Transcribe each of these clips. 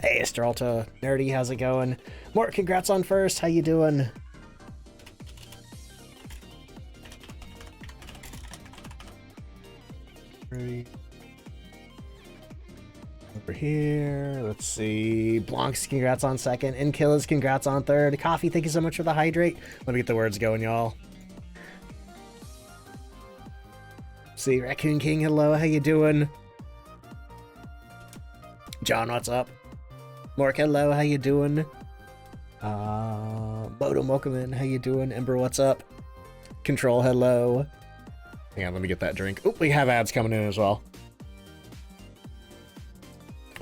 Hey, Estralta, Nerdy, how's it going? Mort, congrats on first. How you doing? Over here, let's see. Blancs, congrats on second. Nkillas, congrats on third. Coffee, thank you so much for the hydrate. Let me get the words going, y'all. See, Raccoon King, hello, how you doing? John, what's up? Mark, hello, how you doing? Moto Mokaman, how you doing? Ember, what's up? Control, hello. Hang on, let me get that drink. Oh, we have ads coming in as well.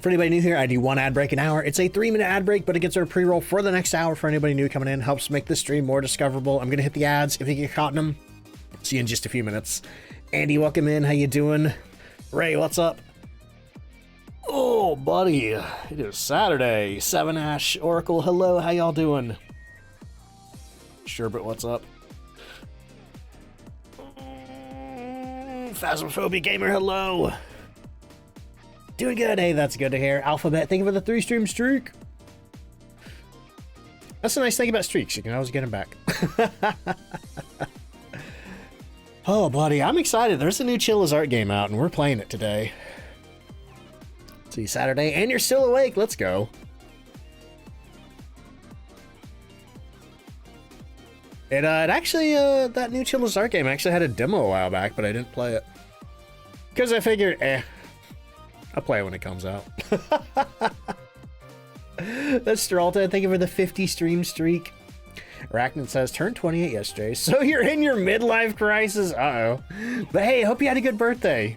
For anybody new here, I do one ad break an hour. It's a 3-minute ad break, but it gets our pre-roll for the next hour for anybody new coming in. Helps make the stream more discoverable. I'm going to hit the ads if you get caught in them. See you in just a few minutes. Andy, welcome in. How you doing? Ray, what's up? Oh, buddy. It is Saturday. 7 Ash, Oracle, hello. How y'all doing? Sherbert, what's up? Phasmophobia Gamer, hello. Doing good. Hey, that's good to hear. Alphabet, thank you for the 3-stream streak. That's the nice thing about streaks. You can always get them back. Oh, buddy, I'm excited. There's a new Chill as Art game out, and we're playing it today. Let's see, Saturday, and you're still awake. Let's go. It actually, that new Chill as Art game actually had a demo a while back, but I didn't play it. Because I figured, I'll play it when it comes out. That's Stralta. Thank you for the 50 stream streak. Arachnid says, turned 28 yesterday, so you're in your midlife crisis? Uh-oh. But hey, hope you had a good birthday.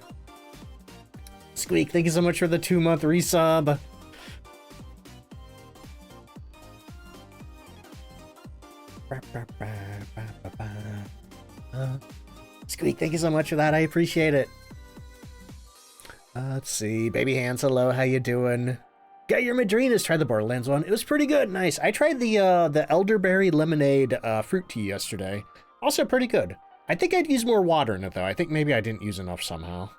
Squeak, thank you so much for the 2-month resub. Squeak, thank you so much for that. I appreciate it. Let's see. Baby Hands, hello. How you doing? Got your Madrinas. Tried the Borderlands one. It was pretty good. Nice. I tried the elderberry lemonade fruit tea yesterday. Also pretty good. I think I'd use more water in it, though. I think maybe I didn't use enough somehow.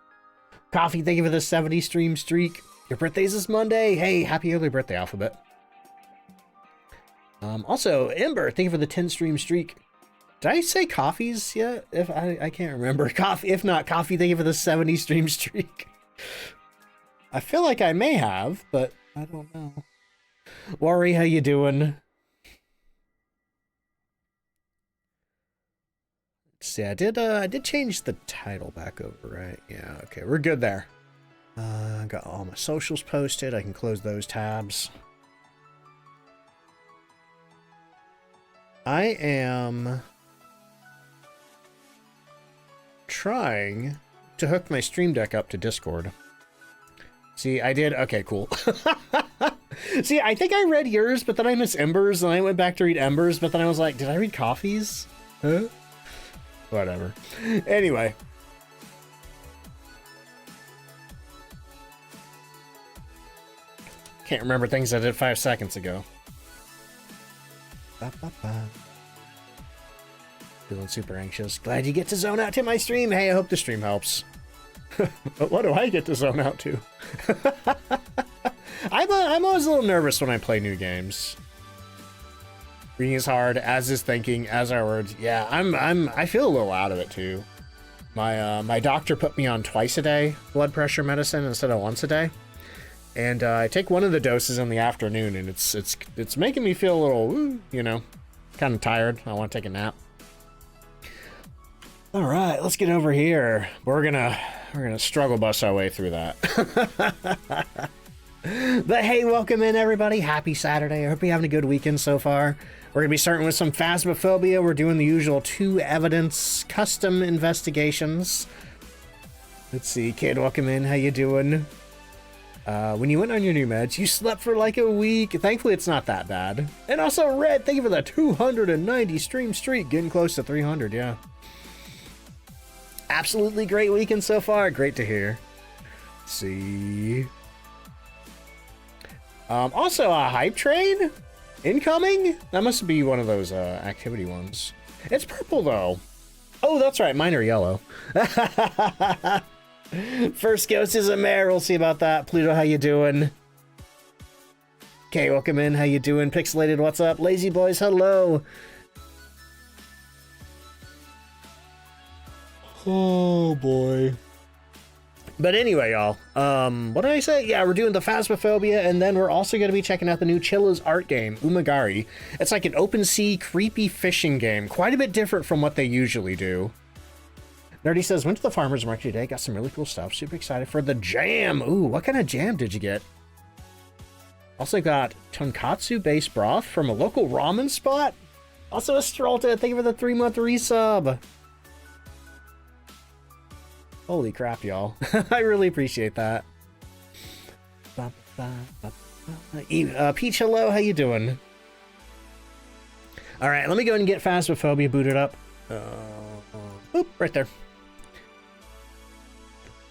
Coffee, thank you for the 70 stream streak. Your birthday's this Monday. Hey, happy early birthday, Alphabet. Also, Ember, thank you for the 10 stream streak. Did I say coffees yet? If I can't remember. Coffee. If not, Coffee, thank you for the 70 stream streak. I feel like I may have, but I don't know. Worry, how you doing? Let's see, I did change the title back over, right? Yeah, okay, we're good there. Got all my socials posted. I can close those tabs. I am trying to hook my Stream Deck up to Discord. See, I did. Okay, cool. See, I think I read yours, but then I missed Ember's, and I went back to read Ember's, but then I was like, did I read Coffee's? Huh? Whatever. Anyway. Can't remember things I did 5 seconds ago. Feeling super anxious. Glad you get to zone out to my stream. Hey, I hope the stream helps. But what do I get to zone out to? I'm always a little nervous when I play new games. Reading is hard, as is thinking, as are words. Yeah, I feel a little out of it too. My doctor put me on twice a day blood pressure medicine instead of once a day. And I take one of the doses in the afternoon, and it's making me feel a little, you know, kind of tired. I want to take a nap. All right, let's get over here. We're gonna struggle bust our way through that. But hey, welcome in everybody. Happy Saturday. I hope you're having a good weekend so far. We're gonna be starting with some Phasmophobia. We're doing the usual 2 evidence custom investigations. Let's see, kid, welcome in. How you doing? When you went on your new meds, you slept for like a week. Thankfully, it's not that bad. And also, Red, thank you for the 290 stream streak. Getting close to 300, yeah. Absolutely great weekend so far. Great to hear. Let's see. Also, a hype train incoming. That must be one of those activity ones. It's purple though. Oh, that's right. Mine are yellow. First ghost is a mare. We'll see about that. Pluto, how you doing? Okay, welcome in. How you doing? Pixelated, what's up? Lazy Boys, hello. Oh, boy. But anyway, y'all, what did I say? Yeah, we're doing the Phasmophobia, and then we're also going to be checking out the new Chilla's art game, Umigari. It's like an open sea, creepy fishing game. Quite a bit different from what they usually do. Nerdy says, went to the farmer's market today, got some really cool stuff. Super excited for the jam. Ooh, what kind of jam did you get? Also got tonkatsu-based broth from a local ramen spot. Also a Strolta, thank you for the 3-month resub. Holy crap, y'all. I really appreciate that. Peach, hello, how you doing? All right, let me go ahead and get Phasmophobia booted up. Oop, right there.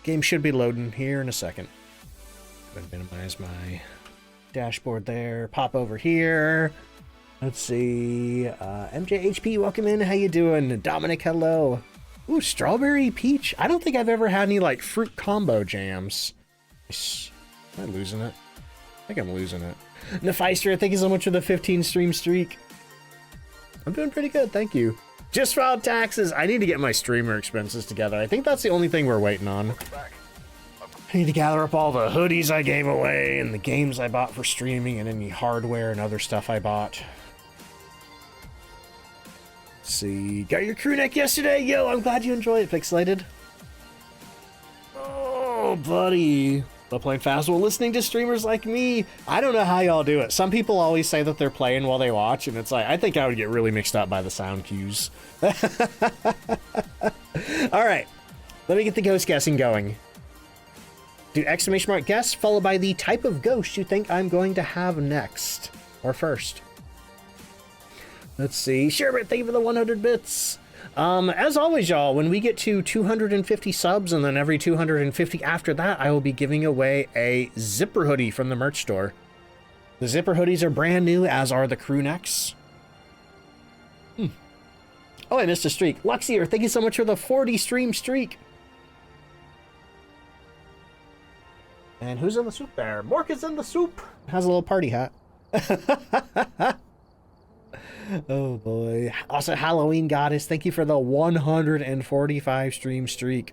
Game should be loading here in a second. I'm gonna minimize my dashboard there. Pop over here. Let's see. MJHP, welcome in. How you doing? Dominic, hello. Ooh, strawberry peach. I don't think I've ever had any like fruit combo jams. Am I losing it? I think I'm losing it. Nefister, thank you so much for the 15 stream streak. I'm doing pretty good, thank you. Just filed taxes. I need to get my streamer expenses together. I think that's the only thing we're waiting on. I need to gather up all the hoodies I gave away and the games I bought for streaming and any hardware and other stuff I bought. Let's see. Got your crew neck yesterday? Yo, I'm glad you enjoyed it, Pixelated. Oh, buddy. Love playing fast while listening to streamers like me. I don't know how y'all do it. Some people always say that they're playing while they watch, and it's like, I think I would get really mixed up by the sound cues. All right. Let me get the ghost guessing going. Do exclamation mark guess followed by the type of ghost you think I'm going to have next or first. Let's see. Sherbert, thank you for the 100 bits. As always, y'all, when we get to 250 subs and then every 250 after that, I will be giving away a zipper hoodie from the merch store. The zipper hoodies are brand new, as are the crew necks. Oh, I missed a streak. Luxier, thank you so much for the 40 stream streak. And who's in the soup there? Mork is in the soup. Has a little party hat. Oh boy. Also, Halloween Goddess, thank you for the 145 stream streak.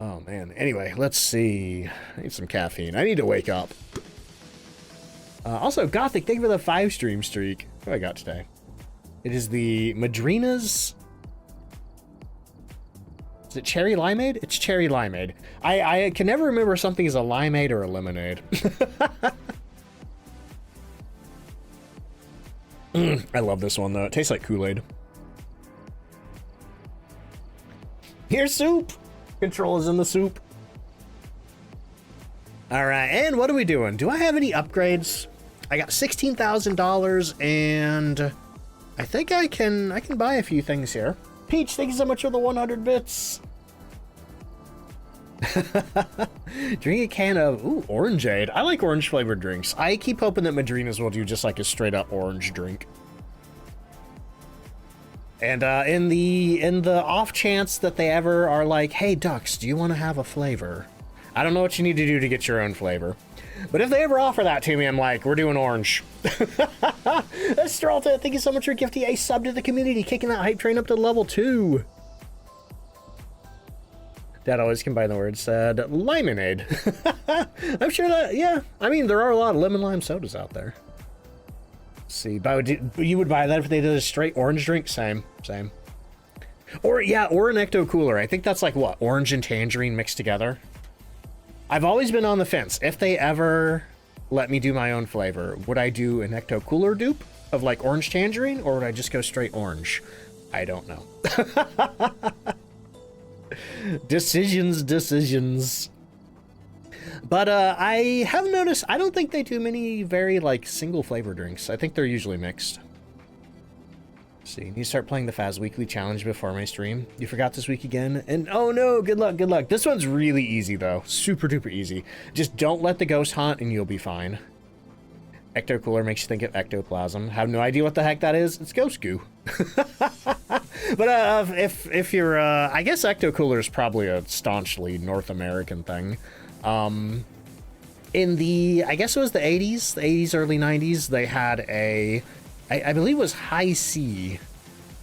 Oh man. Anyway, let's see. I need some caffeine. I need to wake up. Also, Gothic, thank you for the 5 stream streak. What do I got today? It is the Madrina's. Is it cherry limeade? It's cherry limeade. I can never remember if something is a limeade or a lemonade. I love this one though. It tastes like Kool-Aid. Here's soup. Control is in the soup. All right, and what are we doing? Do I have any upgrades? I got $16,000, and I think I can buy a few things here. Peach, thank you so much for the 100 bits. Drink a can of orangeade. I like orange flavored drinks. I keep hoping that Madrinas will do just like a straight up orange drink. And in the off chance that they ever are like, hey Ducks, do you want to have a flavor? I don't know what you need to do to get your own flavor, but if they ever offer that to me, I'm like, we're doing orange. Stralta, thank you so much for gifting a sub to the community, kicking that hype train up to level 2. Dad always combined the words, said limonade. I'm sure that, yeah. I mean, there are a lot of lemon lime sodas out there. Let's see, but you would buy that if they did a straight orange drink? Same. Or, yeah, or an Ecto Cooler. I think that's like, what, orange and tangerine mixed together? I've always been on the fence. If they ever let me do my own flavor, would I do an Ecto Cooler dupe of like orange tangerine, or would I just go straight orange? I don't know. Decisions. But I have noticed, I don't think they do many very like single flavor drinks. I think they're usually mixed. Let's see, you need to start playing the Faz Weekly Challenge before my stream. You forgot this week again, and oh no, good luck. This one's really easy though, super duper easy. Just don't let the ghost haunt and you'll be fine. Ecto Cooler makes you think of ectoplasm. Have no idea what the heck that is. It's ghost goo. But if you're, I guess Ecto Cooler is probably a staunchly North American thing. in the, I guess it was the 80s, early 90s, they had a, I believe it was High C,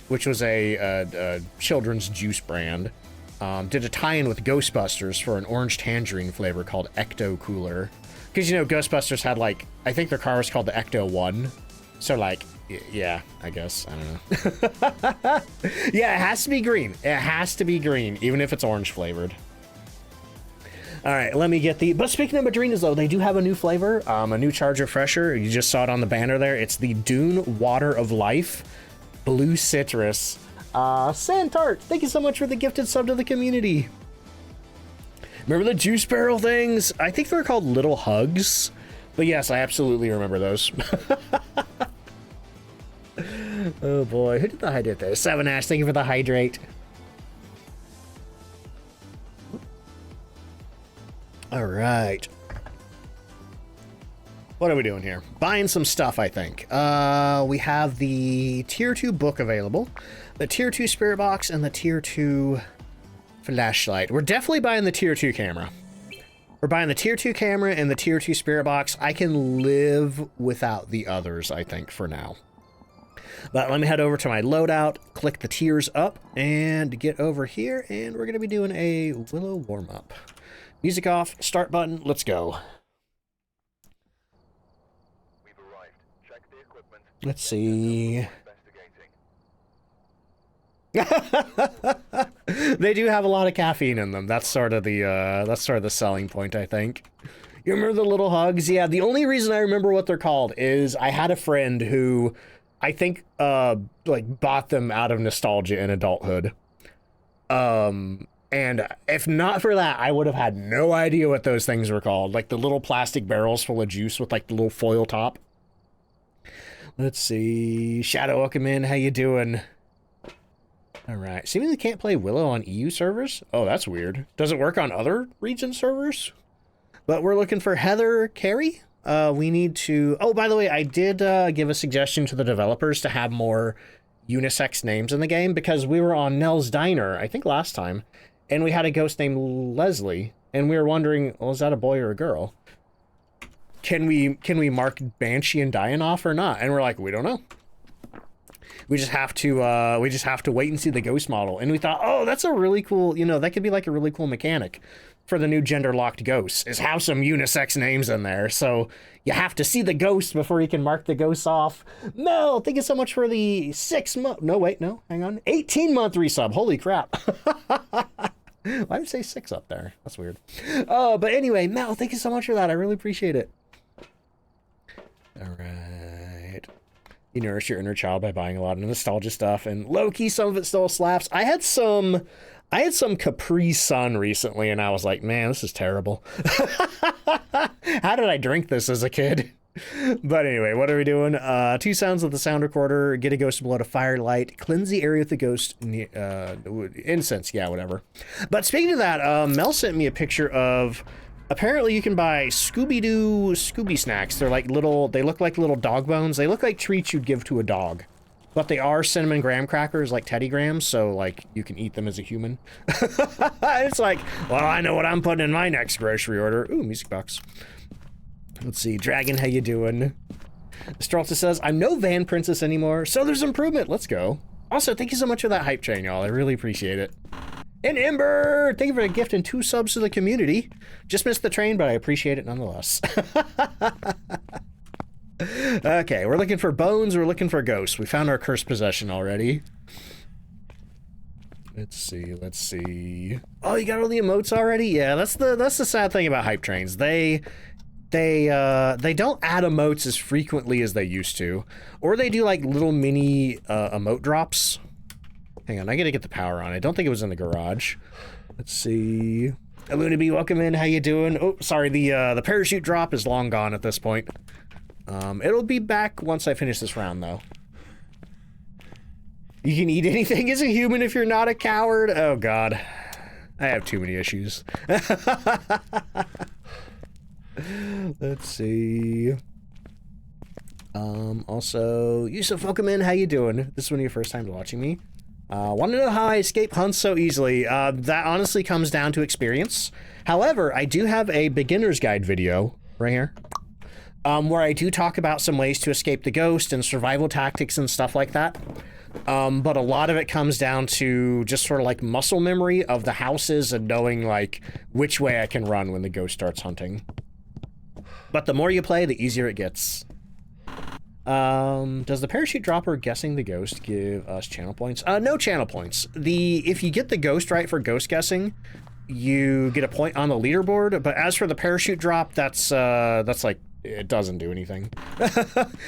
which was a children's juice brand, did a tie-in with Ghostbusters for an orange tangerine flavor called Ecto Cooler. Because, you know, Ghostbusters had, like, I think their car was called the Ecto 1. So, like, yeah, I guess. I don't know. Yeah, it has to be green. It has to be green, even if it's orange flavored. All right, let me get the... But speaking of Madrinas, though, they do have a new flavor, a new charge refresher. You just saw it on the banner there. It's the Dune Water of Life Blue Citrus. Santart, thank you so much for the gifted sub to the community. Remember the juice barrel things? I think they're called Little Hugs. But yes, I absolutely remember those. Oh boy, who did the hydrate there? 7 Ash, thank you for the hydrate. All right. What are we doing here? Buying some stuff, I think. We have the Tier 2 book available, the Tier 2 spirit box, and the Tier 2 flashlight. We're definitely buying the Tier 2 camera. We're buying the Tier 2 camera and the Tier 2 spirit box. I can live without the others, I think, for now. But let me head over to my loadout, click the tiers up, and get over here, and we're going to be doing a Willow warm-up. Music off, start button, let's go. We've arrived. Check the equipment. Let's see. They do have a lot of caffeine in them. That's sort of the selling point, I think. You remember the Little Hugs? Yeah, the only reason I remember what they're called is I had a friend who I think like bought them out of nostalgia in adulthood. And if not for that, I would have had no idea what those things were called. Like the little plastic barrels full of juice with like the little foil top. Let's see. Shadow, welcome in. How you doing? All right. Seemingly can't play Willow on EU servers. Oh, that's weird. Does it work on other region servers? But we're looking for Heather Carey. We need to... Oh, by the way, I did give a suggestion to the developers to have more unisex names in the game because we were on Nell's Diner, I think last time, and we had a ghost named Leslie, and we were wondering, well, is that a boy or a girl? Can we mark Banshee and Diane off or not? And we're like, we don't know. We just have to wait and see the ghost model. And we thought, oh, that's a really cool, you know, that could be like a really cool mechanic for the new gender-locked ghosts, is have some unisex names in there. So you have to see the ghost before you can mark the ghosts off. Mel, thank you so much for the 6-month, no, wait, no, hang on, 18-month resub. Holy crap. Why did it say 6 up there? That's weird. Oh, but anyway, Mel, thank you so much for that. I really appreciate it. All right. You nourish your inner child by buying a lot of nostalgia stuff, and low-key, some of it still slaps. I had some Capri Sun recently, and I was like, man, this is terrible. How did I drink this as a kid? But anyway, what are we doing? 2 sounds with the sound recorder, get a ghost to blow out a firelight, cleanse the area with the ghost incense, yeah, whatever. But speaking of that, Mel sent me a picture of, apparently you can buy Scooby-Doo Scooby snacks. They're like little, they look like little dog bones. They look like treats you'd give to a dog. But they are cinnamon graham crackers, like Teddy Grahams, so, like, you can eat them as a human. It's like, well, I know what I'm putting in my next grocery order. Ooh, music box. Let's see. Dragon, how you doing? Stralta says, I'm no Van Princess anymore, so there's improvement. Let's go. Also, thank you so much for that hype train, y'all. I really appreciate it. And Ember, thank you for the gift and 2 subs to the community. Just missed the train, but I appreciate it nonetheless. Okay, we're looking for bones, we're looking for ghosts. We found our cursed possession already. Let's see. Oh, you got all the emotes already? Yeah, that's the sad thing about hype trains. They don't add emotes as frequently as they used to. Or they do like little mini emote drops. Hang on, I gotta get the power on. I don't think it was in the garage. Let's see. Lunaby, welcome in, how you doing? Oh, sorry, the parachute drop is long gone at this point. It'll be back once I finish this round, though. You can eat anything as a human if you're not a coward. Oh, God. I have too many issues. Let's see. Also, Yusuf, welcome in. How you doing? This is one of your first times watching me. Want to know how I escape hunts so easily? That honestly comes down to experience. However, I do have a beginner's guide video right here, where I do talk about some ways to escape the ghost and survival tactics and stuff like that. But a lot of it comes down to just sort of like muscle memory of the houses and knowing like which way I can run when the ghost starts hunting. But the more you play, the easier it gets. Does the parachute dropper guessing the ghost give us channel points? No channel points. If you get the ghost right for ghost guessing, you get a point on the leaderboard. But as for the parachute drop, that's like, it doesn't do anything.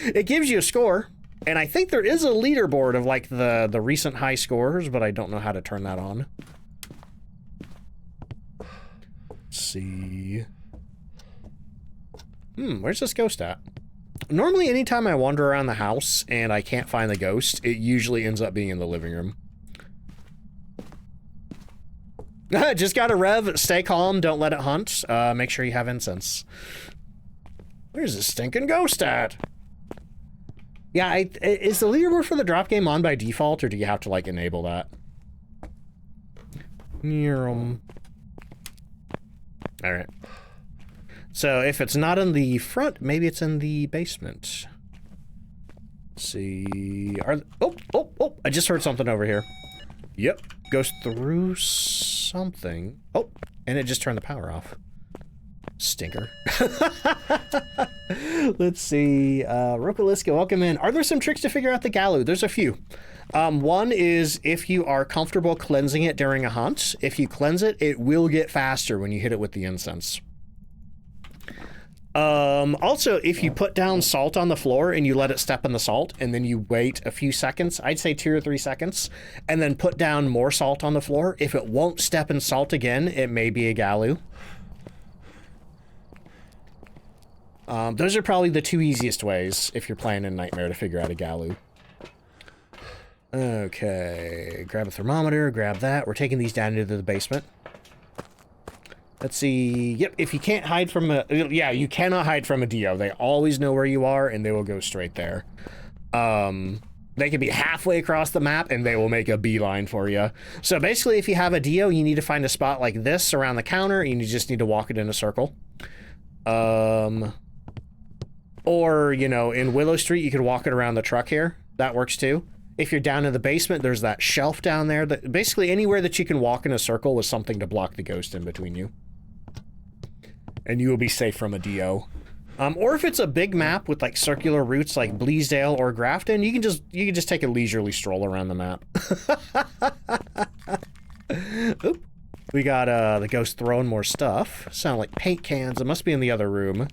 It gives you a score. And I think there is a leaderboard of like the recent high scores, but I don't know how to turn that on. Let's see. Where's this ghost at? Normally, anytime I wander around the house and I can't find the ghost, it usually ends up being in the living room. Just gotta rev, stay calm, don't let it hunt. Make sure you have incense. Where's this stinking ghost at? Yeah, is the leaderboard for the drop game on by default, or do you have to, like, enable that? Alright. So, if it's not in the front, maybe it's in the basement. Let's see... Oh! I just heard something over here. Yep. Goes through something. Oh, and it just turned the power off. Stinker. Let's see. Rokaliska, welcome in. Are there some tricks to figure out the Galu? There's a few. One is if you are comfortable cleansing it during a hunt. If you cleanse it, it will get faster when you hit it with the incense. Also, if you put down salt on the floor and you let it step in the salt and then you wait a few seconds, I'd say 2 or 3 seconds, and then put down more salt on the floor, if it won't step in salt again, it may be a Galu. Those are probably the 2 easiest ways if you're playing in Nightmare to figure out a Galu. Okay, grab a thermometer, grab that. We're taking these down into the basement. Let's see. Yep, if you can't hide from a... Yeah, you cannot hide from a Dio. They always know where you are, and they will go straight there. They can be halfway across the map, and they will make a beeline for you. So basically, if you have a Dio, you need to find a spot like this around the counter, and you just need to walk it in a circle. Or, you know, in Willow Street, you could walk it around the truck here. That works too. If you're down in the basement, there's that shelf down there. That basically anywhere that you can walk in a circle with something to block the ghost in between you. And you will be safe from a Dio. Or if it's a big map with like circular routes like Bleasdale or Grafton, you can just take a leisurely stroll around the map. Oop. We got the ghost throwing more stuff. Sound like paint cans. It must be in the other room.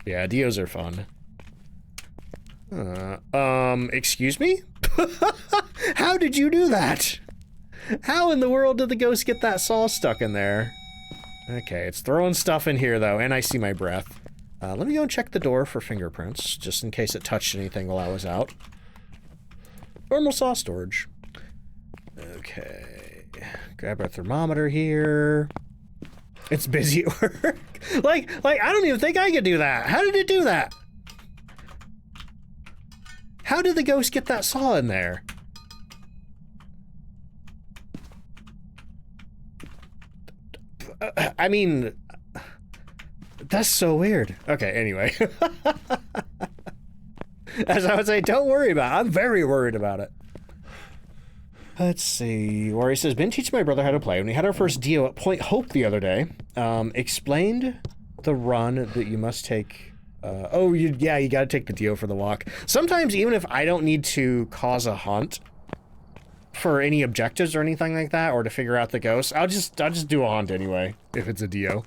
Yeah, Dios are fun. Excuse me? How did you do that? How in the world did the ghost get that saw stuck in there? Okay, it's throwing stuff in here, though, and I see my breath. Let me go and check the door for fingerprints, just in case it touched anything while I was out. Normal saw storage. Okay. Grab our thermometer here. It's busy at work. like, I don't even think I could do that. How did it do that? How did the ghost get that saw in there? I mean, that's so weird. Okay, anyway. As I would say, don't worry about it. I'm very worried about it. Let's see. Where he says, been teaching my brother how to play. When we had our first Dio at Point Hope the other day, explained the run that you must take. You gotta take the Dio for the walk. Sometimes, even if I don't need to cause a hunt for any objectives or anything like that, or to figure out the ghost, I'll just do a hunt anyway, if it's a Dio.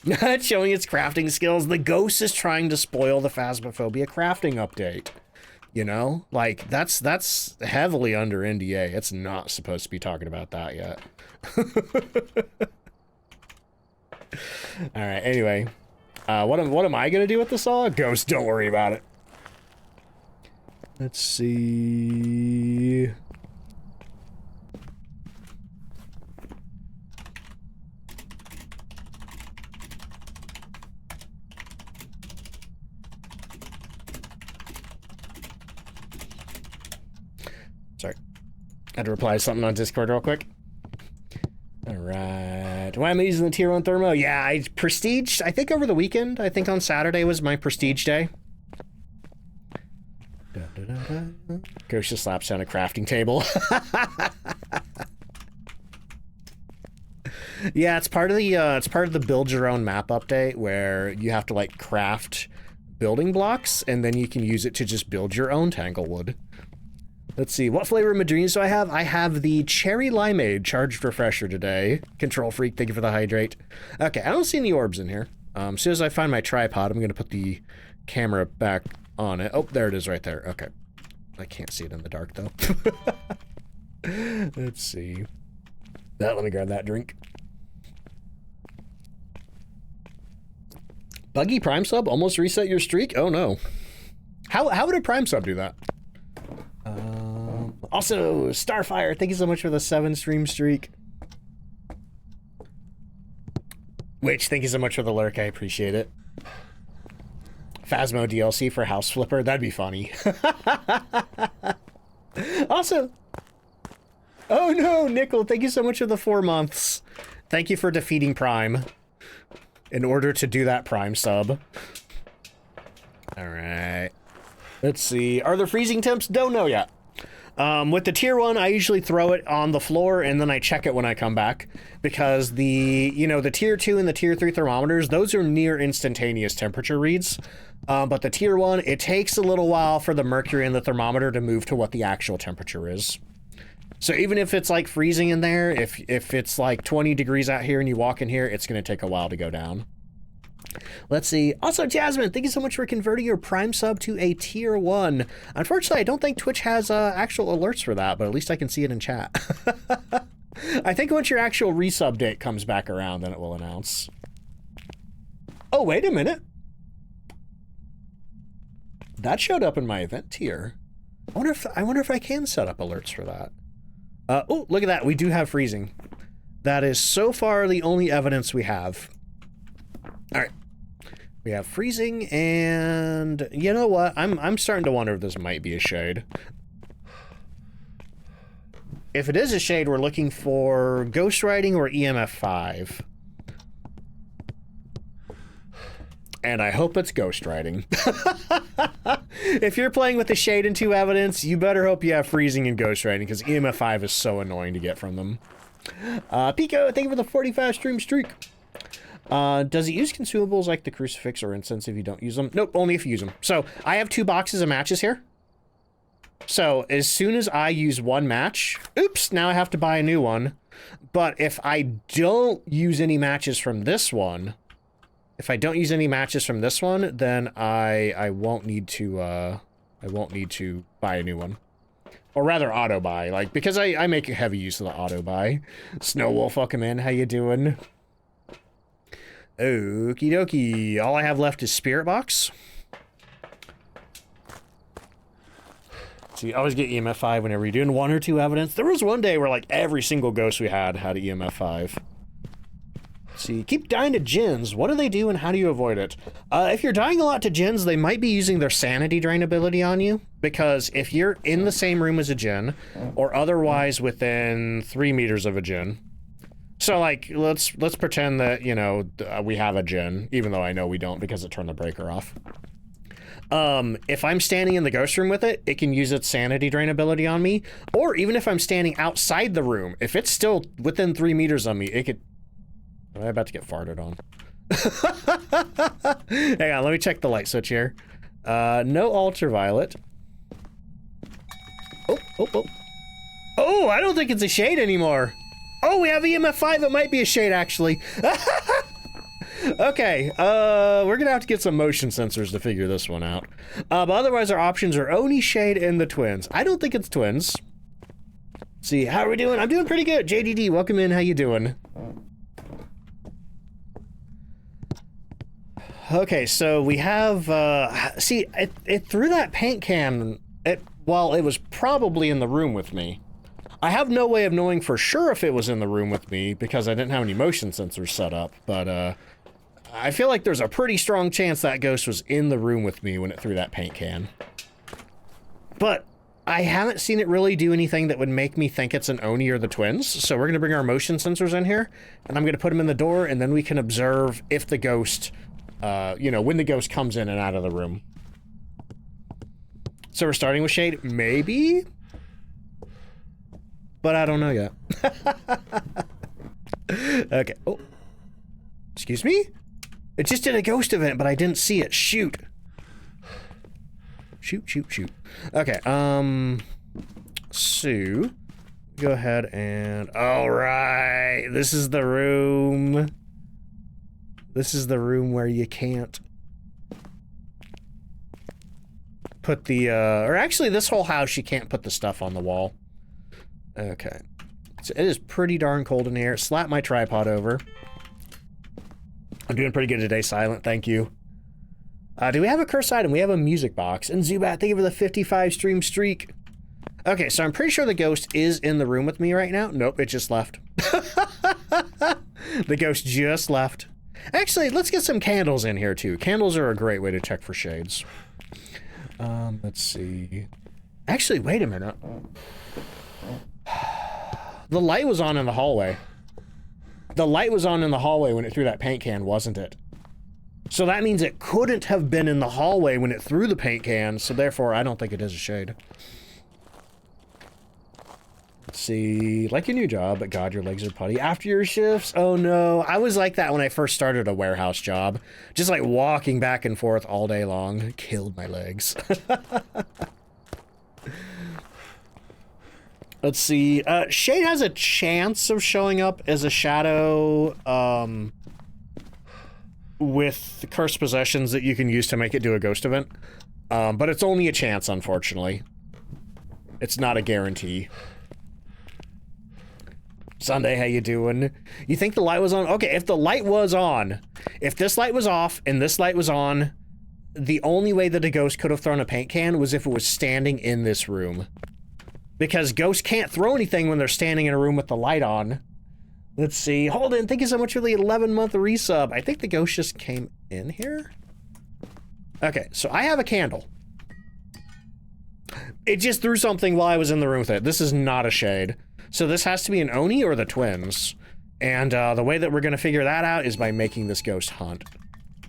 Not showing its crafting skills. The ghost is trying to spoil the Phasmophobia crafting update. You know? Like, that's heavily under NDA. It's not supposed to be talking about that yet. Alright, anyway. What am I gonna do with the saw? Ghost, don't worry about it. Let's see... Sorry. I had to reply to something on Discord real quick. Alright. Why am I using the tier 1 thermo? Yeah, I prestiged, I think over the weekend. I think on Saturday was my prestige day. Ghost just slaps down a crafting table. Yeah, it's part of the build your own map update where you have to like craft building blocks and then you can use it to just build your own Tanglewood. Let's see, what flavor of Madrinas do I have? I have the Cherry Limeade Charged Refresher today. Control Freak, thank you for the hydrate. Okay, I don't see any orbs in here. As soon as I find my tripod, I'm going to put the camera back on it. Oh, there it is right there. Okay. I can't see it in the dark, though. Let's see. Let me grab that drink. Buggy Prime Sub almost reset your streak? Oh, no. How would a Prime Sub do that? Also, Starfire, thank you so much for the 7 stream streak. Witch, thank you so much for the lurk. I appreciate it. Phasmo DLC for House Flipper. That'd be funny. Also, oh no, Nickel, thank you so much for the 4 months. Thank you for defeating Prime in order to do that Prime sub. All right. Let's see. Are there freezing temps? Don't know yet. With the tier 1, I usually throw it on the floor and then I check it when I come back because the tier 2 and the tier 3 thermometers, those are near instantaneous temperature reads. But the tier 1, it takes a little while for the mercury in the thermometer to move to what the actual temperature is. So even if it's like freezing in there, if it's like 20 degrees out here and you walk in here, it's going to take a while to go down. Let's see. Also, Jasmine, thank you so much for converting your Prime sub to a tier 1. Unfortunately, I don't think Twitch has actual alerts for that, but at least I can see it in chat. I think once your actual resub date comes back around, then it will announce. Oh, wait a minute. That showed up in my event tier. I wonder if I can set up alerts for that. Oh, look at that. We do have freezing. That is so far the only evidence we have. All right. We have freezing, and you know what? I'm starting to wonder if this might be a shade. If it is a shade, we're looking for ghostwriting or EMF 5. And I hope it's ghostwriting. If you're playing with the shade and 2 evidence, you better hope you have freezing and ghostwriting, because EMF 5 is so annoying to get from them. Pico, thank you for the 45 stream streak. Does it use consumables like the crucifix or incense if you don't use them? Nope, only if you use them. So I have 2 boxes of matches here. So as soon as I use 1 match, oops, now I have to buy a new one. But if I don't use any matches from this one, then I won't need to buy a new one. Or rather auto buy, like, because I make heavy use of the auto buy. Snowwolf, welcome in, how you doing? Okie dokie. All I have left is Spirit Box. So you always get EMF 5 whenever you're doing 1 or 2 evidence. There was one day where like every single ghost we had EMF 5. See, keep dying to djinns. What do they do and how do you avoid it? If you're dying a lot to djinns, they might be using their sanity drain ability on you. Because if you're in the same room as a djinn, or otherwise within 3 meters of a djinn, so like let's pretend that, you know, we have a djinn, even though I know we don't because it turned the breaker off. If I'm standing in the ghost room with it, it can use its sanity drain ability on me. Or even if I'm standing outside the room, if it's still within 3 meters of me, it could... I'm about to get farted on. Hang on, let me check the light switch here. No ultraviolet. Oh, I don't think it's a shade anymore. Oh, we have EMF 5. It might be a shade, actually. Okay, we're gonna have to get some motion sensors to figure this one out. But otherwise, our options are Oni, Shade, and the twins. I don't think it's twins. Let's see, how are we doing? I'm doing pretty good. JDD, welcome in. How you doing? Okay, so we have, see, it threw that paint can, well, it was probably in the room with me. I have no way of knowing for sure if it was in the room with me because I didn't have any motion sensors set up, but I feel like there's a pretty strong chance that ghost was in the room with me when it threw that paint can. But I haven't seen it really do anything that would make me think it's an Oni or the twins. So we're going to bring our motion sensors in here, and I'm going to put them in the door, and then we can observe if the ghost, you know, when the ghost comes in and out of the room. So we're starting with Shade, maybe? But I don't know yet. Okay. Oh. Excuse me? It just did a ghost event, but I didn't see it. Shoot. Shoot. Okay, so, go ahead and, all right, this is the room. This is the room where you can't put the, or actually this whole house, you can't put the stuff on the wall. Okay, so it is pretty darn cold in here. Slap my tripod over. I'm doing pretty good today, Silent, thank you. Do we have a curse item? We have a music box. And Zubat, thank you for the 55 stream streak. Okay, so I'm pretty sure the ghost is in the room with me right now. Nope, it just left. The ghost just left. Actually, let's get some candles in here too. Candles are a great way to check for shades. Let's see. Actually, wait a minute. The light was on in the hallway. The light was on in the hallway when it threw that paint can, wasn't it? So that means it couldn't have been in the hallway when it threw the paint can, so therefore I don't think it is a shade. Let's see, like your new job, but God, your legs are putty. After your shifts? Oh no, I was like that when I first started a warehouse job. Just like walking back and forth all day long. Killed my legs. Let's see, Shade has a chance of showing up as a shadow, with cursed possessions that you can use to make it do a ghost event. But it's only a chance, unfortunately. It's not a guarantee. Sunday, how you doing? You think the light was on? Okay, if the light was on, if this light was off and this light was on, the only way that a ghost could have thrown a paint can was if it was standing in this room. Because ghosts can't throw anything when they're standing in a room with the light on. Let's see. Holden, thank you so much for the 11-month resub. I think the ghost just came in here. Okay, so I have a candle. It just threw something while I was in the room with it. This is not a shade. So this has to be an Oni or the twins. And the way that we're going to figure that out is by making this ghost hunt.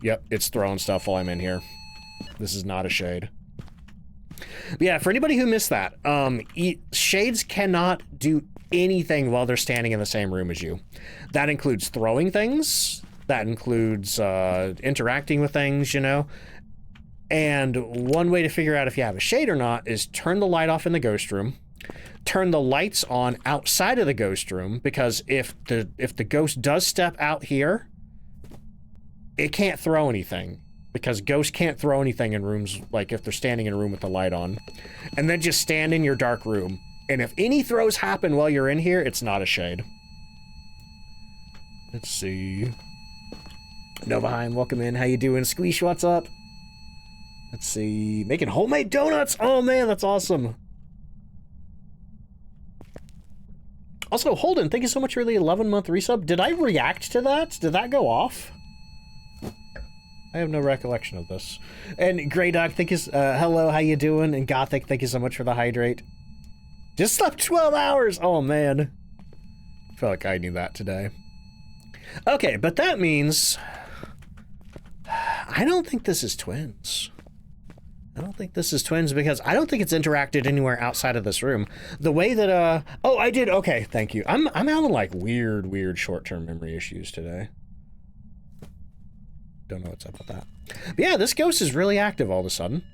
Yep, it's throwing stuff while I'm in here. This is not a shade. But yeah, for anybody who missed that, shades cannot do anything while they're standing in the same room as you. That includes throwing things, that includes interacting with things, you know. And one way to figure out if you have a shade or not is turn the light off in the ghost room, turn the lights on outside of the ghost room, because if the ghost does step out here, it can't throw anything. Because ghosts can't throw anything in rooms, like if they're standing in a room with the light on. And then just stand in your dark room. And if any throws happen while you're in here, it's not a shade. Let's see. Novaheim, welcome in. How you doing? Squeesh, what's up? Let's see. Making homemade donuts! Oh man, that's awesome. Also, Holden, thank you so much for the 11-month resub. Did I react to that? Did that go off? I have no recollection of this. And Grey Dog, thank you, hello, how you doing? And Gothic, thank you so much for the hydrate. Just slept 12 hours! Oh, man. I feel like I need that today. Okay, but that means... I don't think this is twins. I don't think this is twins because I don't think it's interacted anywhere outside of this room. The way that, oh, I did, okay, thank you. I'm having, like, weird short-term memory issues today. Don't know what's up with that. But yeah, this ghost is really active all of a sudden.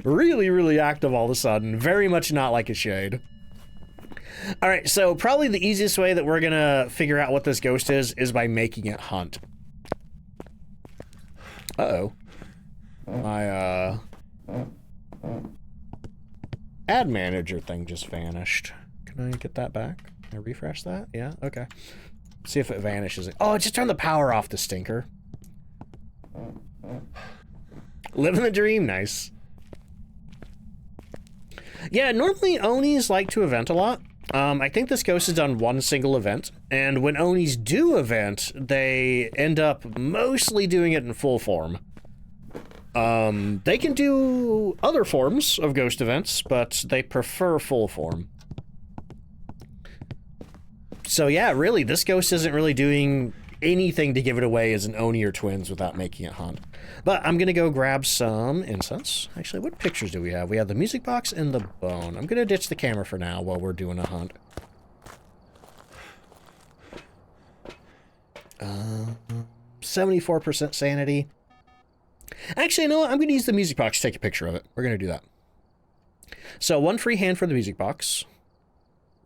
Really active all of a sudden. Very much not like a shade. Alright, so probably the easiest way that we're gonna figure out what this ghost is by making it hunt. Uh-oh. My, ad manager thing just vanished. Can I get that back? Can I refresh that? Yeah, okay. See if it vanishes. Oh, it just turned the power off, the stinker. Living the dream, nice. Yeah, normally Onis like to event a lot. I think this ghost has done one single event, and when Onis do event, they end up mostly doing it in full form. They can do other forms of ghost events, but they prefer full form. So yeah, really, this ghost isn't really doing anything to give it away as an Oni or twins without making it hunt. But I'm gonna go grab some incense. Actually, what pictures do we have? We have the music box and the bone. I'm gonna ditch the camera for now while we're doing a hunt. 74% sanity. Actually, you know what? I'm gonna use the music box to take a picture of it. We're gonna do that. So 1 free hand for the music box.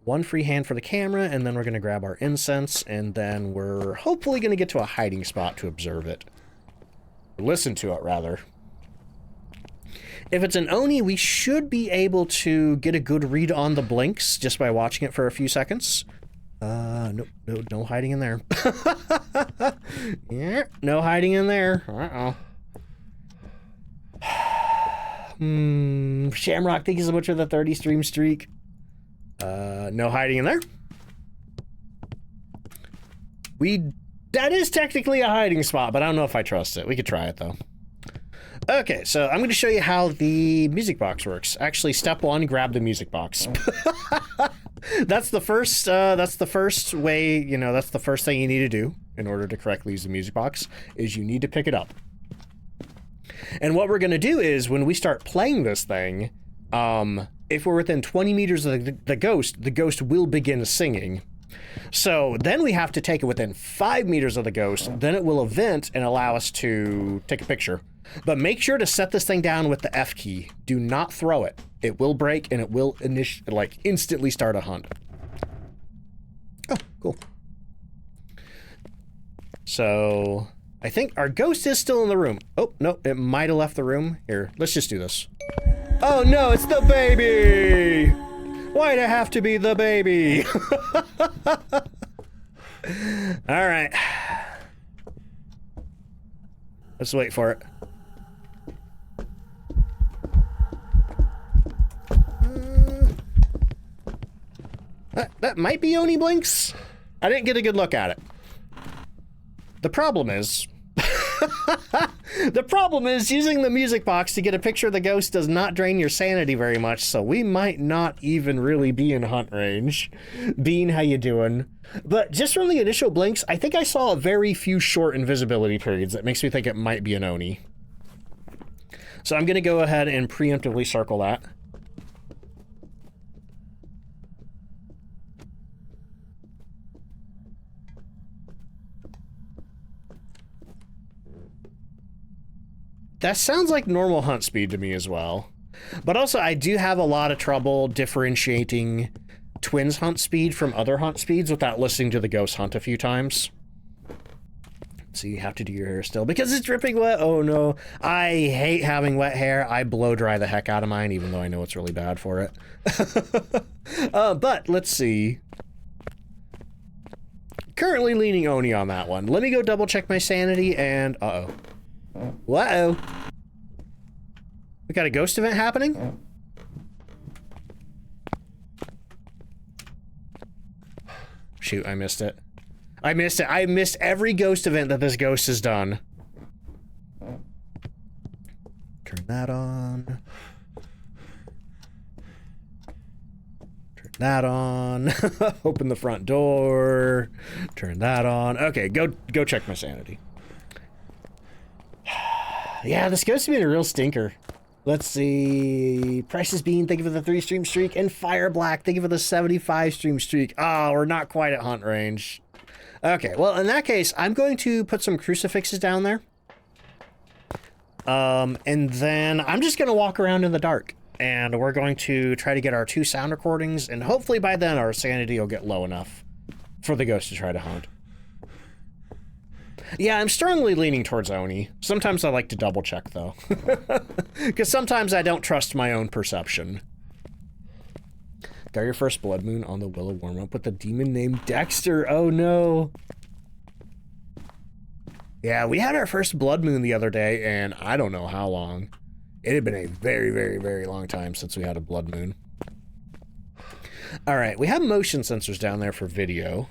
1 free hand for the camera, and then we're going to grab our incense, and then we're hopefully going to get to a hiding spot to observe it. Listen to it, rather. If it's an Oni, we should be able to get a good read on the blinks just by watching it for a few seconds. No hiding in there. Yeah, no hiding in there. Shamrock, thank you so much for the 30 stream streak. No hiding in there. That is technically a hiding spot, but I don't know if I trust it. We could try it, though. Okay, so I'm going to show you how the music box works. Actually, step 1, grab the music box. That's the first way, you know, that's the first thing you need to do in order to correctly use the music box, is you need to pick it up. And what we're going to do is, when we start playing this thing, if we're within 20 meters of the ghost will begin singing. So then we have to take it within 5 meters of the ghost, then it will event and allow us to take a picture. But make sure to set this thing down with the F key. Do not throw it. It will break and it will instantly start a hunt. Oh, cool. So I think our ghost is still in the room. Oh, no, it might have left the room. Here, let's just do this. Oh no, it's the baby! Why'd it have to be the baby? Alright. Let's wait for it. That might be Oni Blinks. I didn't get a good look at it. The problem is... The problem is using the music box to get a picture of the ghost does not drain your sanity very much, so we might not even really be in hunt range. Bean, how you doing? But just from the initial blinks, I think I saw a very few short invisibility periods that makes me think it might be an Oni. So I'm gonna go ahead and preemptively circle that. That sounds like normal hunt speed to me as well. But also, I do have a lot of trouble differentiating Twins hunt speed from other hunt speeds without listening to the ghost hunt a few times. So you have to do your hair still because it's dripping wet. Oh no, I hate having wet hair. I blow dry the heck out of mine, even though I know it's really bad for it. But let's see. Currently leaning Oni on that one. Let me go double check my sanity and uh-oh. Whoa. We got a ghost event happening? Shoot, I missed it. I missed it. I missed every ghost event that this ghost has done. Turn that on. Turn that on. Open the front door. Turn that on. Okay, go check my sanity. Yeah, this ghost has been a real stinker. Let's see. Precious Bean, thank you for the 3 stream streak. And Fire Black, thank you for the 75 stream streak. Oh, we're not quite at hunt range. Okay, well, in that case, I'm going to put some crucifixes down there. And then I'm just going to walk around in the dark. And we're going to try to get our 2 sound recordings. And hopefully by then our sanity will get low enough for the ghost to try to hunt. Yeah, I'm strongly leaning towards Oni. Sometimes I like to double check, though. Because sometimes I don't trust my own perception. Got your first blood moon on the Willow warm-up with a demon named Dexter. Oh, no. Yeah, we had our first blood moon the other day, and I don't know how long. It had been a very, very, very long time since we had a blood moon. All right, we have motion sensors down there for video.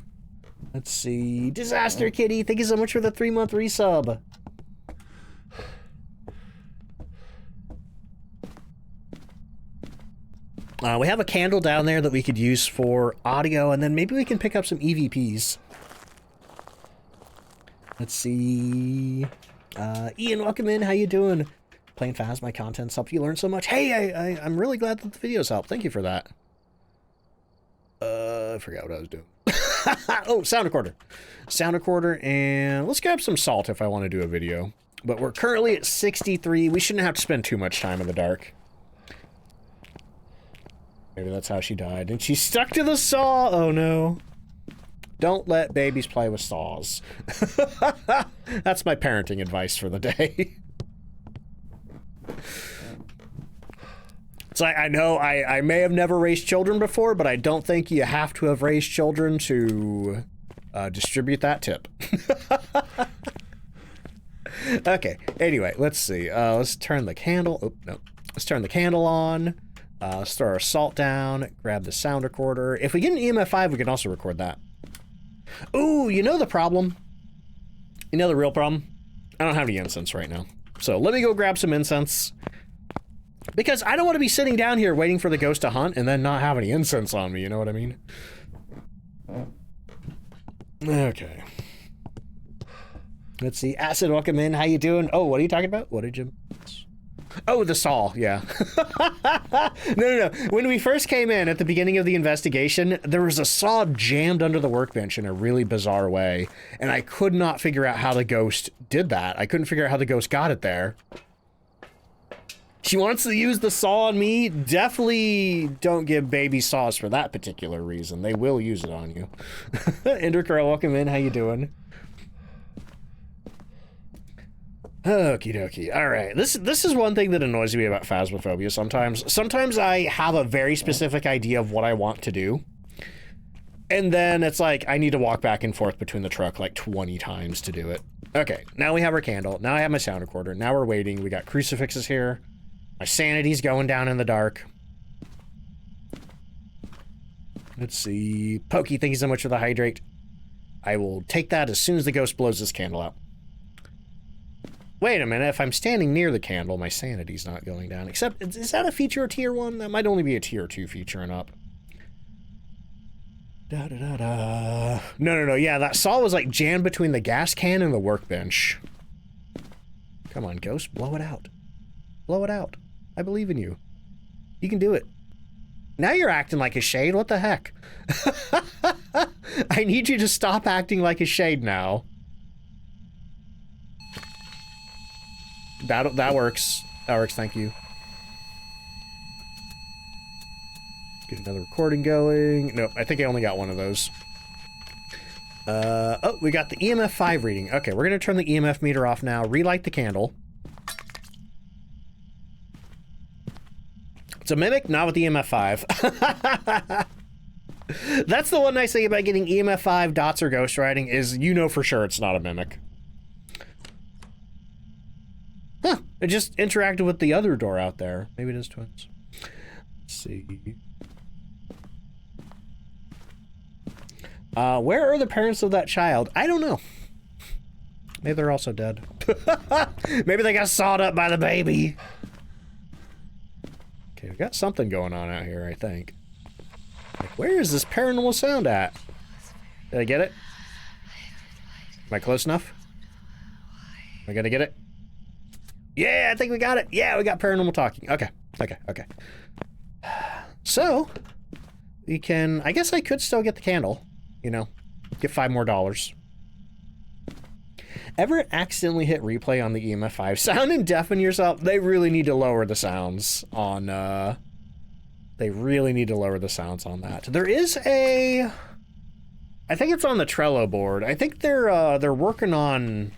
Let's see. Disaster Kitty, thank you so much for the 3-month resub. We have a candle down there that we could use for audio, and then maybe we can pick up some EVPs. Let's see. Ian, welcome in. How you doing? Playing Phas, my content's helped you learn so much. Hey, I'm really glad that the videos helped. Thank you for that. I forgot what I was doing. Oh, sound recorder. Sound recorder, and let's grab some salt if I want to do a video. But we're currently at 63. We shouldn't have to spend too much time in the dark. Maybe that's how she died. And she stuck to the saw. Oh, no. Don't let babies play with saws. That's my parenting advice for the day. It's like, I know I may have never raised children before, but I don't think you have to have raised children to distribute that tip. Okay, anyway, let's see. Let's turn the candle. Oh, no. Let's turn the candle on. Let's throw our salt down. Grab the sound recorder. If we get an EMF5, we can also record that. Ooh, you know the problem? You know the real problem? I don't have any incense right now. So let me go grab some incense. Because I don't want to be sitting down here waiting for the ghost to hunt and then not have any incense on me, you know what I mean? Okay. Let's see. Acid, welcome in. How you doing? Oh, what are you talking about? What did you... Oh, the saw, yeah. No. When we first came in at the beginning of the investigation, there was a saw jammed under the workbench in a really bizarre way, and I could not figure out how the ghost did that. I couldn't figure out how the ghost got it there. She wants to use the saw on me. Definitely don't give baby saws for that particular reason. They will use it on you. Endercurl, welcome in. How you doing? Okie dokie. All right. This is one thing that annoys me about Phasmophobia sometimes. Sometimes I have a very specific idea of what I want to do. And then it's like, I need to walk back and forth between the truck like 20 times to do it. Okay. Now we have our candle. Now I have my sound recorder. Now we're waiting. We got crucifixes here. My sanity's going down in the dark. Let's see. Pokey, thank you so much for the hydrate. I will take that as soon as the ghost blows this candle out. Wait a minute, if I'm standing near the candle, my sanity's not going down. Except, is that a feature or tier 1? That might only be a tier 2 feature and up. Da-da-da-da. No. Yeah, that saw was like jammed between the gas can and the workbench. Come on, ghost, blow it out. Blow it out. I believe in you. You can do it. Now you're acting like a shade, what the heck? I need you to stop acting like a shade now. That works. That works, thank you. Get another recording going. Nope, I think I only got one of those. Oh, we got the EMF5 reading. Okay, we're gonna turn the EMF meter off now, relight the candle. It's a mimic, not with the EMF5. That's the one nice thing about getting EMF5 dots or ghost writing is you know for sure it's not a mimic. Huh, it just interacted with the other door out there. Maybe it is twins. Let's see. Where are the parents of that child? I don't know. Maybe they're also dead. Maybe they got sawed up by the baby. Okay, we got something going on out here, I think. Like, where is this paranormal sound at? Did I get it? Am I close enough? Am I gonna get it? Yeah, I think we got it. Yeah, we got paranormal talking. Okay. So, we can... I guess I could still get the candle. You know, get $5 more. Ever accidentally hit replay on the EMF5 sound and deafen yourself? They really need to lower the sounds on, They really need to lower the sounds on that. There is a... I think it's on the Trello board. I think they're working on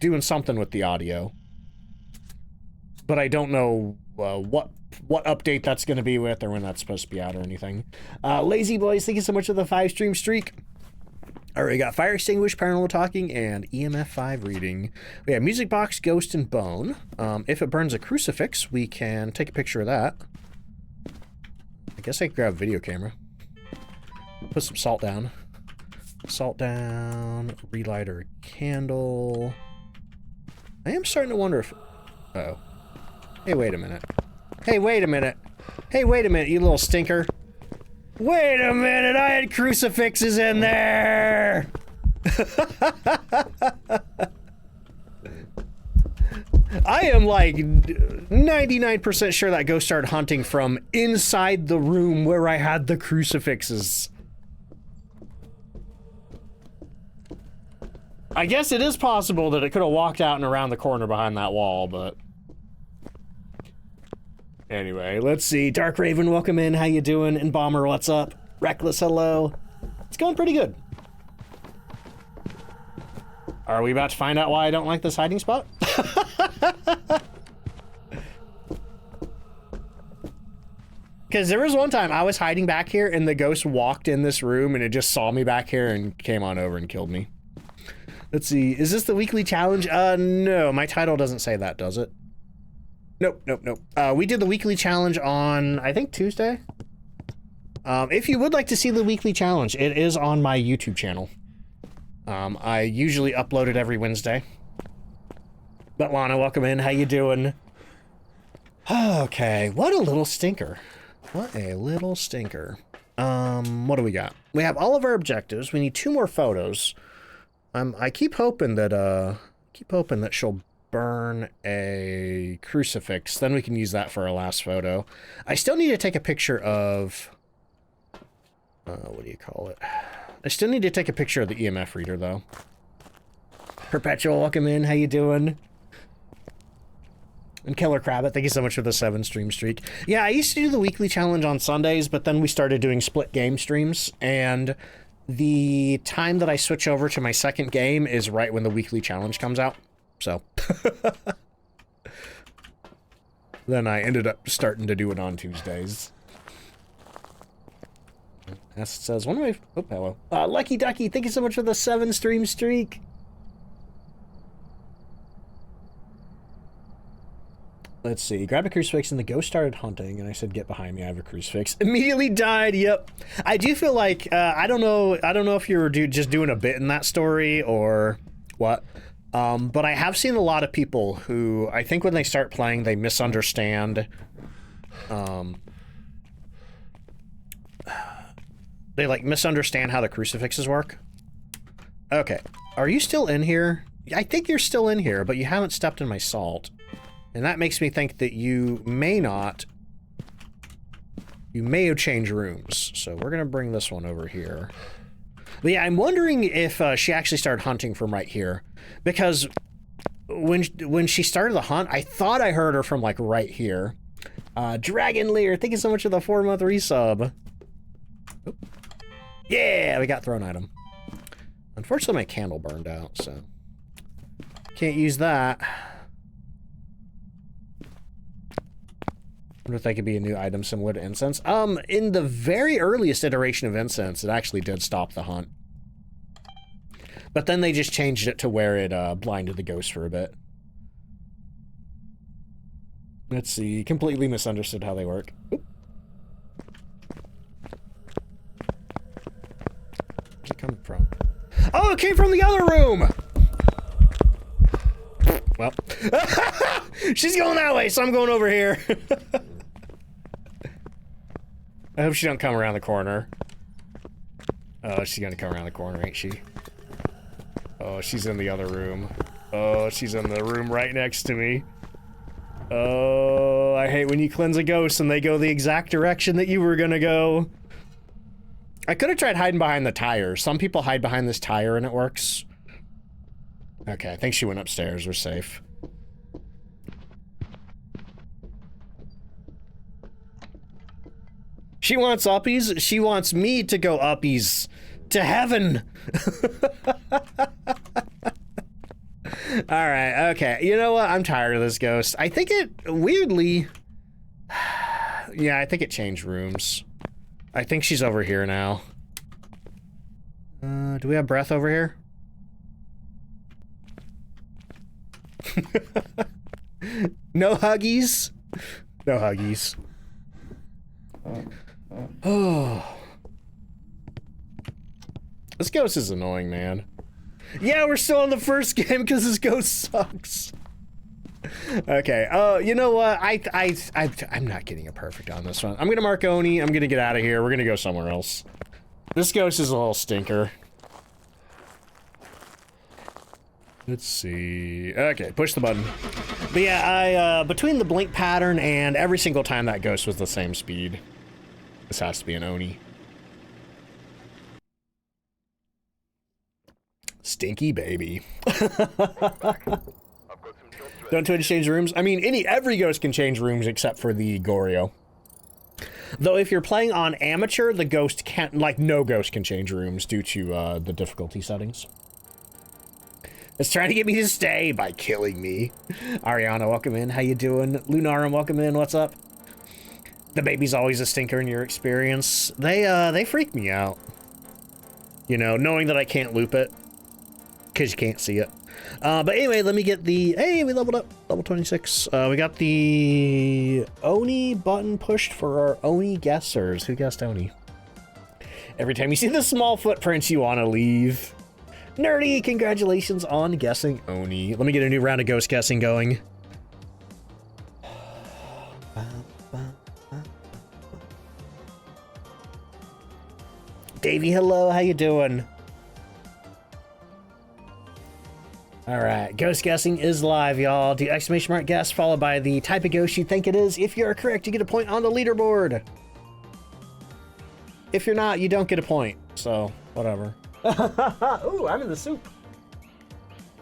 doing something with the audio. But I don't know what update that's going to be with or when that's supposed to be out or anything. Lazy Boys, thank you so much for the 5-stream streak. All right, we got Fire Extinguish, Paranormal Talking, and EMF5 reading. We have Music Box, Ghost, and Bone. If it burns a crucifix, we can take a picture of that. I guess I can grab a video camera. Put some salt down. Salt down, relight our candle. I am starting to wonder if... Uh-oh. Hey, wait a minute. Hey, wait a minute. Hey, wait a minute, you little stinker. Wait a minute, I had crucifixes in there! I am like 99% sure that ghost started hunting from inside the room where I had the crucifixes. I guess it is possible that it could have walked out and around the corner behind that wall, but... Anyway, let's see. Dark Raven, welcome in. How you doing? And Bomber, what's up? Reckless, hello. It's going pretty good. Are we about to find out why I don't like this hiding spot? Because there was one time I was hiding back here and the ghost walked in this room and it just saw me back here and came on over and killed me. Let's see. Is this the weekly challenge? No. My title doesn't say that, does it? Nope, nope, nope. We did the weekly challenge on, I think, Tuesday. If you would like to see the weekly challenge, it is on my YouTube channel. I usually upload it every Wednesday. But Lana, welcome in. How you doing? Okay, what a little stinker. What a little stinker. What do we got? We have all of our objectives. We need 2 more photos. I keep hoping that she'll burn a crucifix. Then we can use that for our last photo. I still need to take a picture of... what do you call it? I still need to take a picture of the EMF reader, though. Perpetual, welcome in. How you doing? And Killer Crabbit, thank you so much for the 7 stream streak. Yeah, I used to do the weekly challenge on Sundays, but then we started doing split game streams, and the time that I switch over to my second game is right when the weekly challenge comes out. So. Then I ended up starting to do it on Tuesdays. As it says, one of my... Oh, hello. Lucky Ducky, thank you so much for the 7 stream streak. Let's see. Grab a crucifix and the ghost started hunting, and I said, "Get behind me! I have a crucifix." Immediately died. Yep. I do feel like I don't know if you were just doing a bit in that story or what, but I have seen a lot of people who I think when they start playing they misunderstand. They like misunderstand how the crucifixes work. Okay. Are you still in here? I think you're still in here, but you haven't stepped in my salt. And that makes me think that you may not... You may have changed rooms. So we're going to bring this one over here. But yeah, I'm wondering if she actually started hunting from right here. Because when she started the hunt, I thought I heard her from like right here. Dragon Lear, thank you so much for the 4-month resub. Oop. Yeah, we got thrown item. Unfortunately, my candle burned out, so... Can't use that. I wonder if that could be a new item similar to incense. In the very earliest iteration of incense, it actually did stop the hunt. But then they just changed it to where it blinded the ghost for a bit. Let's see, completely misunderstood how they work. Oop. Where's it coming from? Oh, it came from the other room! Well, she's going that way, so I'm going over here. I hope she don't come around the corner. Oh, she's gonna come around the corner, ain't she? Oh, she's in the other room. Oh, she's in the room right next to me. Oh, I hate when you cleanse a ghost and they go the exact direction that you were gonna go. I could have tried hiding behind the tire. Some people hide behind this tire and it works. Okay, I think she went upstairs. We're safe. She wants uppies. She wants me to go uppies to heaven. All right, okay. You know what? I'm tired of this ghost. I think it weirdly... Yeah, I think it changed rooms. I think she's over here now. Do we have breath over here? No huggies? No huggies. Oh. This ghost is annoying, man. Yeah, we're still on the first game because this ghost sucks. Okay. Oh, you know what? I'm not getting a perfect on this one. I'm gonna mark Oni. I'm gonna get out of here. We're gonna go somewhere else. This ghost is a little stinker. Let's see. Okay, push the button. But yeah, between the blink pattern and every single time that ghost was the same speed, this has to be an Oni. Stinky baby. Don't Twitch change rooms? I mean, every ghost can change rooms except for the Goryo. Though if you're playing on amateur, the ghost can't, like, no ghost can change rooms due to the difficulty settings. It's trying to get me to stay by killing me. Ariana, welcome in. How you doing? Lunarum, welcome in. What's up? The baby's always a stinker in your experience. They freak me out. You know, knowing that I can't loop it. Because you can't see it. But anyway, let me get the... Hey, we leveled up. Level 26. We got the Oni button pushed for our Oni guessers. Who guessed Oni? Every time you see the small footprints, you want to leave. Nerdy, congratulations on guessing Oni. Let me get a new round of ghost guessing going. Davey, hello, how you doing? Alright, ghost guessing is live, y'all. Do exclamation mark guess followed by the type of ghost you think it is. If you're correct, you get a point on the leaderboard. If you're not, you don't get a point. So, whatever. Ooh, I'm in the soup.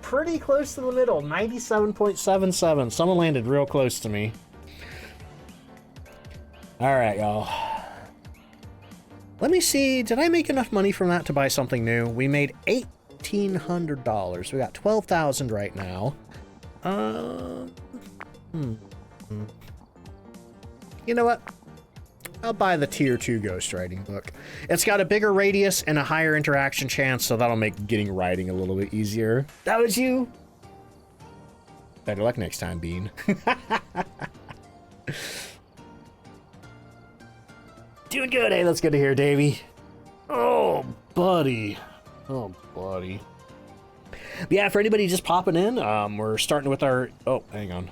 Pretty close to the middle, 97.77. Someone landed real close to me. Alright, y'all. Let me see, did I make enough money from that to buy something new? We made $1,800. We got 12,000 right now. You know what? I'll buy the tier 2 ghost writing book. It's got a bigger radius and a higher interaction chance, so that'll make getting writing a little bit easier. That was you. Better luck next time, Bean. Doing good. Hey, that's good to hear, Davey. Oh, buddy. Oh, buddy. But yeah, for anybody just popping in, we're starting with our... Oh, hang on.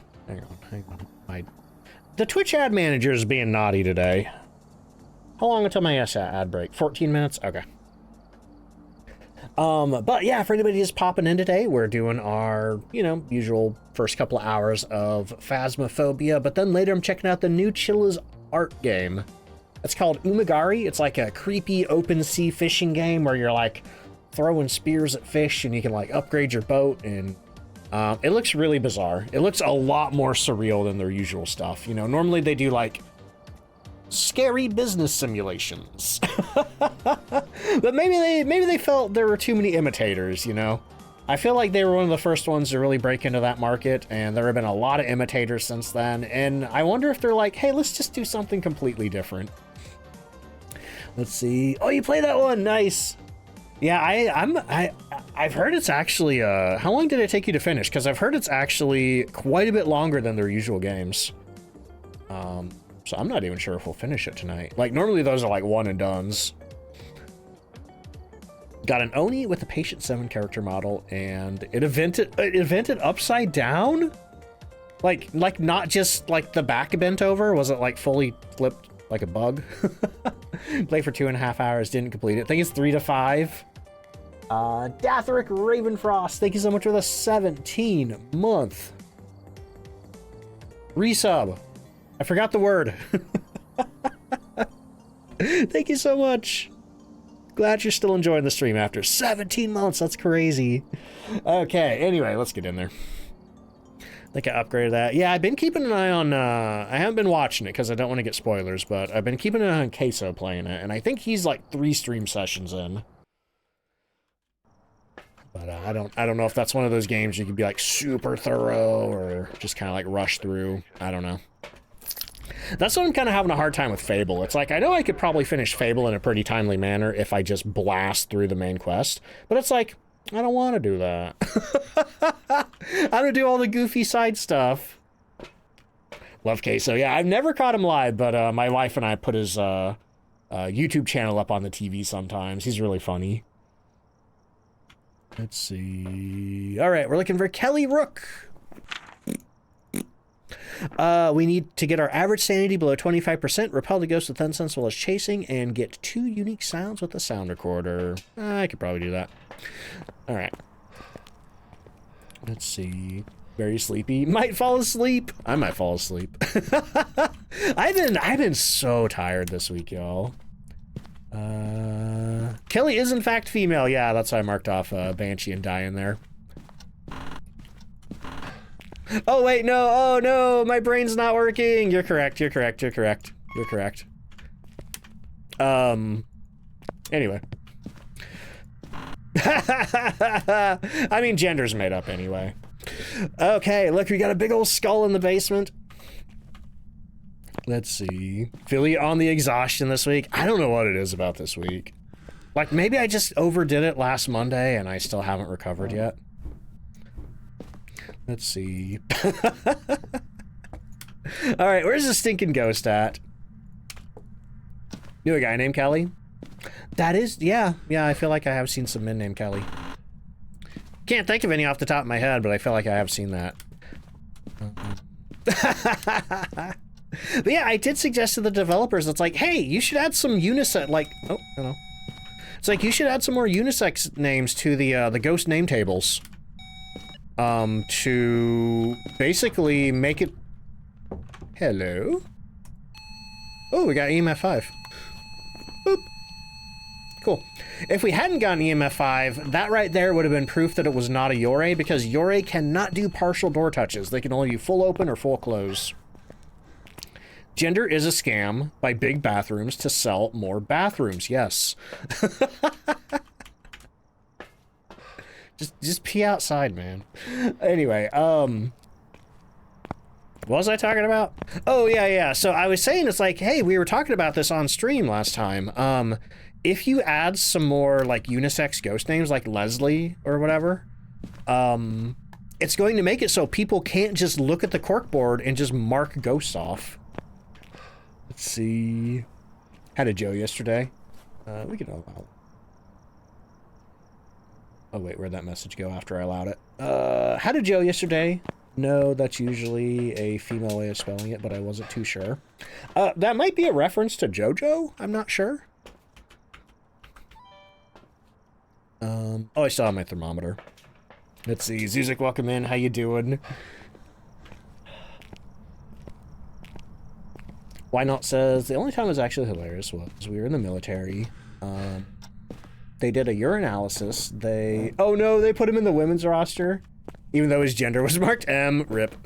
The Twitch ad manager is being naughty today. How long until my ad break? 14 minutes? Okay. But yeah, for anybody just popping in today, we're doing our, you know, usual first couple of hours of Phasmophobia, but then later I'm checking out the new Chilla's art game. It's called Umigari. It's like a creepy open sea fishing game where you're like throwing spears at fish and you can like upgrade your boat, and it looks really bizarre. It looks a lot more surreal than their usual stuff. You know, normally they do like scary business simulations. But maybe they felt there were too many imitators, you know. I feel like they were one of the first ones to really break into that market, and there have been a lot of imitators since then, and I wonder if they're like, hey, let's just do something completely different. Let's see. Oh, you play that one. Nice. Yeah, I've heard it's actually how long did it take you to finish? Because I've heard it's actually quite a bit longer than their usual games. So I'm not even sure if we'll finish it tonight. Like normally those are like one and dones. Got an Oni with a Patient 7 character model, and it evented upside down? Like not just like the back bent over, was it like fully flipped like a bug? Play for 2.5 hours, didn't complete it. I think it's 3 to 5. Dathric Ravenfrost, thank you so much for the 17-month resub. I forgot the word. Thank you so much. Glad you're still enjoying the stream after 17 months. That's crazy. Okay, anyway, let's get in there. I think I upgraded that. Yeah, I've been keeping an eye on, I haven't been watching it because I don't want to get spoilers, but I've been keeping an eye on Queso playing it, and I think he's like 3 stream sessions in. But I don't know if that's one of those games you can be like super thorough or just kind of like rush through. I don't know. That's what I'm kind of having a hard time with Fable. It's like, I know I could probably finish Fable in a pretty timely manner if I just blast through the main quest, but it's like, I don't want to do that. I want to do all the goofy side stuff. Love Queso. Yeah, I've never caught him live, but my wife and I put his YouTube channel up on the TV sometimes. He's really funny. Let's see. All right, we're looking for Kelly Rook. We need to get our average sanity below 25%, repel the ghost with 10 cents while it's chasing, and get 2 unique sounds with the sound recorder. I could probably do that. All right. Let's see. Very sleepy. Might fall asleep. I might fall asleep. I've been so tired this week, y'all. Kelly is in fact female. Yeah, that's why I marked off Banshee and Die in there. Oh wait, no. Oh no, my brain's not working. You're correct. You're correct. You're correct. You're correct. Anyway. I mean, gender's made up anyway. Okay, look, we got a big old skull in the basement. Let's see. Philly on the exhaustion this week. I don't know what it is about this week. Like, maybe I just overdid it last Monday and I still haven't recovered yet. Let's see. Alright, where's the stinking ghost at? Knew a guy named Kelly? That is, yeah, I feel like I have seen some men named Kelly. Can't think of any off the top of my head, but I feel like I have seen that. But yeah, I did suggest to the developers, it's like, hey, you should add some unisex, like, oh, hello. It's like, you should add some more unisex names to the ghost name tables. To basically make it... Hello? Oh, we got EMF 5. Boop. Cool. If we hadn't gotten EMF 5, that right there would have been proof that it was not a Yurei, because Yurei cannot do partial door touches. They can only do full open or full close. Gender is a scam by big bathrooms to sell more bathrooms, yes. Just pee outside, man. Anyway, what was I talking about? Oh, yeah. So I was saying, it's like, hey, we were talking about this on stream last time. If you add some more, like, unisex ghost names, like Leslie or whatever, it's going to make it so people can't just look at the corkboard and just mark ghosts off. Let's see. Had a Joe yesterday. We can allow. Oh, wait, where'd that message go after I allowed it? Had a Joe yesterday. No, that's usually a female way of spelling it, but I wasn't too sure. That might be a reference to JoJo. I'm not sure. Oh, I still have my thermometer. Let's see. Zuzik, welcome in. How you doing? Why Not says, the only time it was actually hilarious was we were in the military. They did a urinalysis. Oh no, they put him in the women's roster, even though his gender was marked M. Rip.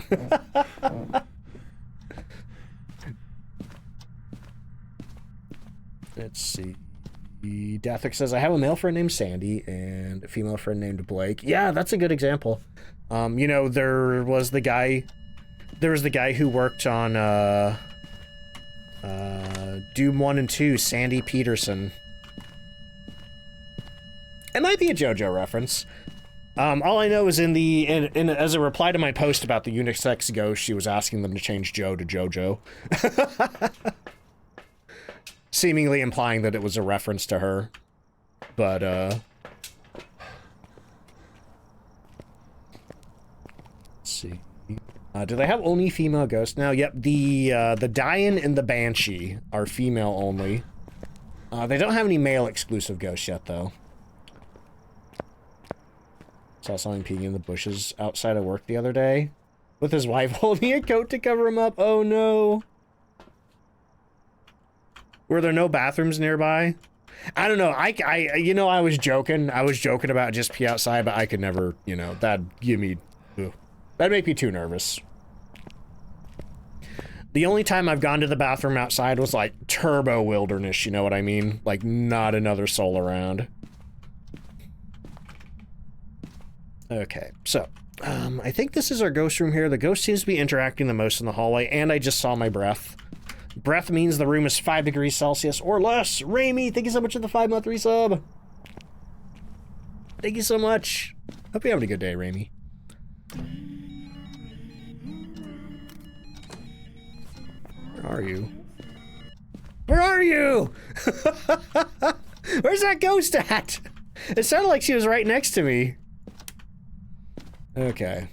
Let's see. Dathric says, I have a male friend named Sandy and a female friend named Blake. Yeah, that's a good example. You know, there was the guy who worked on Doom 1 and 2, Sandy Peterson. It might be a JoJo reference. All I know is as a reply to my post about the unisex ghost, she was asking them to change Joe to JoJo. Seemingly implying that it was a reference to her. But, let's see. Do they have only female ghosts now? Yep, the Dian and the Banshee are female only. They don't have any male exclusive ghosts yet, though. Saw something peeking in the bushes outside of work the other day. With his wife holding a coat to cover him up. Oh no. Were there no bathrooms nearby? I don't know. I was joking. I was joking about just pee outside, but I could never, that'd make me too nervous. The only time I've gone to the bathroom outside was like turbo wilderness, you know what I mean? Like not another soul around. Okay, so, I think this is our ghost room here. The ghost seems to be interacting the most in the hallway, and I just saw my breath. Breath means the room is 5 degrees Celsius or less. Raimi, thank you so much for the 5-month resub. Thank you so much. Hope you're having a good day, Raimi. Where are you? Where are you? Where's that ghost at? It sounded like she was right next to me. Okay.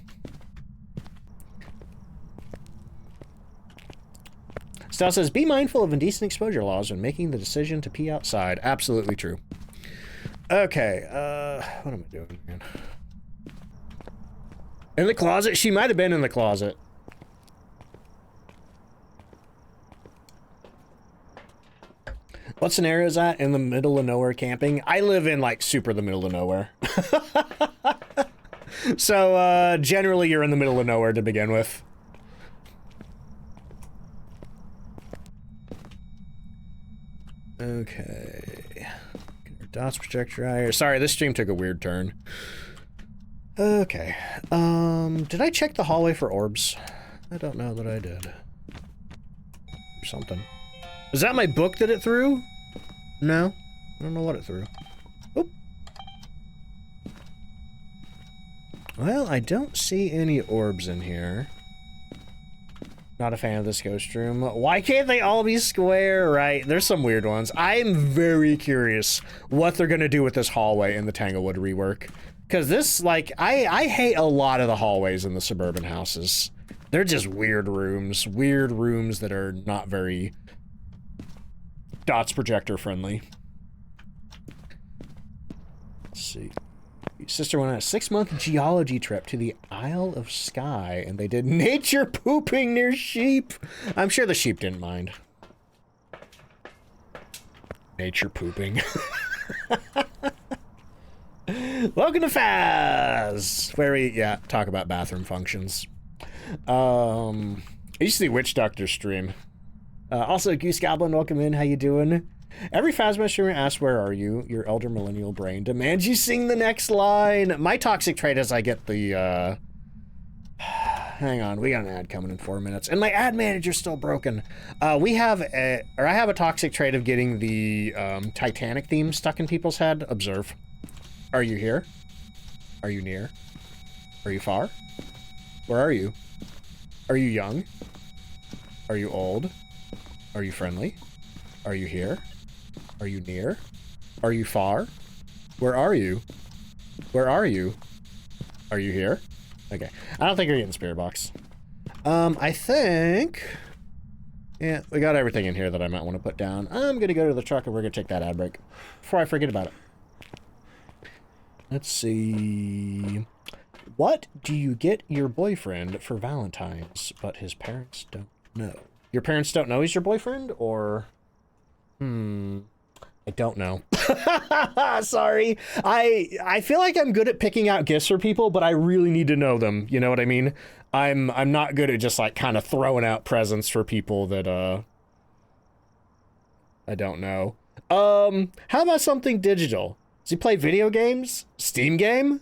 Stell says, be mindful of indecent exposure laws when making the decision to pee outside. Absolutely true. Okay, what am I doing, man? In the closet? She might have been in the closet. What scenario is that? In the middle of nowhere camping? I live in, like, super the middle of nowhere. So, generally you're in the middle of nowhere to begin with. Okay. Dots projector out here. Sorry, this stream took a weird turn. Okay. Did I check the hallway for orbs? I don't know that I did. Or something. Is that my book that it threw? No. I don't know what it threw. Oop. Well, I don't see any orbs in here. Not a fan of this ghost room. Why can't they all be square? Right, there's some weird ones. I'm very curious what they're gonna do with this hallway in the Tanglewood rework. Because this, like, I hate a lot of the hallways in the suburban houses. They're just weird rooms that are not very dots projector friendly. Let's see. Sister went on a 6-month geology trip to the Isle of Skye, and they did nature pooping near sheep. I'm sure the sheep didn't mind. Nature pooping. Welcome to Phaz, where we, talk about bathroom functions. I used to see Witch Doctor stream. Also, Goose Goblin, welcome in. How you doing? Every Phasma streamer asks, where are you? Your elder millennial brain demands you sing the next line. My toxic trait is I get the, hang on, we got an ad coming in 4 minutes. And my ad manager's still broken. I have a toxic trait of getting the, Titanic theme stuck in people's head. Observe. Are you here? Are you near? Are you far? Where are you? Are you young? Are you old? Are you friendly? Are you here? Are you near? Are you far? Where are you? Where are you? Are you here? Okay. I don't think we're getting Spirit Box. I think... Yeah, we got everything in here that I might want to put down. I'm gonna go to the truck and we're gonna take that ad break before I forget about it. Let's see... What do you get your boyfriend for Valentine's, but his parents don't know? Your parents don't know he's your boyfriend, or... I don't know. Sorry. I feel like I'm good at picking out gifts for people, but I really need to know them. You know what I mean? I'm not good at just like kind of throwing out presents for people that I don't know. How about something digital? Does he play video games? Steam game?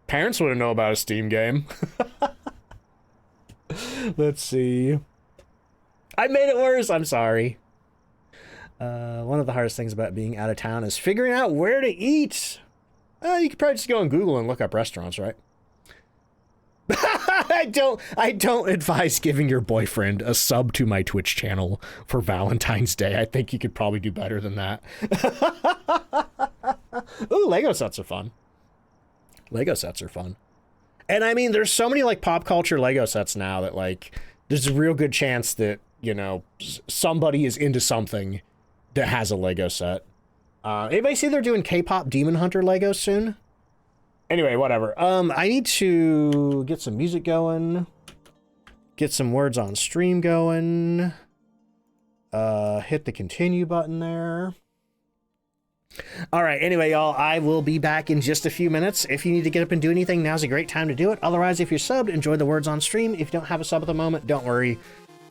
Parents wouldn't know about a Steam game. Let's see. I made it worse. I'm sorry. One of the hardest things about being out of town is figuring out where to eat. You could probably just go on Google and look up restaurants, right? I don't advise giving your boyfriend a sub to my Twitch channel for Valentine's Day. I think you could probably do better than that. Ooh, Lego sets are fun. Lego sets are fun. And I mean, there's so many like pop culture Lego sets now that like, there's a real good chance that, you know, somebody is into something that has a Lego set. Anybody see they're doing K-pop Demon Hunter Legos soon? Anyway, whatever. I need to get some music going. Get some words on stream going. Hit the continue button there. All right, anyway, y'all, I will be back in just a few minutes. If you need to get up and do anything, now's a great time to do it. Otherwise, if you're subbed, enjoy the words on stream. If you don't have a sub at the moment, don't worry.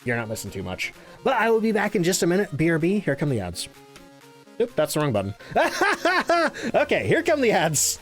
You're not missing too much. But I will be back in just a minute. BRB, here come the ads. Oop, that's the wrong button. Okay, here come the ads.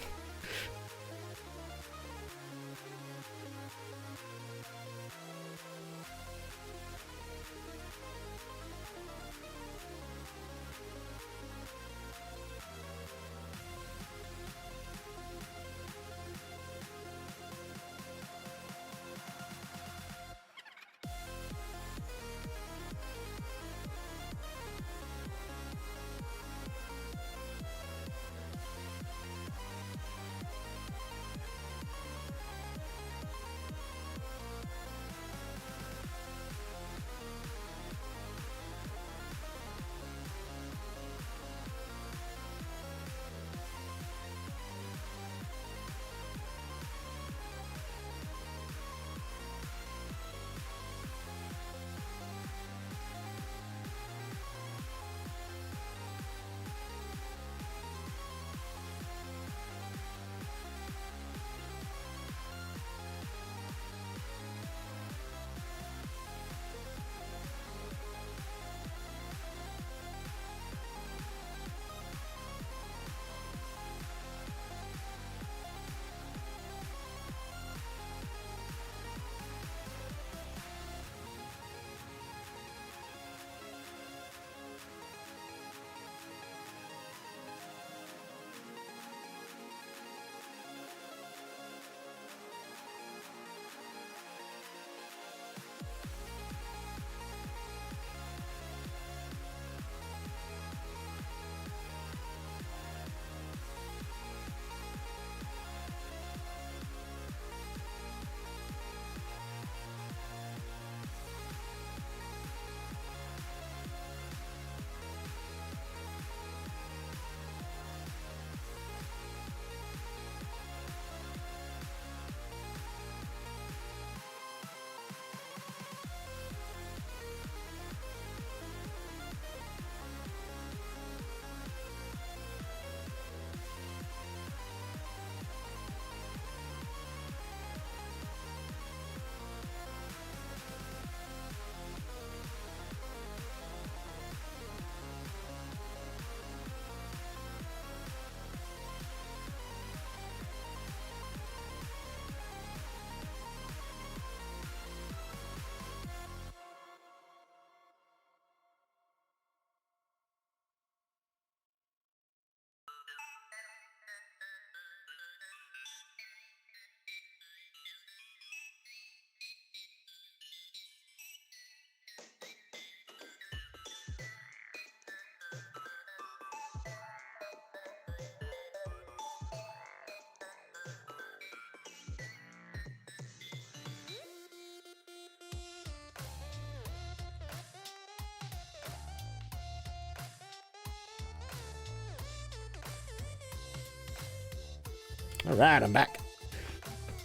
Alright, I'm back.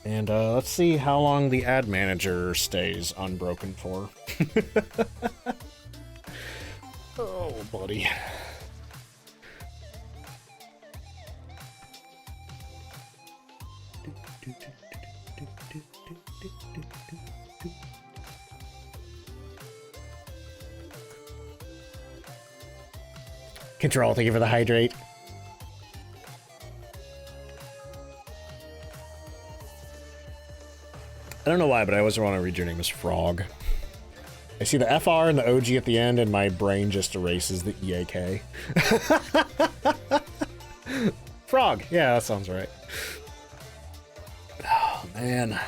And let's see how long the ad manager stays unbroken for. Oh, buddy. Control, thank you for the hydrate. I don't know why, but I always want to read your name as Frog. I see the FR and the OG at the end, and my brain just erases the EAK. Frog, yeah, that sounds right. Oh, man.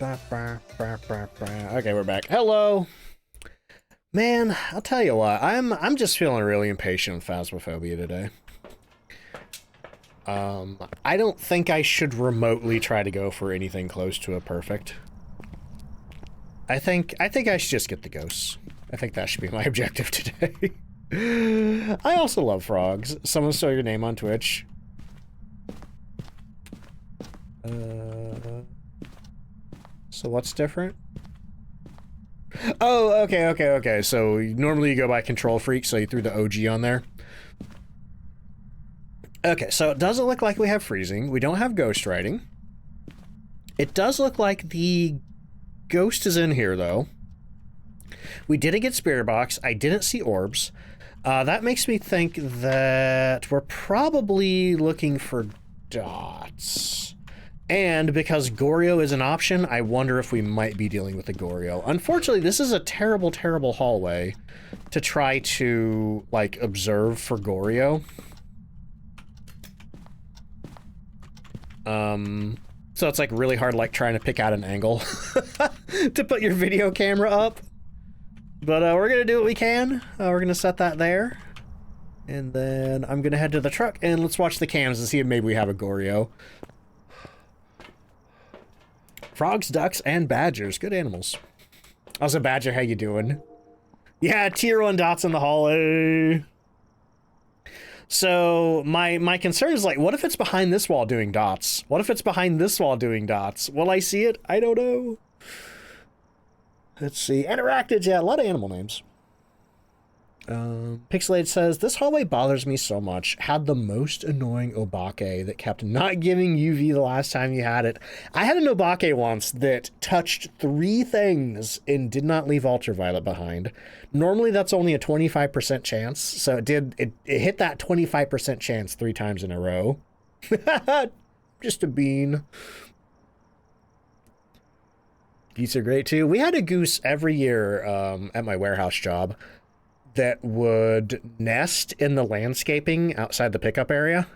Okay, we're back. Hello. Man, I'll tell you what, I'm just feeling really impatient with Phasmophobia today. I don't think I should remotely try to go for anything close to a perfect. I think I should just get the ghosts. I think that should be my objective today. I also love frogs. Someone stole your name on Twitch. So what's different? Oh, okay. So normally you go by Control Freak, so you threw the OG on there. Okay, so it doesn't look like we have freezing. We don't have ghost riding. It does look like the ghost is in here, though. We didn't get spirit box. I didn't see orbs. That makes me think that we're probably looking for dots. And because Goryo is an option, I wonder if we might be dealing with a Goryo. Unfortunately, this is a terrible, terrible hallway to try to, like, observe for Goryo. So it's like really hard, like trying to pick out an angle to put your video camera up. But we're gonna do what we can. We're gonna set that there. And then I'm gonna head to the truck and let's watch the cams and see if maybe we have a Goryo. Frogs, ducks, and badgers. Good animals. Also, Badger, how you doing? Yeah, tier 1 dots in the hallway. So my concern is, like, what if it's behind this wall doing dots? What if it's behind this wall doing dots? Will I see it? I don't know. Let's see. Interacted, yeah, a lot of animal names. Pixelated says, this hallway bothers me so much. Had the most annoying Obake that kept not giving UV the last time you had it. I had an Obake once that touched 3 things and did not leave ultraviolet behind. Normally that's only a 25% chance, so it hit that 25% chance 3 times in a row. Just a bean. Geese are great too. We had a goose every year at my warehouse job that would nest in the landscaping outside the pickup area.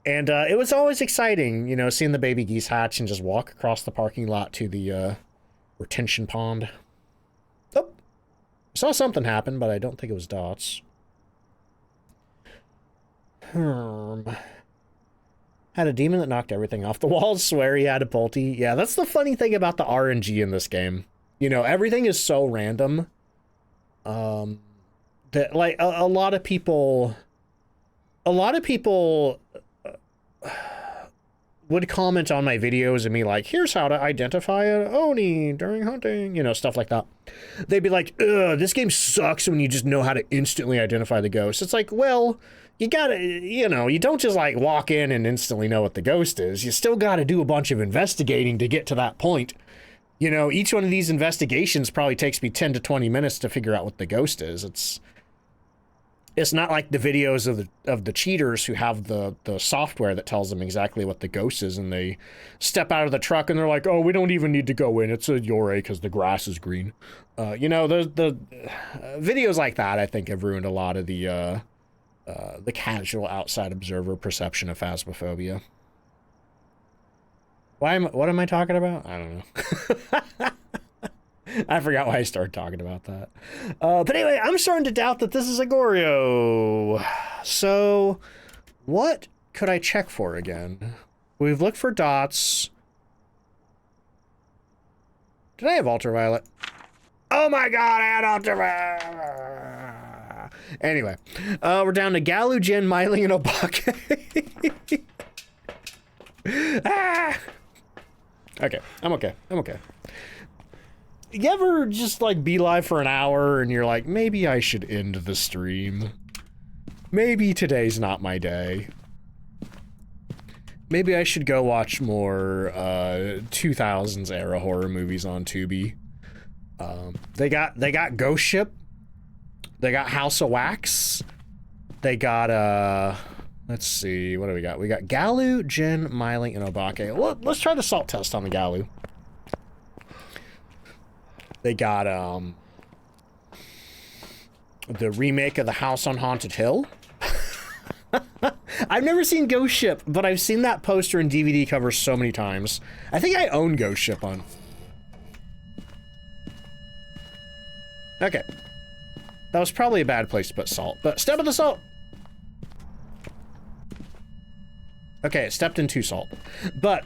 And it was always exciting, you know, seeing the baby geese hatch and just walk across the parking lot to the retention pond. Oh, saw something happen, but I don't think it was dots. Had a demon that knocked everything off the walls, swear he had a pulty. Yeah, that's the funny thing about the RNG in this game. You know, everything is so random. That, like, a lot of people would comment on my videos and be like, here's how to identify an Oni during hunting, you know, stuff like that. They'd be like, ugh, this game sucks when you just know how to instantly identify the ghost. It's like, well, you gotta, you know, you don't just, like, walk in and instantly know what the ghost is. You still gotta do a bunch of investigating to get to that point. You know, each one of these investigations probably takes me 10 to 20 minutes to figure out what the ghost is. It's not like the videos of the cheaters who have the software that tells them exactly what the ghost is, and they step out of the truck and they're like, oh, we don't even need to go in. It's a Yore because the grass is green. You know, the videos like that, I think, have ruined a lot of the casual outside observer perception of Phasmophobia. What am I talking about? I don't know. I forgot why I started talking about that. But anyway, I'm starting to doubt that this is a Goryo. So, what could I check for again? We've looked for dots. Did I have ultraviolet? Oh my god, I had ultraviolet! Anyway, we're down to Galu, Jin, Myling, and Obake. Ah! Okay, I'm okay. I'm okay. You ever just, like, be live for an hour and you're like, maybe I should end the stream? Maybe today's not my day. Maybe I should go watch more 2000s era horror movies on Tubi. They got Ghost Ship. They got House of Wax. They got let's see, what do we got? We got Galu, Jin, Myling, and Obake. Well, let's try the salt test on the Galu. They got the remake of The House on Haunted Hill. I've never seen Ghost Ship, but I've seen that poster and DVD covers so many times. I think I own Ghost Ship on. Okay. That was probably a bad place to put salt, but step in the salt. Okay, it stepped in 2 salt. But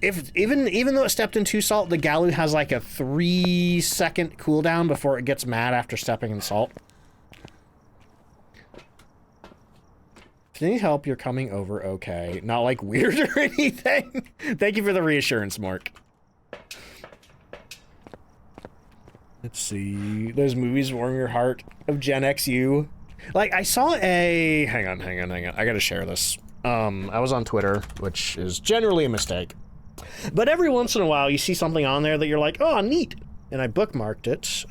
if even though it stepped in 2 salt, the Galu has like a 3-second cooldown before it gets mad after stepping in salt. If you need help, you're coming over okay. Not like weird or anything. Thank you for the reassurance, Mark. Let's see. Those movies warm your heart of Gen XU. Like, I saw a... Hang on. I gotta share this. I was on Twitter, which is generally a mistake. But every once in a while, you see something on there that you're like, oh, neat. And I bookmarked it.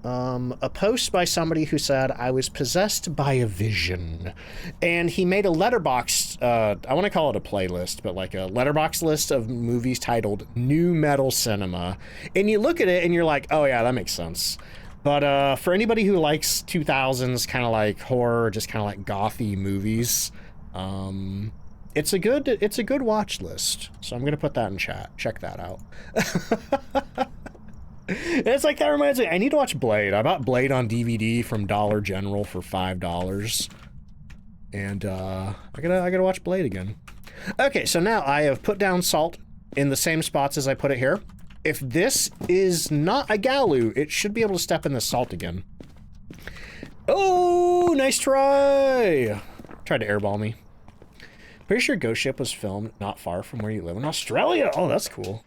A post by somebody who said, I was possessed by a vision. And he made a letterbox, I want to call it a playlist, but like a letterbox list of movies titled New Metal Cinema. And you look at it and you're like, oh yeah, that makes sense. But for anybody who likes 2000s kind of like horror, just kind of like gothy movies, it's a good watch list. So I'm gonna put that in chat. Check that out. And it's like, that reminds me, I need to watch Blade. I bought Blade on DVD from Dollar General for $5. And I gotta watch Blade again. Okay, so now I have put down salt in the same spots as I put it here. If this is not a Galu, it should be able to step in the salt again. Oh, nice try! Tried to airball me. Pretty sure Ghost Ship was filmed not far from where you live in Australia. Oh, that's cool.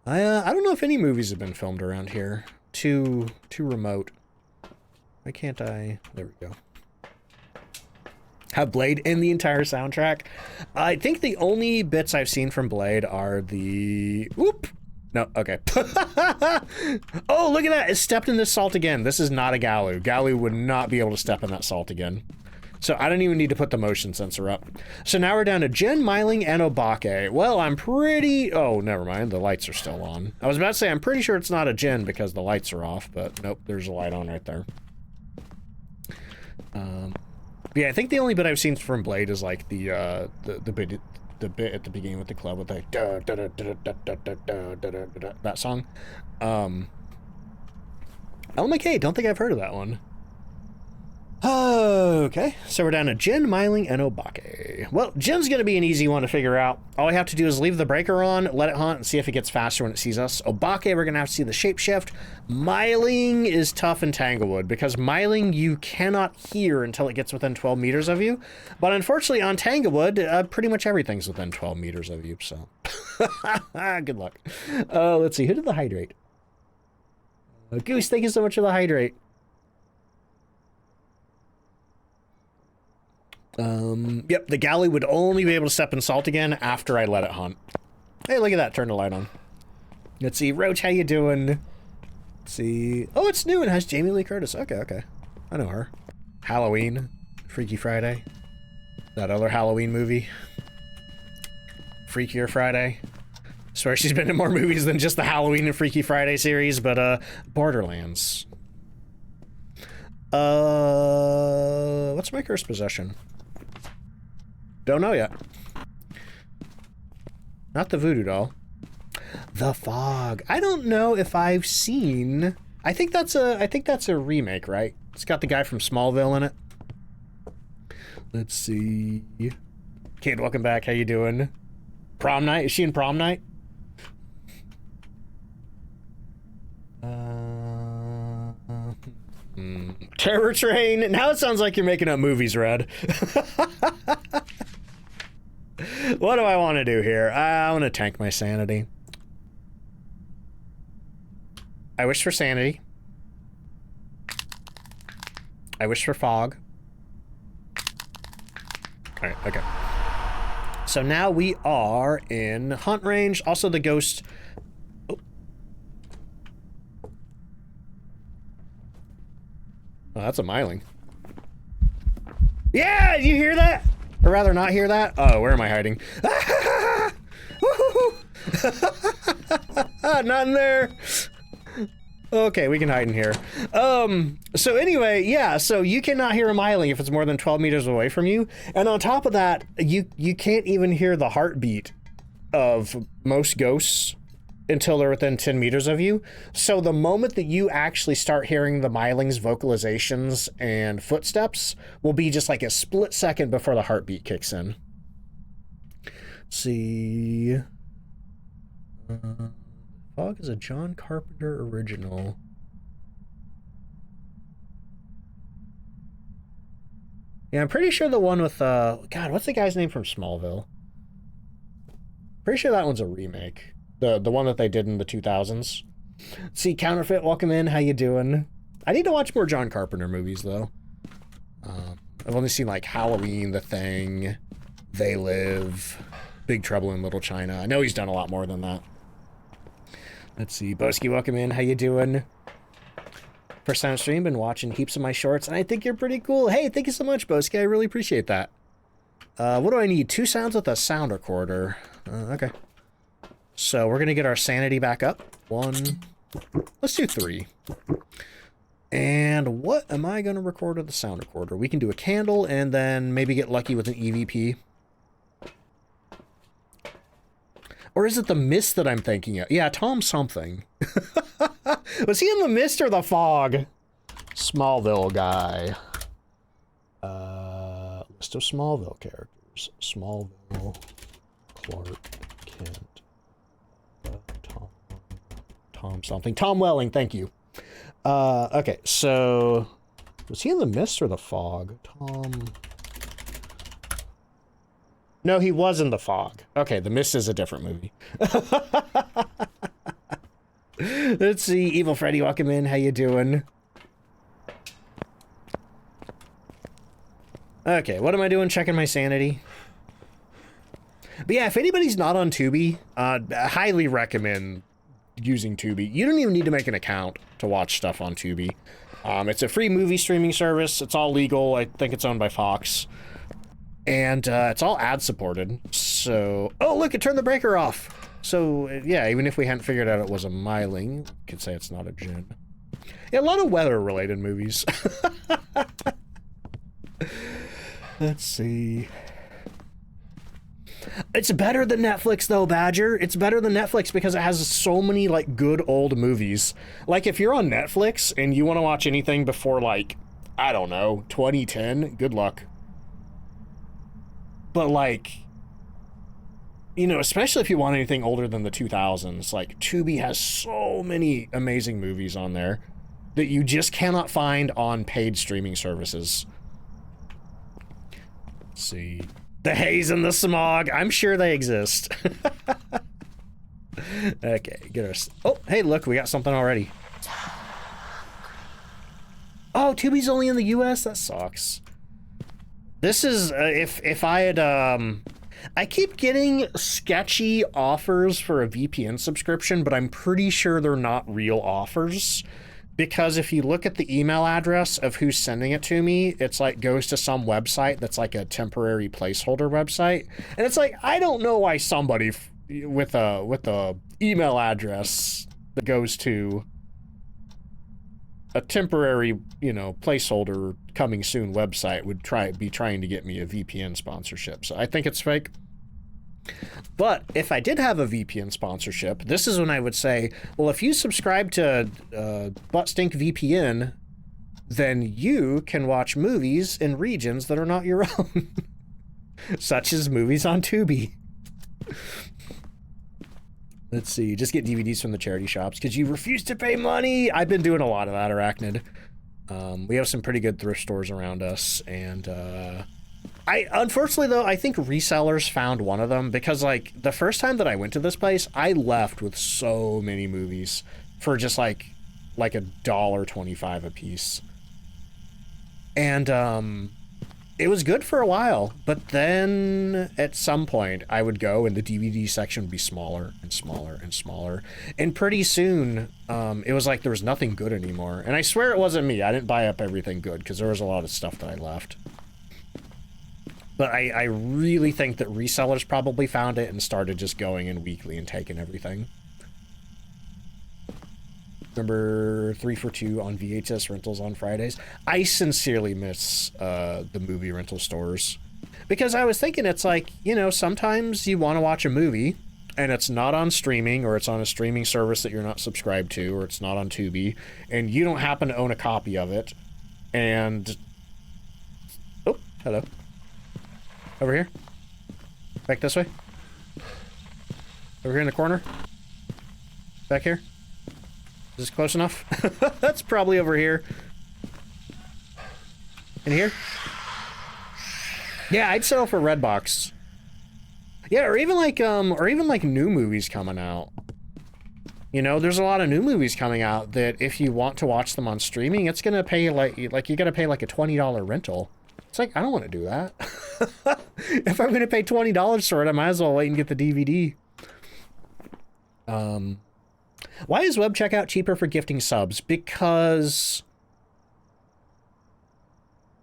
I don't know if any movies have been filmed around here. Too remote. Why can't I? There we go. Have Blade in the entire soundtrack. I think the only bits I've seen from Blade are the... Whoop! No, okay. Oh, look at that. It stepped in this salt again. This is not a Galu. Galu would not be able to step in that salt again. So I don't even need to put the motion sensor up. So now we're down to Jin, Myling, and Obake. Well, I'm pretty... Oh, never mind. The lights are still on. I was about to say, I'm pretty sure it's not a Jin because the lights are off, but nope, there's a light on right there. Yeah, I think the only bit I've seen from Blade is like the bit at the beginning with the club with like that song. LMK, don't think I've heard of that one. Okay, so we're down to Jin, Myling, and Obake. Well, Jin's gonna be an easy one to figure out. All we have to do is leave the breaker on, let it hunt, and see if it gets faster when it sees us. Obake, we're gonna have to see the shapeshift. Myling is tough in Tanglewood, because Myling you cannot hear until it gets within 12 meters of you. But unfortunately, on Tanglewood, pretty much everything's within 12 meters of you, so... Good luck. Let's see, who did the hydrate? Goose, thank you so much for the hydrate. Yep, the galley would only be able to step in salt again after I let it hunt. Hey, look at that, turn the light on. Let's see, Roach, how you doing? Let's see. Oh, it's new and has Jamie Lee Curtis. Okay. I know her. Halloween. Freaky Friday. That other Halloween movie. Freakier Friday. I swear she's been in more movies than just the Halloween and Freaky Friday series, but, Borderlands. What's my cursed possession? Don't know yet. Not the voodoo doll. The Fog. I don't know if I've seen... I think that's a remake, right? It's got the guy from Smallville in it. Let's see. Kid, welcome back. How you doing? Prom night? Is she in Prom night? Terror Train. Now it sounds like you're making up movies, Red. What do I want to do here? I want to tank my sanity. I wish for sanity. I wish for fog. Alright, okay. So now we are in hunt range. Also the ghost... Oh, that's a myling. Yeah, did you hear that? Or rather not hear that? Oh, where am I hiding? Not in there. Okay, we can hide in here. So anyway, yeah, so you cannot hear a myling if it's more than 12 meters away from you. And on top of that, you can't even hear the heartbeat of most ghosts until they're within 10 meters of you. So the moment that you actually start hearing the myling's vocalizations and footsteps will be just like a split second before the heartbeat kicks in. Let's see... Fog is a John Carpenter original. Yeah, I'm pretty sure the one with, God, what's the guy's name from Smallville? Pretty sure that one's a remake. The one that they did in the 2000s. See, Counterfeit, welcome in. How you doing? I need to watch more John Carpenter movies, though. I've only seen, like, Halloween, The Thing, They Live, Big Trouble in Little China. I know he's done a lot more than that. Let's see. Boski, welcome in. How you doing? First time stream, been watching heaps of my shorts, and I think you're pretty cool. Hey, thank you so much, Boski. I really appreciate that. What do I need? 2 sounds with a sound recorder. Okay. So we're going to get our sanity back up. 1. Let's do 3. And what am I going to record with the sound recorder? We can do a candle and then maybe get lucky with an EVP. Or is it the mist that I'm thinking of? Yeah, Tom something. Was he in the mist or the fog? Smallville guy. List of Smallville characters. Smallville, Clark Kent, Tom something. Tom Welling, thank you. Okay, so... Was he in the mist or the fog? Tom... No, he was in the fog. Okay, the mist is a different movie. Let's see. Evil Freddy, welcome in. How you doing? Okay, what am I doing? Checking my sanity. But yeah, if anybody's not on Tubi, I highly recommend using Tubi. You don't even need to make an account to watch stuff on Tubi. It's a free movie streaming service. It's all legal. I think it's owned by Fox. And it's all ad-supported, so... Oh, look, it turned the breaker off! So, yeah, even if we hadn't figured out it was a myling, we could say it's not a djinn. Yeah, a lot of weather-related movies. Let's see... It's better than Netflix, though, Badger. It's better than Netflix because it has so many, like, good old movies. Like, if you're on Netflix and you want to watch anything before, like, I don't know, 2010, good luck. But, like, you know, especially if you want anything older than the 2000s, like, Tubi has so many amazing movies on there that you just cannot find on paid streaming services. Let's see. The haze and the smog. I'm sure they exist. Okay, get our... Oh, hey, look, we got something already. Oh, Tubi's only in the US? That sucks. This is, if I had, I keep getting sketchy offers for a VPN subscription, but I'm pretty sure they're not real offers. Because if you look at the email address of who's sending it to me, it's like goes to some website that's like a temporary placeholder website. And it's like, I don't know why somebody with a email address that goes to a temporary, you know, placeholder coming soon website would be trying to get me a VPN sponsorship. So I think it's fake. But if I did have a VPN sponsorship, this is when I would say, well, if you subscribe to Buttstink VPN, then you can watch movies in regions that are not your own. Such as movies on Tubi. Let's see, just get DVDs from the charity shops because you refuse to pay money. I've been doing a lot of that, Arachnid. We have some pretty good thrift stores around us, and unfortunately though, I think resellers found one of them, because like the first time that I went to this place, I left with so many movies for just like $1.25 a piece. And it was good for a while, but then at some point I would go and the DVD section would be smaller and smaller and smaller. And pretty soon, it was like there was nothing good anymore. And I swear it wasn't me. I didn't buy up everything good because there was a lot of stuff that I left. But I really think that resellers probably found it and started just going in weekly and taking everything. Number 3 for 2 on VHS rentals on Fridays. I sincerely miss the movie rental stores, because I was thinking, it's like, you know, sometimes you want to watch a movie and it's not on streaming, or it's on a streaming service that you're not subscribed to, or it's not on Tubi, and you don't happen to own a copy of it. And oh, hello, over here, back this way, over here in the corner, back here. Is this close enough? That's probably over here. In here? Yeah, I'd settle for Redbox. Yeah, or even like new movies coming out. You know, there's a lot of new movies coming out that if you want to watch them on streaming, it's gonna pay like you gotta pay like a $20 rental. It's like, I don't want to do that. If I'm gonna pay $20 for it, I might as well wait and get the DVD. Why is web checkout cheaper for gifting subs? Because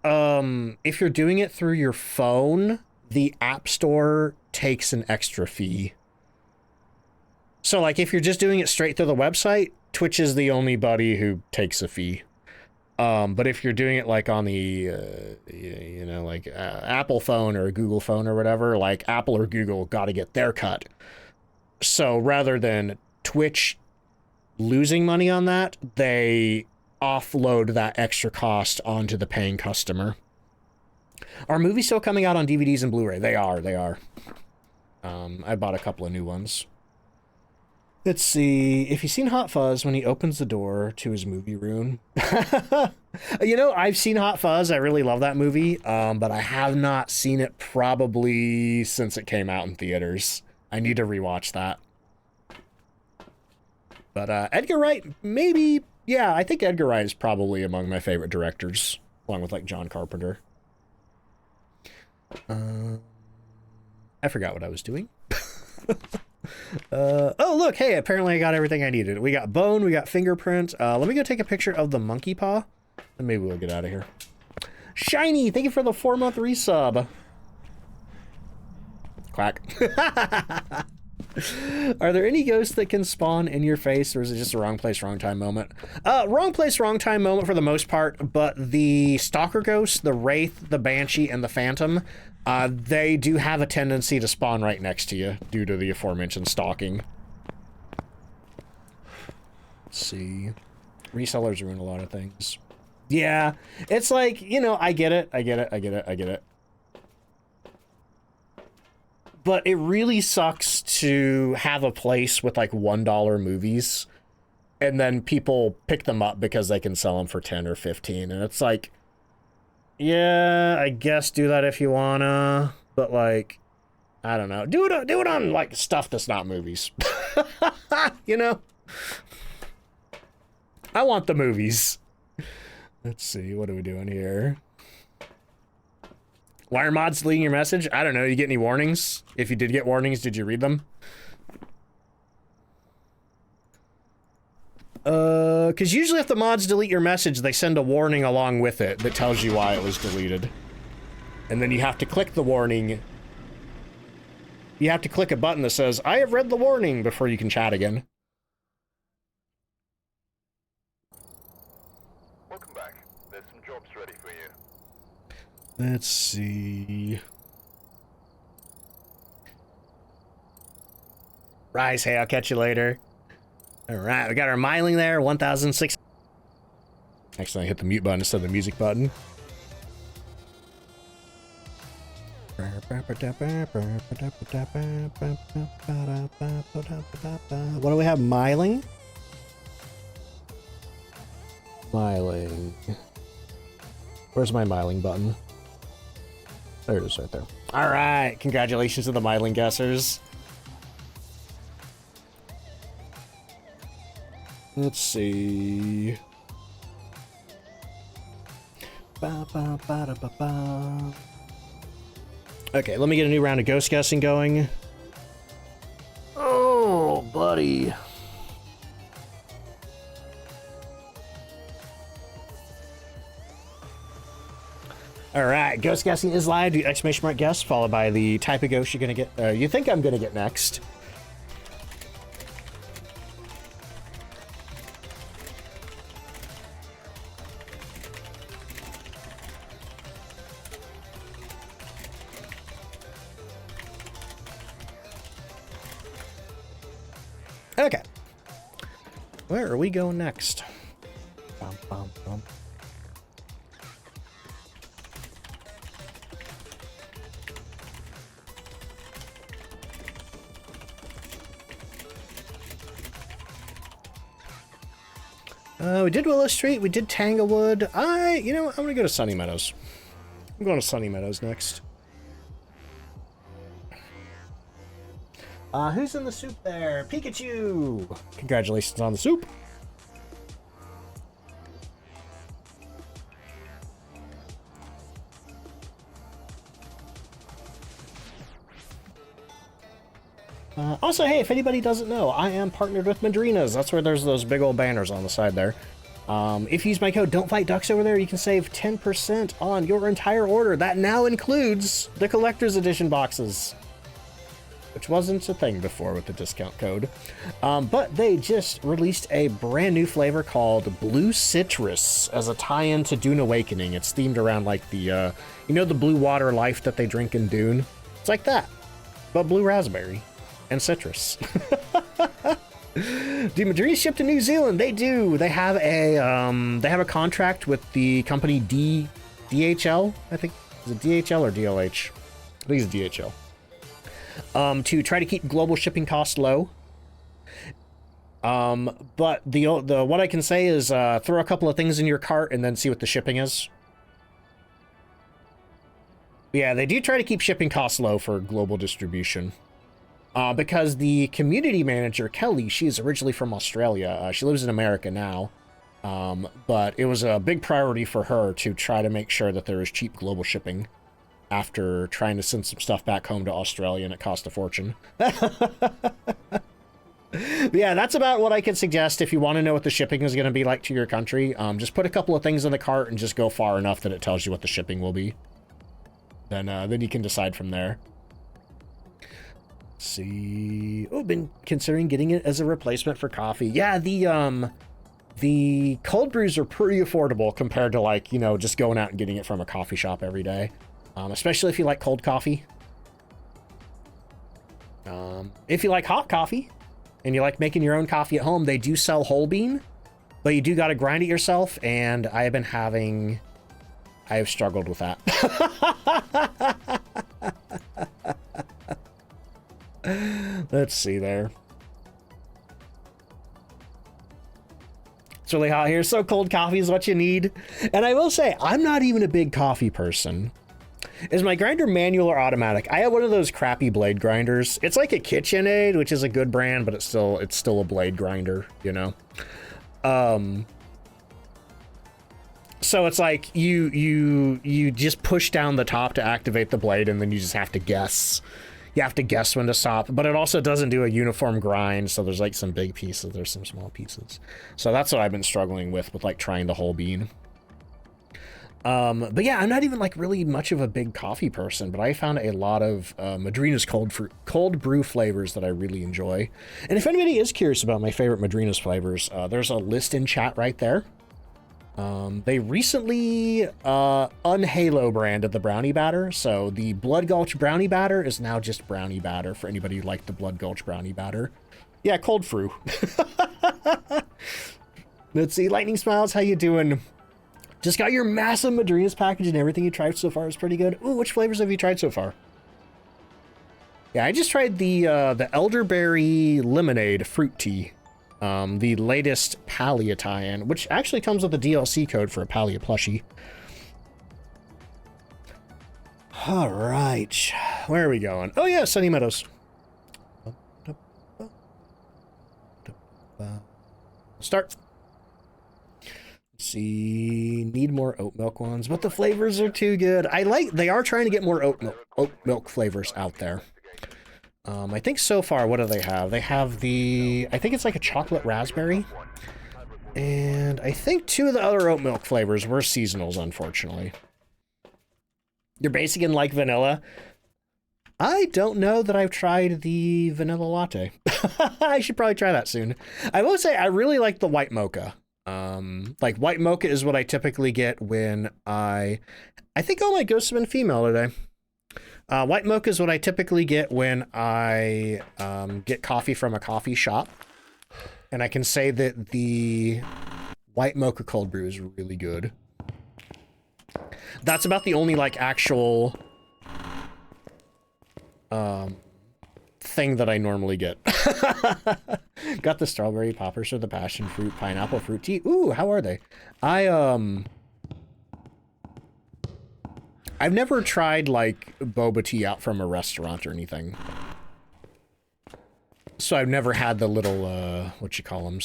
if you're doing it through your phone, the App Store takes an extra fee. So like if you're just doing it straight through the website, Twitch is the only buddy who takes a fee. But if you're doing it like on the you know, like Apple phone or Google phone or whatever, like Apple or Google got to get their cut. So rather than Twitch losing money on that, they offload that extra cost onto the paying customer. Are movies still coming out on DVDs and Blu-ray? They are. I bought a couple of new ones. Let's see. If you've seen Hot Fuzz when he opens the door to his movie room. You know, I've seen Hot Fuzz. I really love that movie. But I have not seen it probably since it came out in theaters. I need to rewatch that. But Edgar Wright, maybe, yeah, I think Edgar Wright is probably among my favorite directors, along with like John Carpenter. I forgot what I was doing. Oh, look, hey, apparently I got everything I needed. We got bone, we got fingerprint. Let me go take a picture of the monkey paw, and maybe we'll get out of here. Shiny, thank you for the 4-month resub. Quack. Are there any ghosts that can spawn in your face, or is it just a wrong place, wrong time moment? Wrong place, wrong time moment for the most part, but the stalker ghosts, the wraith, the banshee, and the phantom, they do have a tendency to spawn right next to you due to the aforementioned stalking. Let's see. Resellers ruin a lot of things. Yeah, it's like, you know, I get it. But it really sucks to have a place with like $1 movies and then people pick them up because they can sell them for 10 or 15. And it's like, yeah, I guess do that if you wanna, but like, I don't know. Do it on like stuff that's not movies. You know? I want the movies. Let's see, what are we doing here? Why are mods deleting your message? I don't know. You get any warnings? If you did get warnings, did you read them? Because usually if the mods delete your message, they send a warning along with it that tells you why it was deleted. And then you have to click the warning. You have to click a button that says, I have read the warning, before you can chat again. Welcome back. There's some jobs ready for you. Let's see. Rise, hey, I'll catch you later. All right, we got our miling there, 1,006. Actually, I hit the mute button instead of the music button. What do we have? Miling? Miling. Where's my miling button? There it is right there. All right, congratulations to the miling guessers. Let's see. Ba, ba, ba, da, ba, ba. Okay, let me get a new round of ghost guessing going. Oh, buddy. All right, ghost guessing is live. Do exclamation mark guess followed by the type of ghost you're gonna get. You think I'm gonna get next. Okay. Where are we going next? Bum, bum, bum. We did Willow Street, we did Tanglewood. You know what, I'm gonna go to Sunny Meadows. I'm going to Sunny Meadows next. Who's in the soup there? Pikachu! Congratulations on the soup. Also, hey, if anybody doesn't know, I am partnered with Madrinas. That's where there's those big old banners on the side there. If you use my code DontFightDucks over there, you can save 10% on your entire order. That now includes the collector's edition boxes, which wasn't a thing before with the discount code. But they just released a brand new flavor called Blue Citrus as a tie-in to Dune Awakening. It's themed around like the, you know, the blue water life that they drink in Dune? It's like that, but blue raspberry and citrus. Do Madrid ship to New Zealand? They do. They have a contract with the company DHL, I think. Is it DHL or DLH? I think it's DHL. To try to keep global shipping costs low. But the what I can say is throw a couple of things in your cart and then see what the shipping is. Yeah, they do try to keep shipping costs low for global distribution. Because the community manager, Kelly, she is originally from Australia. She lives in America now. But it was a big priority for her to try to make sure that there is cheap global shipping after trying to send some stuff back home to Australia and it cost a fortune. Yeah, that's about what I can suggest if you want to know what the shipping is going to be like to your country. Just put a couple of things in the cart and just go far enough that it tells you what the shipping will be. Then you can decide from there. Let's see. Oh, been considering getting it as a replacement for coffee. Yeah, the cold brews are pretty affordable compared to, like, you know, just going out and getting it from a coffee shop every day. Especially if you like cold coffee. If you like hot coffee and you like making your own coffee at home, they do sell whole bean, but you do got to grind it yourself. And I have struggled with that. Let's see there. It's really hot here, so cold coffee is what you need. And I will say, I'm not even a big coffee person. Is my grinder manual or automatic? I have one of those crappy blade grinders. It's like a KitchenAid, which is a good brand, but it's still a blade grinder, you know? So it's like you just push down the top to activate the blade, and then you just have to guess. You have to guess when to stop, but it also doesn't do a uniform grind, so there's like some big pieces, there's some small pieces. So that's what I've been struggling with like trying the whole bean. But yeah, I'm not even like really much of a big coffee person, but I found a lot of Madrina's cold brew flavors that I really enjoy. And if anybody is curious about my favorite Madrina's flavors, there's a list in chat right there. They recently unhalo branded the brownie batter, so the Blood Gulch brownie batter is now just brownie batter for anybody who liked the Blood Gulch brownie batter. Yeah, cold brew. Let's see, Lightning Smiles, how you doing? Just got your massive Madrina's package and everything you tried so far is pretty good. Ooh, which flavors have you tried so far? Yeah, I just tried the elderberry lemonade fruit tea. The latest Palia tie-in, which actually comes with a DLC code for a Palia plushie. All right. Where are we going? Oh, yeah, Sunny Meadows. Start. Let's see. Need more oat milk ones, but the flavors are too good. They are trying to get more oat milk flavors out there. I think so far, what do they have? They have I think it's like a chocolate raspberry. And I think 2 of the other oat milk flavors were seasonals, unfortunately. You're basic and like vanilla. I don't know that I've tried the vanilla latte. I should probably try that soon. I will say I really like the white mocha. Like white mocha is what I typically get when I think all my ghosts have been female today. White mocha is what I typically get when I get coffee from a coffee shop. And I can say that the white mocha cold brew is really good. That's about the only, like, actual thing that I normally get. Got the strawberry poppers or the passion fruit, pineapple fruit tea. Ooh, how are they? I've never tried, like, boba tea out from a restaurant or anything. So I've never had the little, what you call them?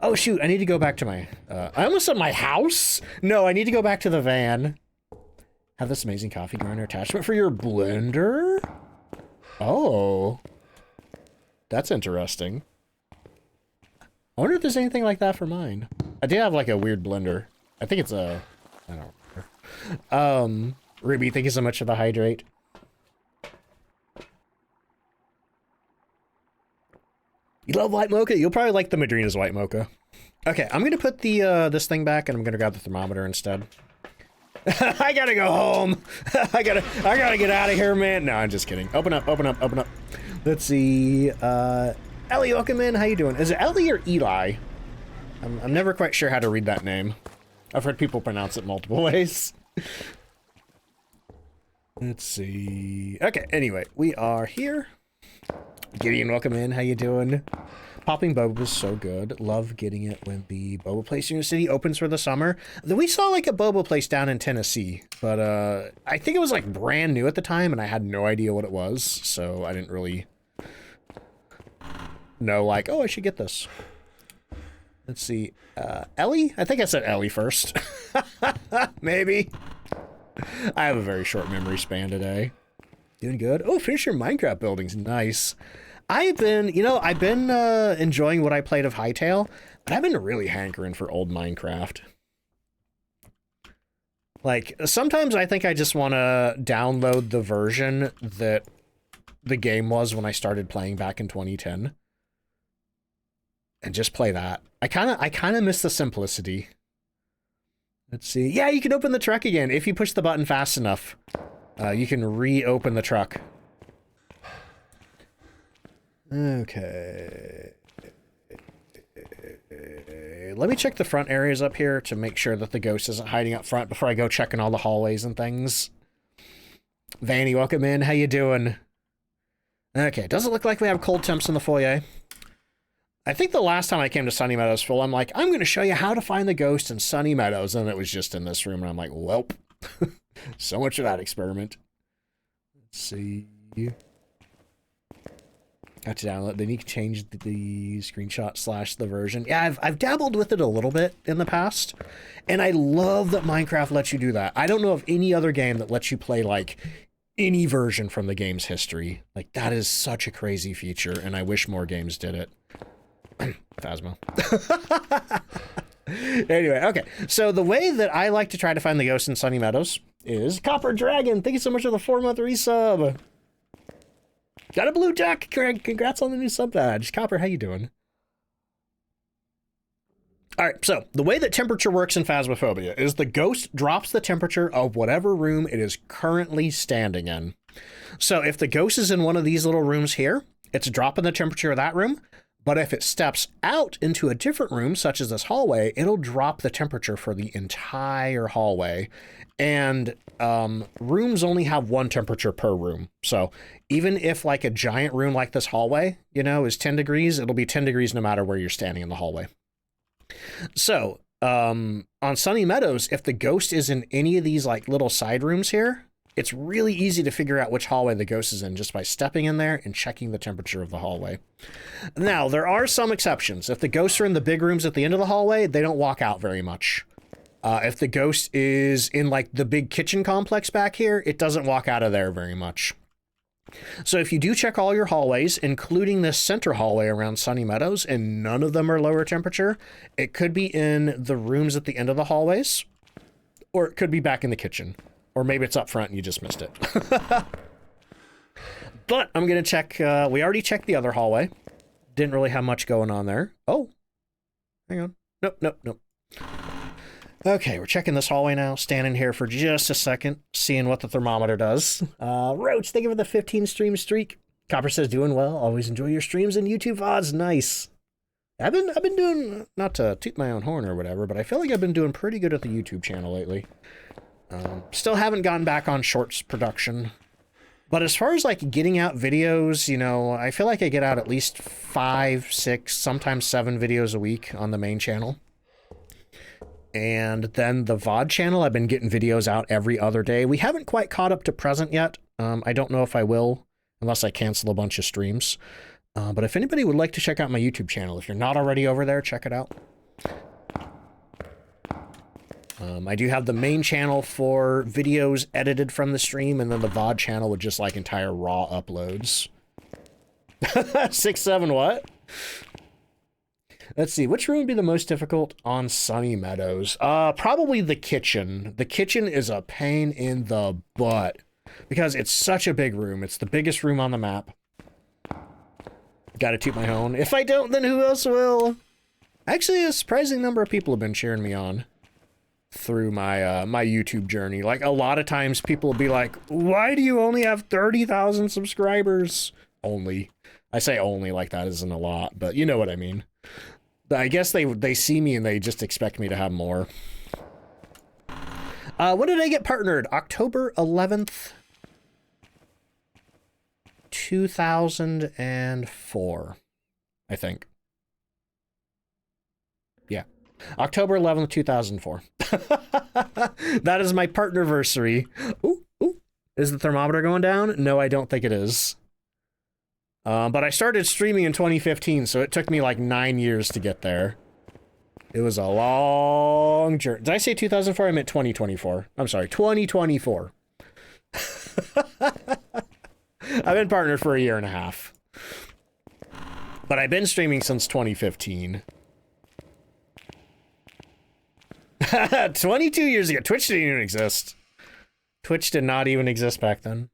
Oh, shoot, I need to go back to my, I almost said my house? No, I need to go back to the van. Have this amazing coffee grinder attachment for your blender? Oh. That's interesting. I wonder if there's anything like that for mine. I do have, like, a weird blender. I think it's I don't remember. Ruby, thank you so much for the hydrate. You love white mocha? You'll probably like the Madrina's white mocha. Okay, I'm gonna put the this thing back, and I'm gonna grab the thermometer instead. I gotta go home. I gotta get out of here, man. No, I'm just kidding. Open up, open up, open up. Let's see. Ellie, welcome in. How you doing? Is it Ellie or Eli? I'm never quite sure how to read that name. I've heard people pronounce it multiple ways. Let's see. Okay, anyway, we are here. Gideon, welcome in. How you doing? Popping boba is so good. Love getting it when the boba place in your city opens for the summer. We saw like a boba place down in Tennessee, but I think it was like brand new at the time, and I had no idea what it was, so I didn't really know like, oh, I should get this. Let's see. Ellie? I think I said Ellie first. Maybe. I have a very short memory span today. Doing good. Oh, finish your Minecraft buildings. Nice. I've been enjoying what I played of Hytale, but I've been really hankering for old Minecraft. Like, sometimes I think I just want to download the version that the game was when I started playing back in 2010. And just play that. I kind of miss the simplicity. Let's see. Yeah, you can open the truck again if you push the button fast enough. You can reopen the truck. Okay. Let me check the front areas up here to make sure that the ghost isn't hiding up front before I go checking all the hallways and things. Vanny, welcome in. How you doing? Okay, doesn't look like we have cold temps in the foyer. I think the last time I came to Sunny Meadows full, I'm like, I'm going to show you how to find the ghost in Sunny Meadows, and it was just in this room, and I'm like, welp. So much for that experiment. Let's see. Got to download. Then you can change the screenshot / the version. Yeah, I've dabbled with it a little bit in the past, and I love that Minecraft lets you do that. I don't know of any other game that lets you play like any version from the game's history. Like, that is such a crazy feature, and I wish more games did it. Phasmo. Anyway, okay. So the way that I like to try to find the ghost in Sunny Meadows is Copper Dragon. Thank you so much for the 4-month resub. Got a blue jack. Congrats on the new sub badge. Copper, how you doing? All right, so the way that temperature works in Phasmophobia is the ghost drops the temperature of whatever room it is currently standing in. So if the ghost is in one of these little rooms here, it's dropping the temperature of that room. But if it steps out into a different room, such as this hallway, it'll drop the temperature for the entire hallway. And rooms only have one temperature per room. So even if like a giant room like this hallway, you know, is 10 degrees, it'll be 10 degrees no matter where you're standing in the hallway. So on Sunny Meadows, if the ghost is in any of these like little side rooms here, it's really easy to figure out which hallway the ghost is in just by stepping in there and checking the temperature of the hallway. Now, there are some exceptions. If the ghosts are in the big rooms at the end of the hallway, they don't walk out very much. If the ghost is in like the big kitchen complex back here, it doesn't walk out of there very much. So if you do check all your hallways, including this center hallway around Sunny Meadows, and none of them are lower temperature, it could be in the rooms at the end of the hallways, or it could be back in the kitchen, or maybe it's up front and you just missed it. But I'm going to check, we already checked the other hallway. Didn't really have much going on there. Oh, hang on. Nope. Okay, we're checking this hallway now. Standing here for just a second, seeing what the thermometer does. Roach, thank you for the 15 stream streak. Copper says, doing well. Always enjoy your streams and YouTube VODs. Nice. I've been doing, not to toot my own horn or whatever, but I feel like I've been doing pretty good at the YouTube channel lately. Still haven't gotten back on shorts production. But as far as like getting out videos, you know, I feel like I get out at least 5, 6, sometimes 7 videos a week on the main channel. And then the VOD channel, I've been getting videos out every other day. We haven't quite caught up to present yet. I don't know if I will, unless I cancel a bunch of streams. But if anybody would like to check out my YouTube channel, if you're not already over there, check it out. I do have the main channel for videos edited from the stream, and then the VOD channel with just like entire raw uploads. 6-7 what? Let's see, which room would be the most difficult on Sunny Meadows? Probably the kitchen. The kitchen is a pain in the butt because it's such a big room. It's the biggest room on the map. Gotta toot my horn. If I don't, then who else will? Actually, a surprising number of people have been cheering me on through my my YouTube journey. Like, a lot of times people will be like, why do you only have 30,000 subscribers? Only. I say only like that isn't a lot, but you know what I mean. I guess they see me and they just expect me to have more. When did I get partnered? October 11th, 2004, I think. Yeah. October 11th, 2004. That is my partnerversary. Ooh. Is the thermometer going down? No, I don't think it is. But I started streaming in 2015, so it took me like 9 years to get there. It was a long journey. Did I say 2004? I meant 2024. I'm sorry, 2024. I've been partnered for 1.5 years. But I've been streaming since 2015. 22 years ago. Twitch didn't even exist. Twitch did not even exist back then.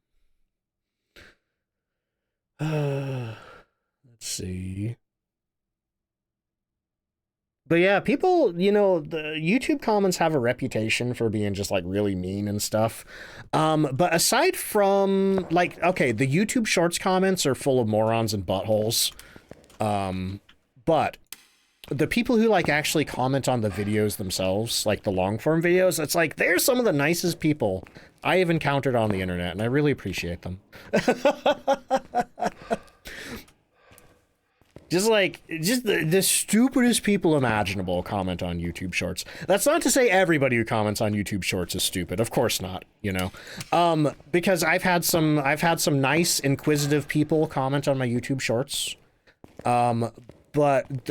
Let's see. But yeah, people, you know, the YouTube comments have a reputation for being just like really mean and stuff. But aside from like, okay, the YouTube Shorts comments are full of morons and buttholes. But the people who like actually comment on the videos themselves, like the long form videos, it's like they're some of the nicest people I have encountered on the internet, and I really appreciate them. Just the stupidest people imaginable comment on YouTube Shorts. That's not to say everybody who comments on YouTube Shorts is stupid. Of course not, you know. Because I've had some nice inquisitive people comment on my YouTube Shorts. But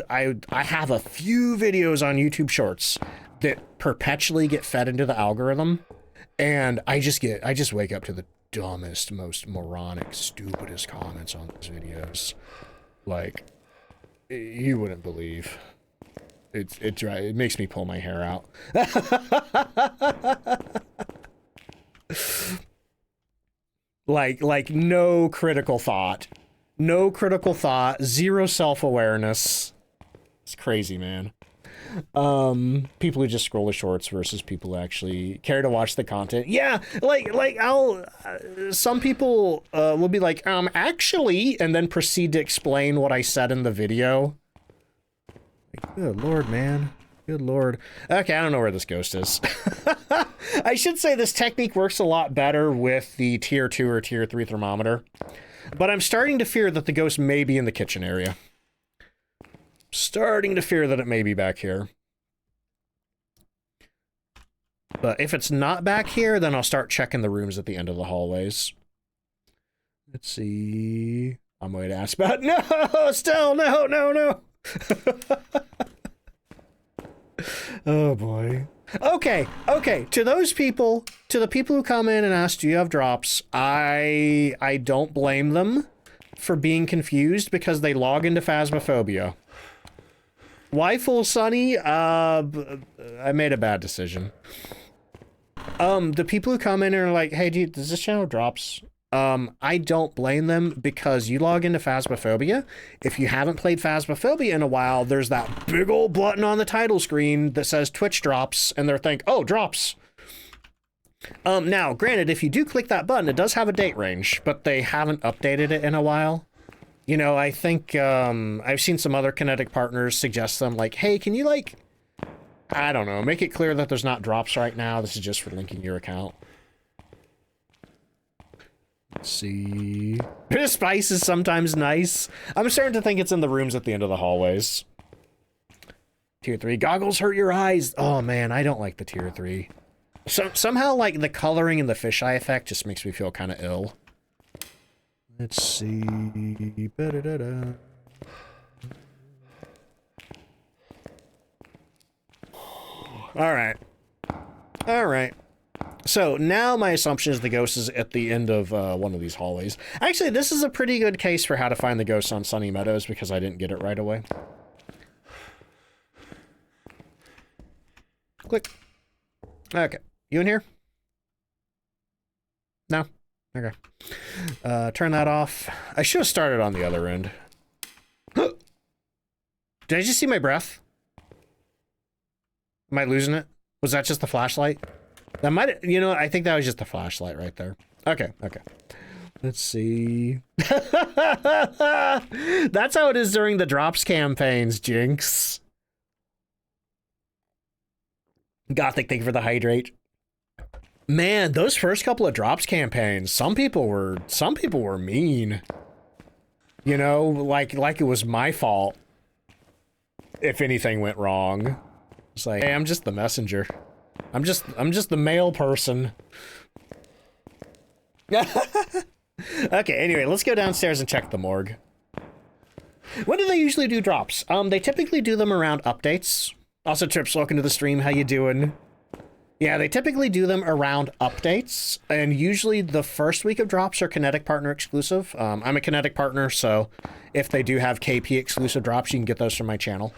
I have a few videos on YouTube Shorts that perpetually get fed into the algorithm, and I just wake up to the dumbest, most moronic, stupidest comments on those videos. Like, you wouldn't believe. It makes me pull my hair out. like no critical thought. No critical thought, zero self-awareness. It's crazy, man. People who just scroll the shorts versus people who actually care to watch the content. Yeah, like some people will be like, actually, and then proceed to explain what I said in the video. Like, good lord, man. Good lord. Okay, I don't know where this ghost is. I should say this technique works a lot better with the tier 2 or tier 3 thermometer. But I'm starting to fear that the ghost may be in the kitchen area. Starting to fear that it may be back here. But if it's not back here, then I'll start checking the rooms at the end of the hallways. Let's see. I'm going to ask about. No, still, no. Oh boy. Okay. To those people, to the people who come in and ask, do you have drops? I don't blame them for being confused because they log into Phasmophobia. Why full Sunny? I made a bad decision. The people who come in and are like, hey, does this channel have drops? I don't blame them because you log into Phasmophobia. If you haven't played Phasmophobia in a while, there's that big old button on the title screen that says Twitch drops, and they're think, oh, drops. Now, granted, if you do click that button, it does have a date range, but they haven't updated it in a while. You know, I think, I've seen some other Kinetic partners suggest them, like, hey, can you, like, I don't know, make it clear that there's not drops right now. This is just for linking your account. Let's see. Bit of spice is sometimes nice. I'm starting to think it's in the rooms at the end of the hallways. Tier 3. Goggles hurt your eyes. Oh, man, I don't like the Tier 3. Somehow, like, the coloring and the fisheye effect just makes me feel kind of ill. Let's see. Ba-da-da-da. All right. So now my assumption is the ghost is at the end of one of these hallways. Actually, this is a pretty good case for how to find the ghost on Sunny Meadows because I didn't get it right away. Click. Okay. You in here? No? Okay. Turn that off. I should have started on the other end. Did I just see my breath? Am I losing it? Was that just the flashlight? That might, you know, I think that was just the flashlight right there. Okay. Let's see. That's how it is during the drops campaigns, Jinx. Gothic, thank you for the hydrate. Man, those first couple of drops campaigns, some people were mean. You know, like it was my fault if anything went wrong. It's like, hey, I'm just the messenger. I'm just the mail person. Okay, anyway, let's go downstairs and check the morgue. When do they usually do drops? They typically do them around updates. Also, Trips, welcome to the stream. How you doing? Yeah, they typically do them around updates, and usually the first week of drops are Kinetic partner exclusive. I'm a Kinetic partner, so if they do have KP exclusive drops, you can get those from my channel.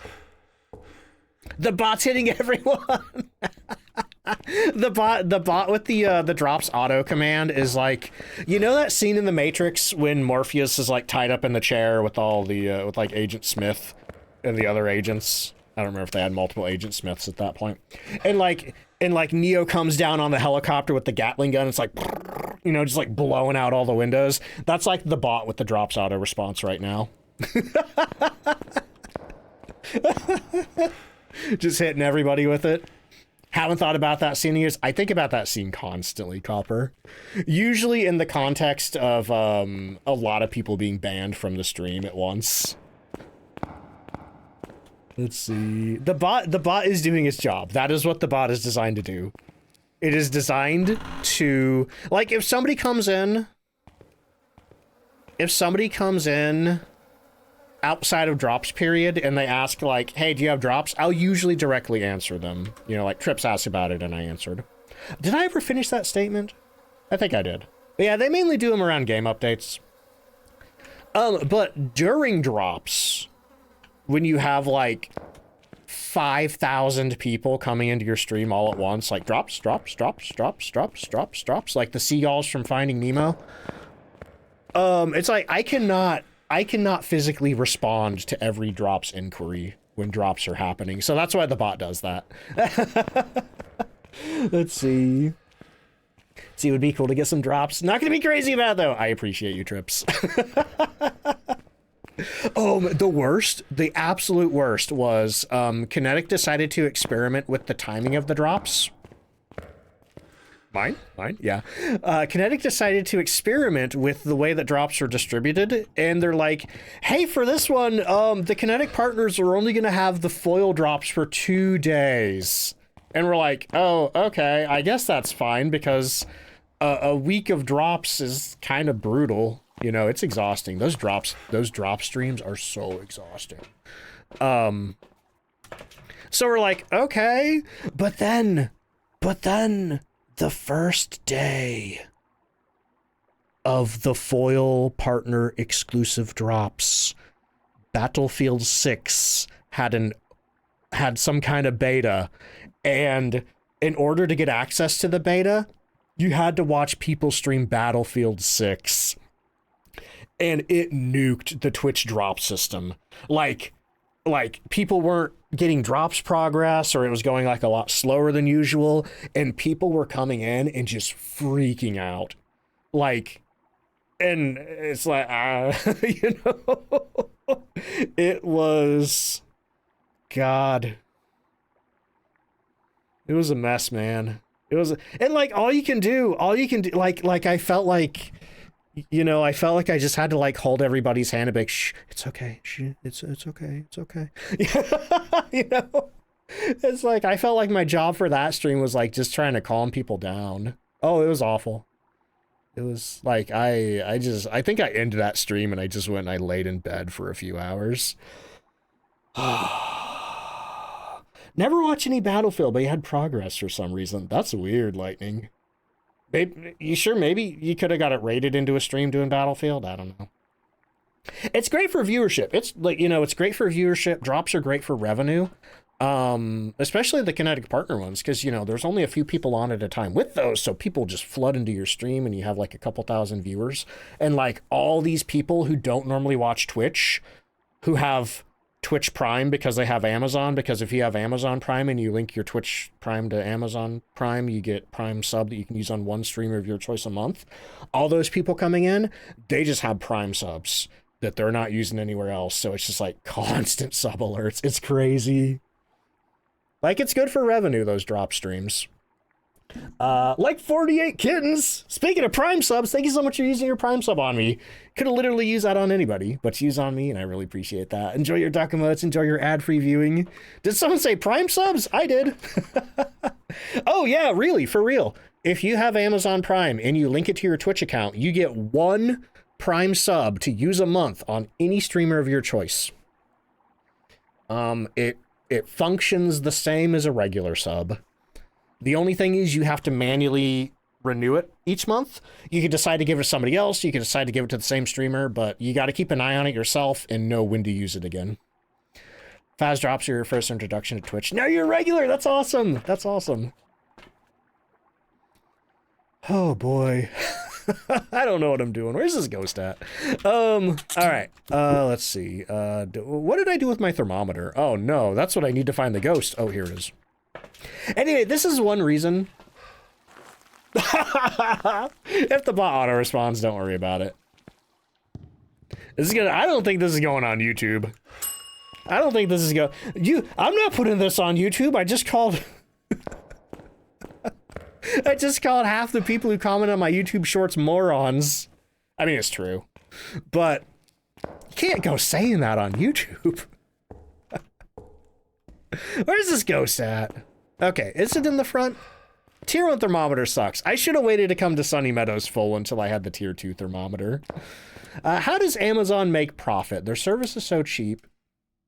The bot's hitting everyone. The bot with the drops auto command is like, you know that scene in The Matrix when Morpheus is like tied up in the chair with all the with like Agent Smith and the other agents. I don't remember if they had multiple Agent Smiths at that point. And like Neo comes down on the helicopter with the Gatling gun. It's like, you know, just like blowing out all the windows. That's like the bot with the drops auto response right now. Just hitting everybody with it. Haven't thought about that scene in years. I think about that scene constantly, Copper. Usually in the context of a lot of people being banned from the stream at once. Let's see. The bot is doing its job. That is what the bot is designed to do. It is designed to, like, if somebody comes in outside of drops period and they ask like, hey, do you have drops? I'll usually directly answer them. You know, like Trips asked about it and I answered. Did I ever finish that statement? I think I did. But yeah, they mainly do them around game updates. But during drops, when you have like 5,000 people coming into your stream all at once, like drops, like the seagulls from Finding Nemo. It's like I cannot physically respond to every drops inquiry when drops are happening. So that's why the bot does that. Let's see. See, it would be cool to get some drops. Not gonna be crazy about it, though. I appreciate you, Trips. The absolute worst was Kinetic decided to experiment with the timing of the drops. Mine, yeah. Kinetic decided to experiment with the way that drops are distributed, and they're like, hey, for this one, the Kinetic partners are only going to have the foil drops for 2 days. And we're like, oh, okay, I guess that's fine, because a week of drops is kind of brutal. You know, it's exhausting. Those drop streams are so exhausting. So we're like, okay, but then the first day of the foil partner exclusive drops, Battlefield 6 had some kind of beta, and in order to get access to the beta, you had to watch people stream Battlefield 6, and it nuked the Twitch drop system. Like people weren't getting drops progress, or it was going like a lot slower than usual, and people were coming in and just freaking out. Like, and it's like, you know, it was, God, it was a mess, man. It was, and like, all you can do, like I felt like, you know, I felt like I just had to like hold everybody's hand and be like, shh, it's okay, shh, it's okay, it's okay. You know, it's like, I felt like my job for that stream was like just trying to calm people down. Oh, it was awful. It was like, I think I ended that stream and I just went and I laid in bed for a few hours. Never watched any Battlefield, but you had progress for some reason. That's weird, Lightning. Maybe, you sure maybe you could have got it rated into a stream doing Battlefield? I don't know. It's great for viewership. It's like, you know, it's great for viewership. Drops are great for revenue. Especially the Kinetic partner ones, because, you know, there's only a few people on at a time with those, so people just flood into your stream and you have like a couple thousand viewers. And like all these people who don't normally watch Twitch, who have Twitch Prime because they have Amazon, because if you have Amazon Prime and you link your Twitch Prime to Amazon Prime, you get Prime sub that you can use on one streamer of your choice a month. All those people coming in, they just have Prime subs that they're not using anywhere else, so it's just like constant sub alerts. It's crazy. Like, it's good for revenue, those drop streams. Like 48 Kittens. Speaking of Prime subs, thank you so much for using your Prime sub on me. Could have literally used that on anybody, but use on me, and I really appreciate that. Enjoy your duck emotes, enjoy your ad-free viewing. Did someone say Prime subs? I did. Oh yeah, really, for real. If you have Amazon Prime and you link it to your Twitch account, you get one Prime sub to use a month on any streamer of your choice. It functions the same as a regular sub. The only thing is you have to manually renew it each month. You can decide to give it to somebody else. You can decide to give it to the same streamer, but you got to keep an eye on it yourself and know when to use it again. Phas drops are your first introduction to Twitch. Now you're a regular. That's awesome. That's awesome. Oh boy. I don't know what I'm doing. Where's this ghost at? All right. Let's see. What did I do with my thermometer? Oh no, that's what I need to find the ghost. Oh, here it is. Anyway, this is one reason. If the bot auto responds, don't worry about it. I don't think this is going on YouTube. I don't think this is I'm not putting this on YouTube. I just called half the people who comment on my YouTube shorts morons. I mean, it's true, but you can't go saying that on YouTube. Where's this ghost at? Okay, is it in the front? Tier 1 thermometer sucks. I should have waited to come to Sunny Meadows full until I had the Tier 2 thermometer. How does Amazon make profit? Their service is so cheap.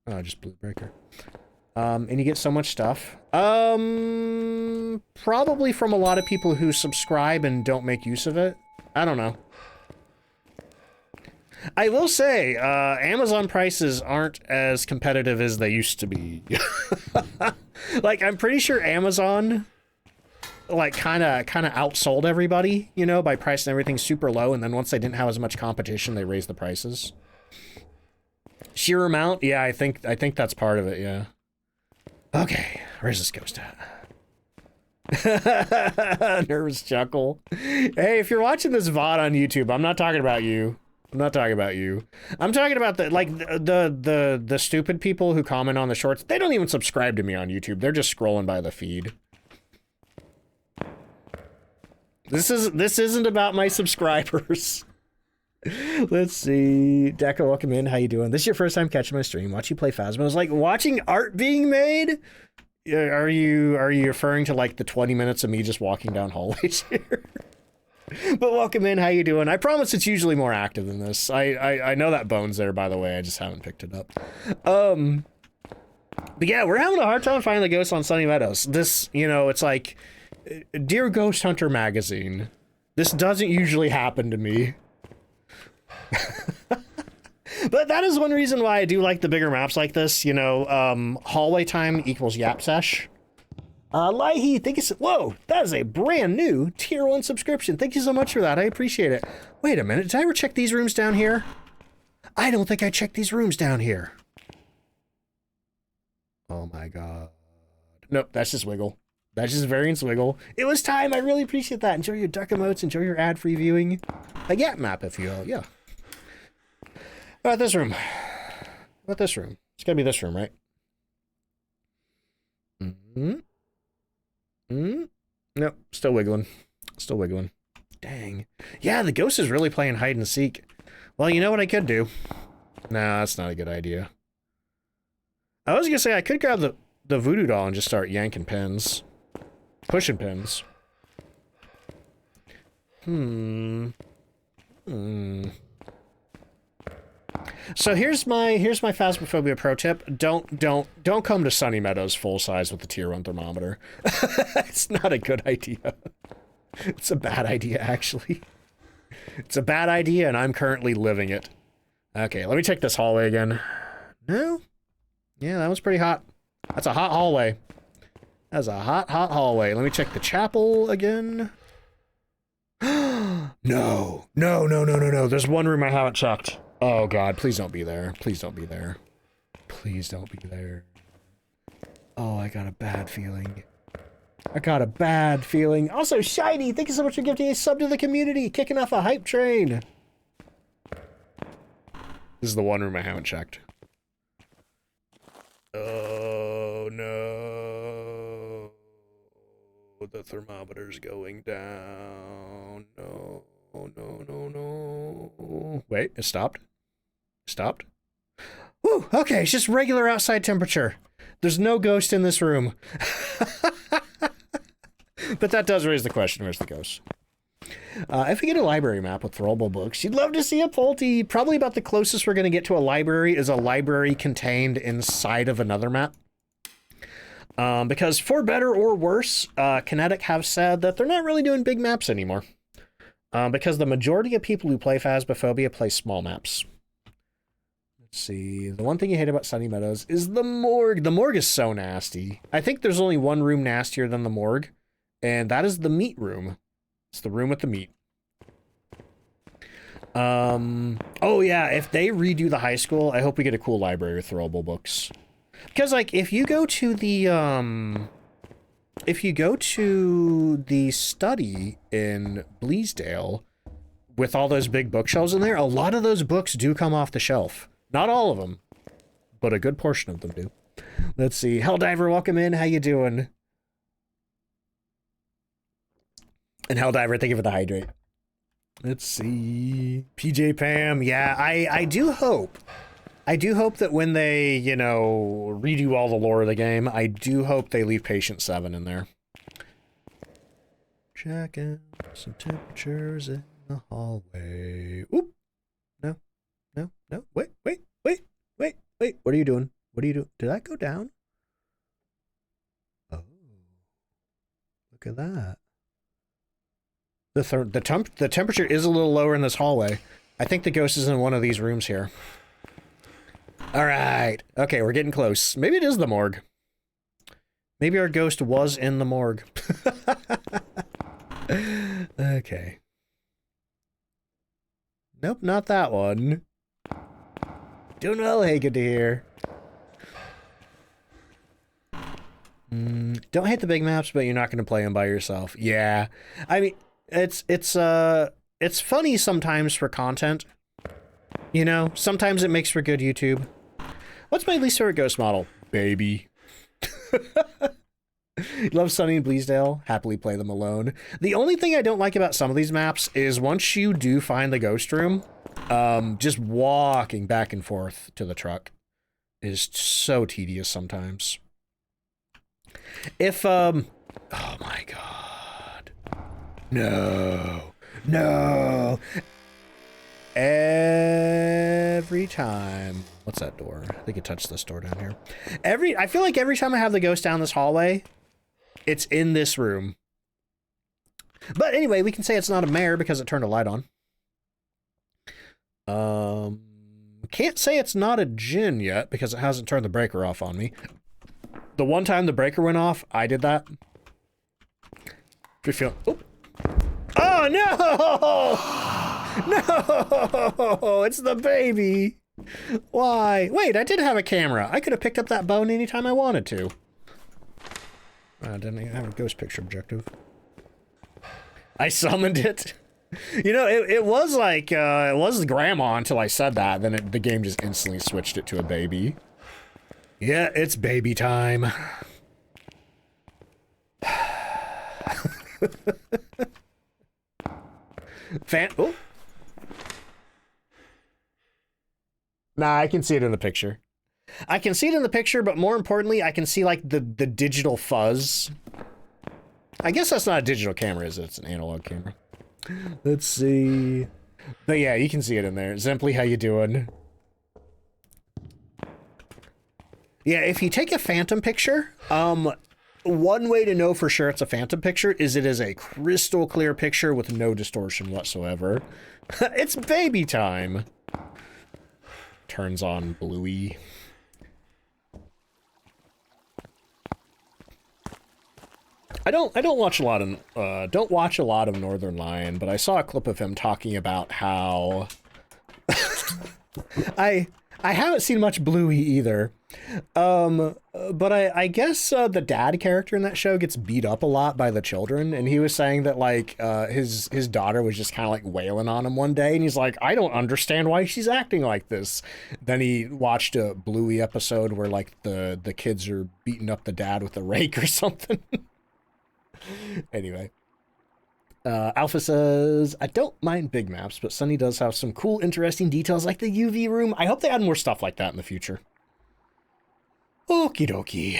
Oh, just Blue Breaker. And you get so much stuff. Probably from a lot of people who subscribe and don't make use of it. I don't know. I will say, Amazon prices aren't as competitive as they used to be. Like, I'm pretty sure Amazon, like, kind of outsold everybody, you know, by pricing everything super low, and then once they didn't have as much competition, they raised the prices. Sheer amount? Yeah, I think that's part of it, yeah. Okay, where's this ghost at? Nervous chuckle. Hey, if you're watching this VOD on YouTube, I'm not talking about you. I'm not talking about you. I'm talking about the stupid people who comment on the shorts. They don't even subscribe to me on YouTube. They're just scrolling by the feed. This isn't about my subscribers. Let's see. Deco, welcome in. How you doing? This is your first time catching my stream. Watch you play Phasmo. It's like watching art being made. are you referring to like the 20 minutes of me just walking down hallways here? But welcome in. How you doing? I promise it's usually more active than this. I know that bone's there, by the way. I just haven't picked it up. But yeah, we're having a hard time finding the ghosts on Sunny Meadows. This, you know, it's like, Dear Ghost Hunter magazine. This doesn't usually happen to me. But that is one reason why I do like the bigger maps like this. You know, hallway time equals yap sesh. Laihi, thank you so— whoa, that is a brand new tier 1 subscription. Thank you so much for that. I appreciate it. Wait a minute, did I ever check these rooms down here? I don't think I checked these rooms down here. Oh my god. Nope, that's just Wiggle. That's just Variance Wiggle. It was time. I really appreciate that. Enjoy your duck emotes. Enjoy your ad-free viewing. A Yap map, if you will. Yeah. How about this room? How about this room? It's gotta be this room, right? Nope. Still wiggling. Still wiggling. Dang. Yeah, the ghost is really playing hide and seek. Well, you know what I could do? Nah, that's not a good idea. I was gonna say I could grab the voodoo doll and just start yanking pins. Pushing pins. So here's my Phasmophobia pro tip. Don't come to Sunny Meadows full size with the tier 1 thermometer. It's not a good idea. It's a bad idea, actually. It's a bad idea, and I'm currently living it. Okay, let me check this hallway again. No? Yeah, that was pretty hot. That's a hot hallway. That's a hot hallway. Let me check the chapel again. No. There's one room I haven't checked. Oh god, please don't be there. Please don't be there. Please don't be there. Oh, I got a bad feeling. I got a bad feeling. Also, Shiny, thank you so much for gifting a sub to the community. Kicking off a hype train. This is the one room I haven't checked. Oh no. The thermometer's going down. No. Wait, it stopped? Stopped? Whew, okay, it's just regular outside temperature. There's no ghost in this room. But that does raise the question, where's the ghost? If we get a library map with throwable books, you'd love to see a Pulte. Probably about the closest we're going to get to a library is a library contained inside of another map. Because for better or worse, Kinetic have said that they're not really doing big maps anymore. Because the majority of people who play Phasmophobia play small maps. Let's see. The one thing you hate about Sunny Meadows is the morgue. The morgue is so nasty. I think there's only one room nastier than the morgue, and that is the meat room. It's the room with the meat. Oh yeah, if they redo the high school, I hope we get a cool library with throwable books. Because, like, if you go to the study in Bleasdale with all those big bookshelves in there, a lot of those books do come off the shelf. Not all of them, but a good portion of them do. Let's see. Helldiver, welcome in. How you doing? And Helldiver, thank you for the hydrate. Let's see. PJ Pam. Yeah, I do hope that when they, you know, redo all the lore of the game, I do hope they leave Patient 7 in there. Checking some temperatures in the hallway. Oop. No. Wait. What are you doing? Did that go down? Oh. Look at that. The temperature is a little lower in this hallway. I think the ghost is in one of these rooms here. All right. Okay, we're getting close. Maybe it is the morgue. Maybe our ghost was in the morgue. Okay. Nope, not that one. Doing well, hey, good to hear. Don't hate the big maps, but you're not going to play them by yourself. Yeah. I mean, it's funny sometimes for content. You know, sometimes it makes for good YouTube. What's my least favorite ghost model? Baby. Love Sunny and Bleasdale. Happily play them alone. The only thing I don't like about some of these maps is once you do find the ghost room, just walking back and forth to the truck is so tedious sometimes. If, oh my god. No. No. Every time. What's that door? I think it touched this door down here. I feel like every time I have the ghost down this hallway, it's in this room. But anyway, we can say it's not a mare because it turned a light on. Can't say it's not a djinn yet because it hasn't turned the breaker off on me. The one time the breaker went off, I did that. If you feel, oh no! No! It's the baby! Why? Wait, I did have a camera. I could have picked up that bone anytime I wanted to. I didn't even have a ghost picture objective. I summoned it. You know, it was like, it was grandma until I said that, then the game just instantly switched it to a baby. Yeah, it's baby time. Oh. Nah, I can see it in the picture. I can see it in the picture, but more importantly, I can see, like, the digital fuzz. I guess that's not a digital camera, is it? It's an analog camera. Let's see. But yeah, you can see it in there. Zemply, how you doing? Yeah, if you take a phantom picture, one way to know for sure it's a phantom picture is it is a crystal clear picture with no distortion whatsoever. It's baby time. Turns on Bluey. I don't watch a lot of Northern Lion, but I saw a clip of him talking about how I haven't seen much Bluey either. But I guess the dad character in that show gets beat up a lot by the children, and he was saying that like his daughter was just kind of like wailing on him one day, and he's like, I don't understand why she's acting like this. Then he watched a Bluey episode where like the kids are beating up the dad with a rake or something. Anyway, Alpha says, I don't mind big maps, but Sunny does have some cool, interesting details like the UV room. I hope they add more stuff like that in the future. Okie dokie.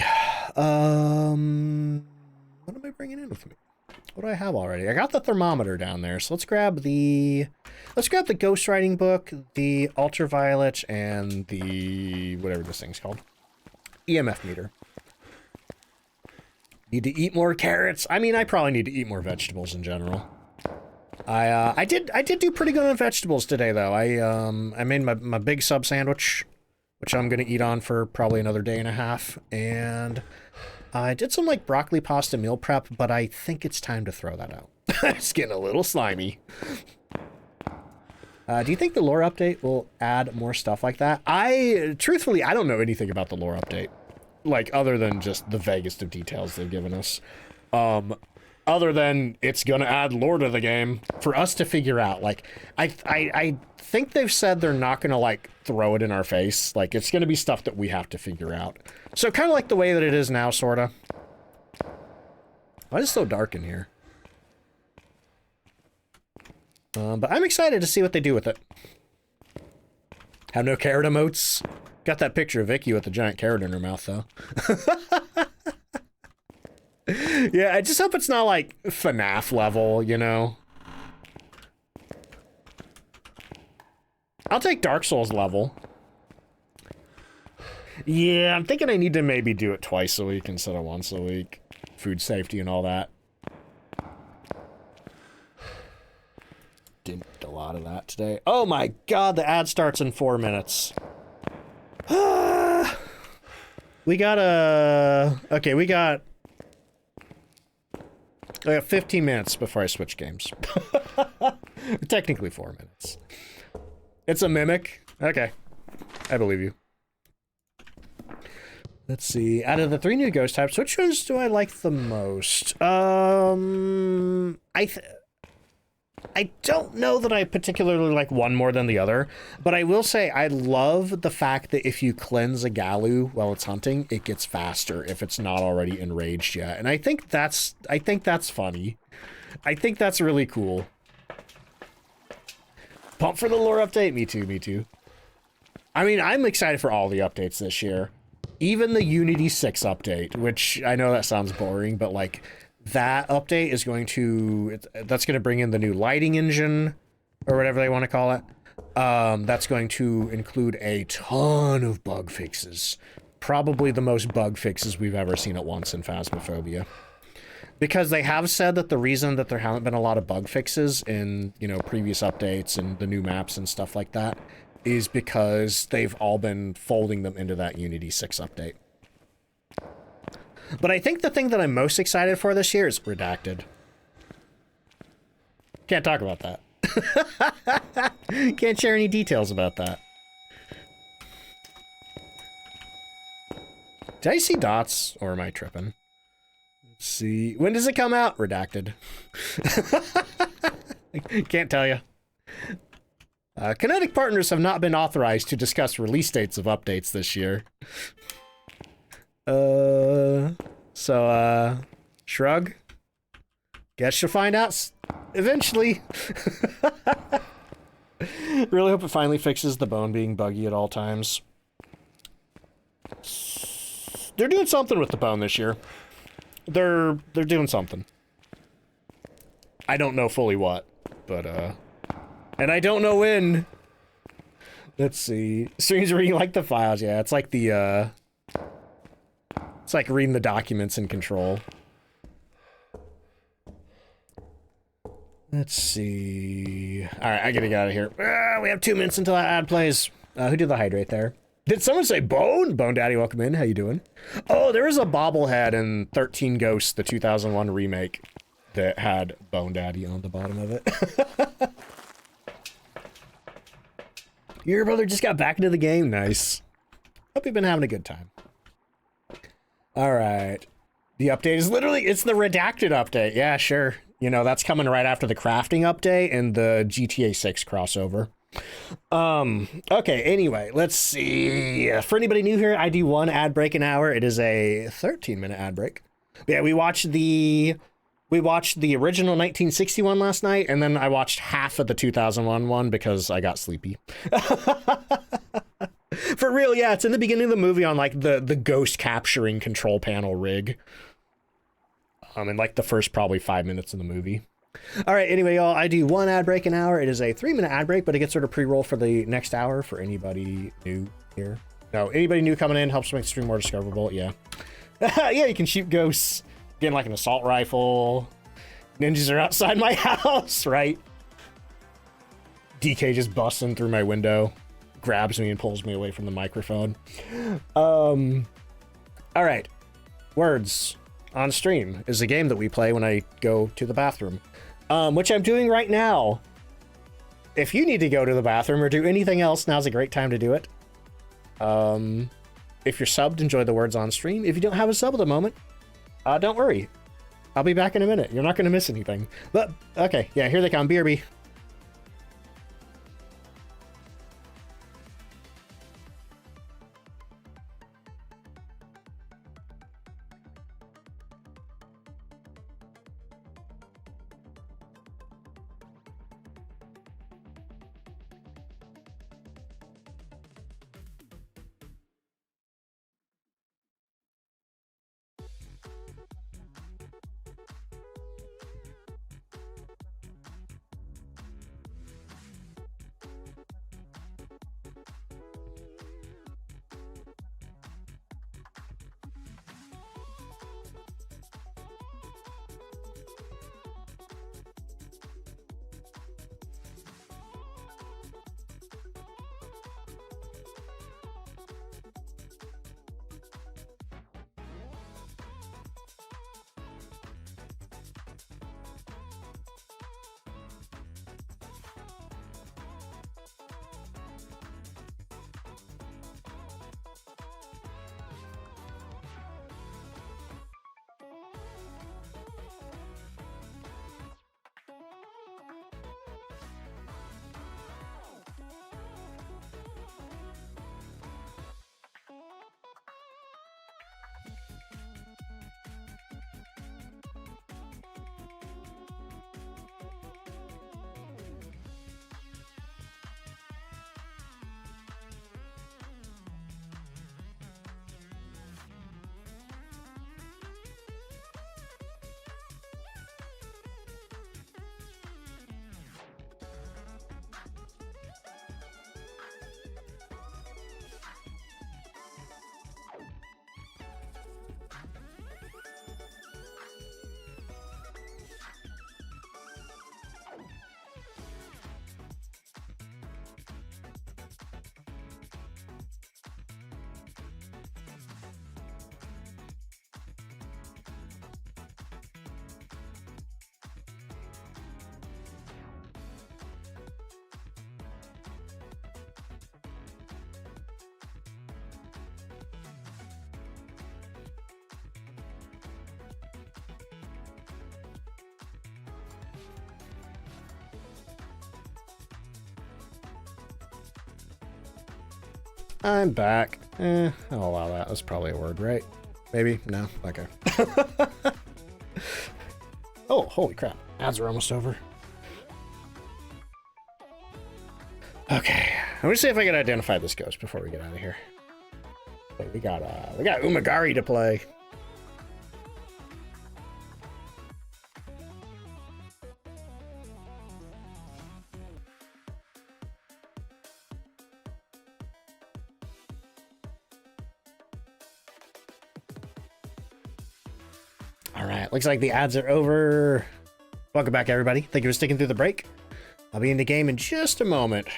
What am I bringing in with me? What do I have already? I got the thermometer down there, so let's grab the ghostwriting book, the ultraviolet, and the whatever this thing's called. EMF meter. Need to eat more carrots. I mean, I probably need to eat more vegetables in general. I did do pretty good on vegetables today, though. I made my big sub sandwich, which I'm gonna eat on for probably another day and a half, and I did some like broccoli pasta meal prep, but I think it's time to throw that out. It's getting a little slimy. Do you think the lore update will add more stuff like that? Truthfully, I don't know anything about the lore update. Like, other than just the vaguest of details they've given us. Other than it's gonna add lore to the game for us to figure out. Like, I think they've said they're not gonna, like, throw it in our face. Like, it's gonna be stuff that we have to figure out. So, kind of like the way that it is now, sorta. Why is it so dark in here? But I'm excited to see what they do with it. Have no carrot emotes. Got that picture of Vicky with the giant carrot in her mouth, though. Yeah, I just hope it's not like FNAF level, you know? I'll take Dark Souls level. Yeah, I'm thinking I need to maybe do it twice a week instead of once a week. Food safety and all that. Didn't do a lot of that today. Oh my god, the ad starts in 4 minutes. We got 15 minutes before I switch games. Technically 4 minutes. It's a mimic. Okay. I believe you. Let's see. Out of the 3 new ghost types, which ones do I like the most? I don't know that I particularly like one more than the other, but I will say I love the fact that if you cleanse a Galu while it's hunting, it gets faster if it's not already enraged yet. And I think that's funny. I think that's really cool. Pumped for the lore update? Me too, me too. I mean, I'm excited for all the updates this year. even the Unity 6 update, which I know that sounds boring, but like that update is going to, that's going to bring in the new lighting engine or whatever they want to call it. That's going to include a ton of bug fixes. Probably the most bug fixes we've ever seen at once in Phasmophobia. Because they have said that the reason that there haven't been a lot of bug fixes in, you know, previous updates and the new maps and stuff like that is because they've all been folding them into that Unity 6 update. But I think the thing that I'm most excited for this year is Redacted. Can't talk about that. Can't share any details about that. Did I see dots, or am I tripping? Let's see. When does it come out? Redacted. Can't tell you. Kinetic partners have not been authorized to discuss release dates of updates this year. Shrug. Guess you'll find out eventually. Really hope it finally fixes the bone being buggy at all times. They're doing something with the bone this year. They're doing something. I don't know fully what, but and I don't know when. Let's see. Streams reading like the files, yeah. It's like the it's like reading the documents in Control. Let's see. All right, I gotta get out of here. We have 2 minutes until that ad plays. Who did the hydrate there? Did someone say Bone? Bone Daddy, welcome in. How you doing? Oh, there was a bobblehead in 13 Ghosts, the 2001 remake, that had Bone Daddy on the bottom of it. Your brother just got back into the game. Nice. Hope you've been having a good time. All right. The update is literally, it's the redacted update. Yeah, sure. You know, that's coming right after the crafting update and the GTA 6 crossover. Okay, anyway, let's see. For anybody new here, I do one ad break an hour. It is a 13-minute ad break. Yeah, we watched the original 1961 last night, and then I watched half of the 2001 one because I got sleepy. For real, yeah, it's in the beginning of the movie on like the ghost capturing control panel rig. In like the first probably 5 minutes of the movie. All right, anyway, y'all, I do one ad break an hour. It is a 3-minute ad break, but it gets sort of pre-roll for the next hour for anybody new here. No, anybody new coming in helps make the stream more discoverable, yeah. Yeah, you can shoot ghosts, getting like an assault rifle. Ninjas are outside my house, right? DK just busting through my window, grabs me and pulls me away from the microphone. All right, Words on Stream is a game that we play when I go to the bathroom, which I'm doing right now. If you need to go to the bathroom or do anything else, now's a great time to do it. If you're subbed, enjoy the Words on Stream. If you don't have a sub at the moment, don't worry. I'll be back in a minute. You're not going to miss anything. But, okay, yeah, here they come. BRB. I'm back. I'll allow that. That's probably a word, right? Maybe? No? Okay. Oh, holy crap. Ads are almost over. Okay. Let me see if I can identify this ghost before we get out of here. Wait, we got Umigari to play. All right, looks like the ads are over. Welcome back, everybody. Thank you for sticking through the break. I'll be in the game in just a moment.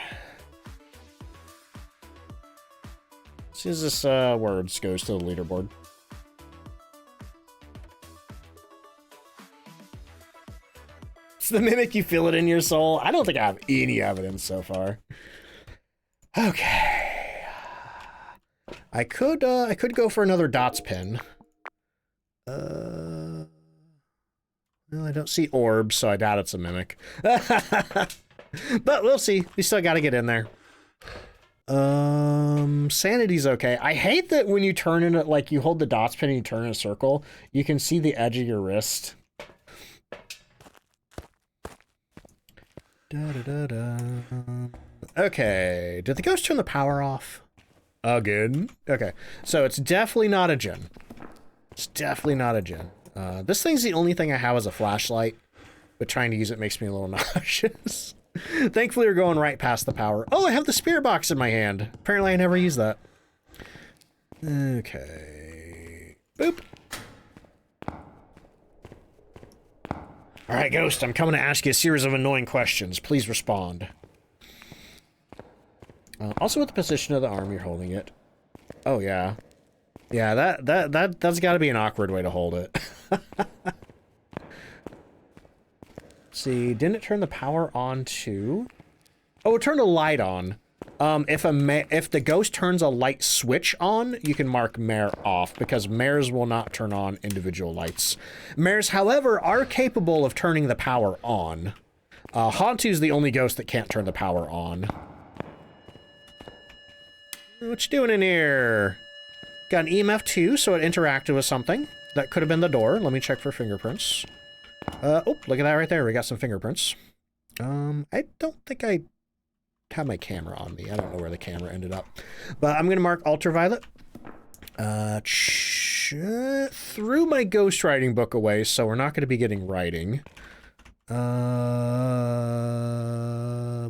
As soon as this words goes to the leaderboard. It's the mimic, you feel it in your soul. I don't think I have any evidence so far. Okay. I could go for another dots pin. Well, I don't see orbs, so I doubt it's a mimic. But we'll see. We still got to get in there. Sanity's okay. I hate that when you turn in it, like you hold the dots pin and you turn in a circle, you can see the edge of your wrist. Okay. Did the ghost turn the power off? Again? Okay. So it's definitely not a djinn. It's definitely not a djinn. This thing's the only thing I have as a flashlight, but trying to use it makes me a little nauseous. Thankfully, we're going right past the power. Oh, I have the spirit box in my hand. Apparently, I never use that. Okay. Boop. All right, Ghost, I'm coming to ask you a series of annoying questions. Please respond. Also, with the position of the arm, you're holding it. Oh, yeah. Yeah, that's got to be an awkward way to hold it. See, didn't it turn the power on too? Oh, it turned a light on. If the ghost turns a light switch on, you can mark mare off, because mares will not turn on individual lights. Mares, however, are capable of turning the power on. Hantu's the only ghost that can't turn the power on. What you doing in here? Got an EMF too, so it interacted with something. That could have been the door. Let me check for fingerprints. Oh, look at that right there. We got some fingerprints. I don't think I have my camera on me. I don't know where the camera ended up. But I'm going to mark ultraviolet. Threw my ghostwriting book away, so we're not going to be getting writing.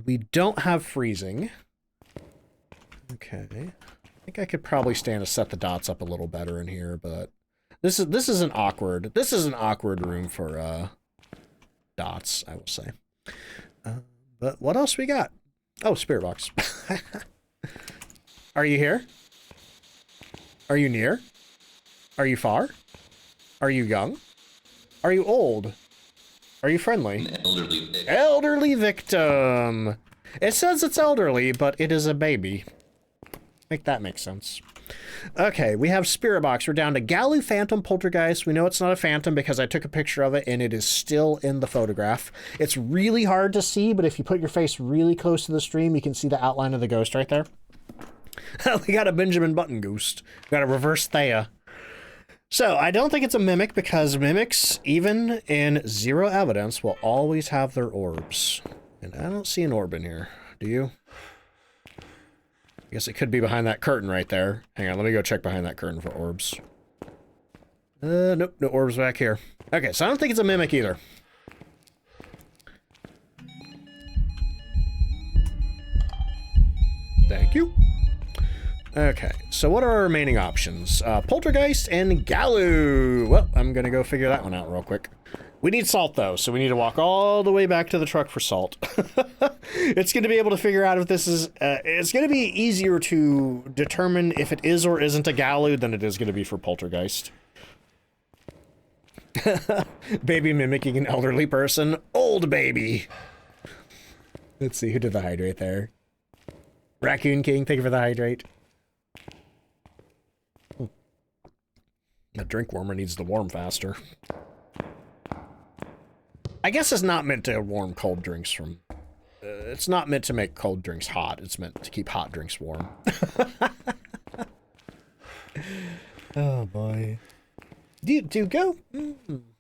We don't have freezing. Okay. I think I could probably stand to set the dots up a little better in here, but this is an awkward room for dots, I will say. But what else we got? Oh, spirit box. Are you here? Are you near? Are you far? Are you young? Are you old? Are you friendly? Elderly victim. It says it's elderly, but it is a baby. Make that make sense. Okay, we have Spirit Box. We're down to Galu, Phantom, Poltergeist. We know it's not a Phantom because I took a picture of it and it is still in the photograph. It's really hard to see, but if you put your face really close to the stream, you can see the outline of the ghost right there. We got a Benjamin Button ghost. We got a reverse Thea. So, I don't think it's a mimic because mimics, even in zero evidence, will always have their orbs. And I don't see an orb in here. Do you? I guess it could be behind that curtain right there. Hang on, let me go check behind that curtain for orbs. Nope, no orbs back here. Okay, so I don't think it's a mimic either. Thank you. Okay, so what are our remaining options? Poltergeist and Galu. Well, I'm gonna go figure that one out real quick. We need salt, though, so we need to walk all the way back to the truck for salt. It's going to be able to figure out if this is... it's going to be easier to determine if it is or isn't a Galu than it is going to be for Poltergeist. Baby mimicking an elderly person. Old baby. Let's see, who did the hydrate there? Raccoon King, thank you for the hydrate. The drink warmer needs to warm faster. I guess it's not meant to warm cold drinks from... it's not meant to make cold drinks hot. It's meant to keep hot drinks warm. Oh boy. Do go?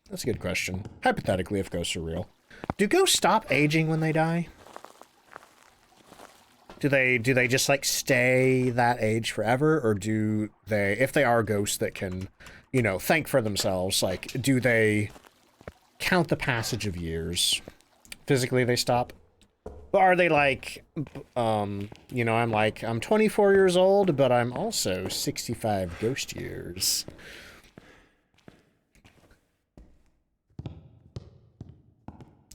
That's a good question. Hypothetically, if ghosts are real, do ghosts stop aging when they die? Do they just like stay that age forever, or do they, if they are ghosts that can, you know, think for themselves, like, do they count the passage of years? Physically, they stop? But are they like, you know, I'm 24 years old, but I'm also 65 ghost years.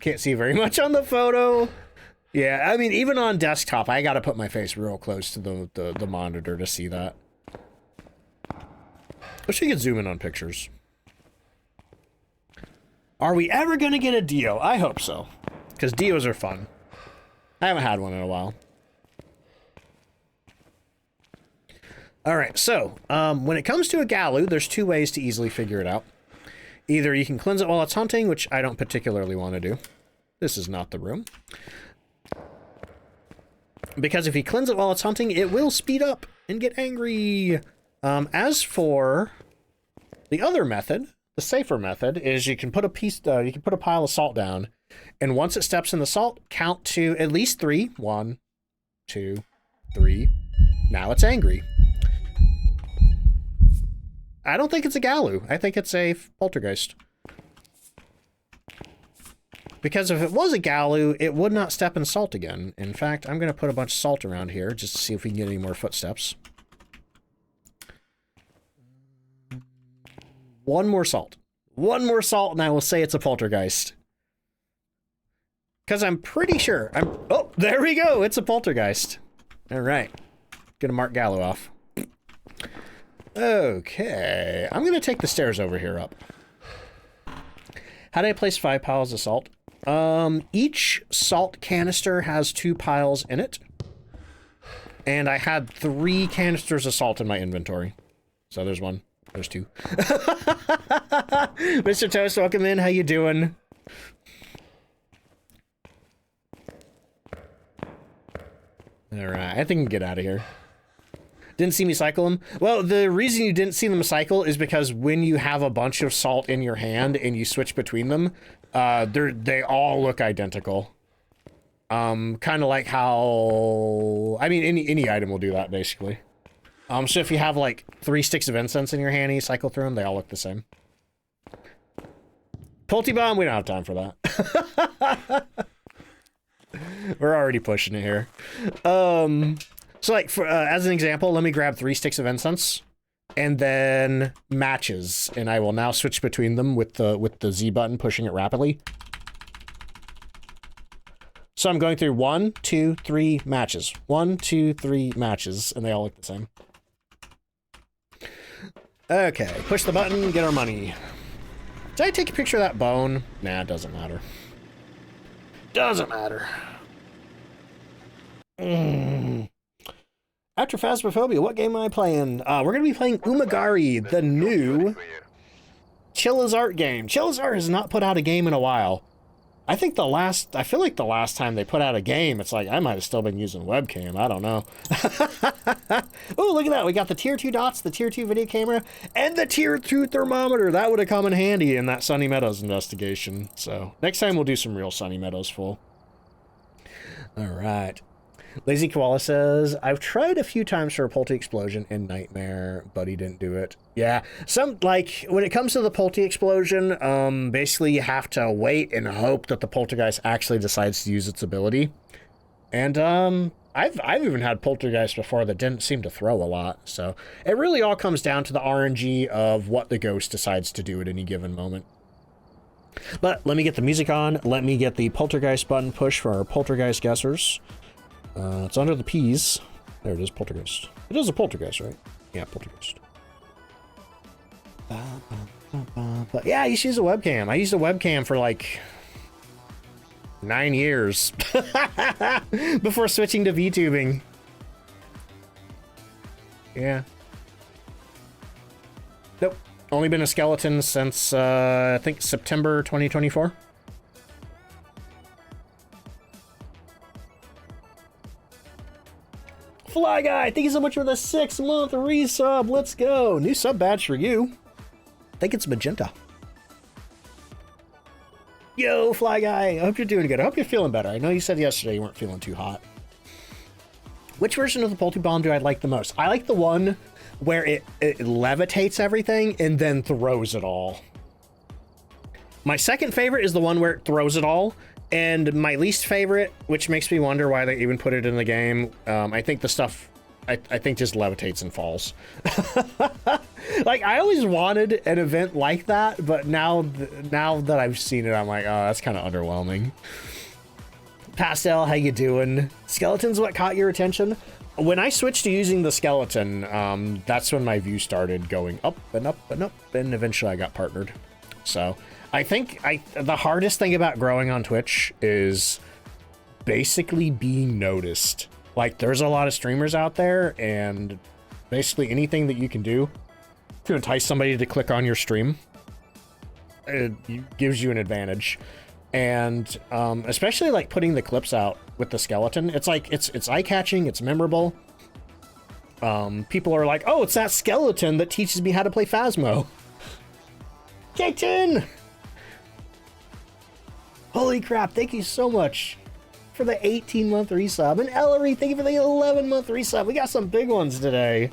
Can't see very much on the photo. Yeah, I mean, even on desktop, I gotta put my face real close to the monitor to see that. Wish you could zoom in on pictures. Are we ever gonna get a Dio? I hope so. Because Dios are fun. I haven't had one in a while. Alright, so, when it comes to a Galu, there's two ways to easily figure it out. Either you can cleanse it while it's hunting, which I don't particularly want to do. This is not the room. Because if you cleanse it while it's hunting, it will speed up and get angry. As for the other method, the safer method, is you can put a pile of salt down, and once it steps in the salt, count to at least 3. 1, 2, 3. Now it's angry. I don't think it's a Galu. I think it's a poltergeist. Because if it was a Galu, it would not step in salt again. In fact, I'm going to put a bunch of salt around here just to see if we can get any more footsteps. One more salt. One more salt, and I will say it's a poltergeist. Because I'm pretty sure. Oh, there we go. It's a poltergeist. All right. Gonna mark Galu off. Okay. I'm going to take the stairs over here up. How do I place 5 piles of salt? Each salt canister has 2 piles in it. And I had 3 canisters of salt in my inventory. So there's 1. There's 2. Mr. Toast, welcome in. How you doing? Alright, I think we can get out of here. Didn't see me cycle them? Well, the reason you didn't see them cycle is because when you have a bunch of salt in your hand and you switch between them, they all look identical. Kind of like how... I mean, any item will do that, basically. So if you have, like, 3 sticks of incense in your hand and you cycle through them, they all look the same. Pulty Bomb, we don't have time for that. We're already pushing it here. So, like, for, as an example, let me grab 3 sticks of incense, and then matches, and I will now switch between them with the Z button, pushing it rapidly. So I'm going through 1, 2, 3 matches. 1, 2, 3 matches, and they all look the same. Okay, push the button, get our money. Did I take a picture of that bone? Nah, it doesn't matter. Doesn't matter. After Phasmophobia, what game am I playing? We're going to be playing Umigari, the new Chilla's Art game. Chilla's Art has not put out a game in a while. I feel like the last time they put out a game, it's like, I might have still been using webcam. I don't know. Oh, look at that. We got the tier 2 dots, the tier 2 video camera, and the tier 2 thermometer. That would have come in handy in that Sunny Meadows investigation. So next time we'll do some real Sunny Meadows full. All right. Lazy Koala says, I've tried a few times for a Polty Explosion in Nightmare, but he didn't do it. Yeah, like, when it comes to the Polty Explosion, basically you have to wait and hope that the Poltergeist actually decides to use its ability. And, I've even had Poltergeist before that didn't seem to throw a lot, so it really all comes down to the RNG of what the ghost decides to do at any given moment. But let me get the music on, let me get the Poltergeist button push for our Poltergeist guessers. It's under the P's. There it is, Poltergeist. It is a Poltergeist, right? Yeah, Poltergeist. But yeah, you should use a webcam. I used a webcam for like 9 years before switching to VTubing. Yeah. Nope. Only been a skeleton since, I think, September 2024. Fly Guy, thank you so much for the 6-month resub. Let's go. New sub badge for you. I think it's magenta. Yo, Fly Guy, I hope you're doing good. I hope you're feeling better. I know you said yesterday you weren't feeling too hot. Which version of the Pulty Bomb do I like the most? I like the one where it levitates everything and then throws it all. My second favorite is the one where it throws it all. And my least favorite, which makes me wonder why they even put it in the game, I think the stuff, I think just levitates and falls. Like, I always wanted an event like that, but now that I've seen it, I'm like, oh, that's kind of underwhelming. Pastel, how you doing? Skeleton's what caught your attention? When I switched to using the skeleton, that's when my view started going up and up and up, and eventually I got partnered. So I think the hardest thing about growing on Twitch is basically being noticed. Like, there's a lot of streamers out there, and basically anything that you can do to entice somebody to click on your stream, it gives you an advantage. And especially like putting the clips out with the skeleton, it's like it's eye-catching, it's memorable. People are like, oh, it's that skeleton that teaches me how to play Phasmo. Jayton! Holy crap, thank you so much for the 18-month resub. And Ellery, thank you for the 11-month resub. We got some big ones today.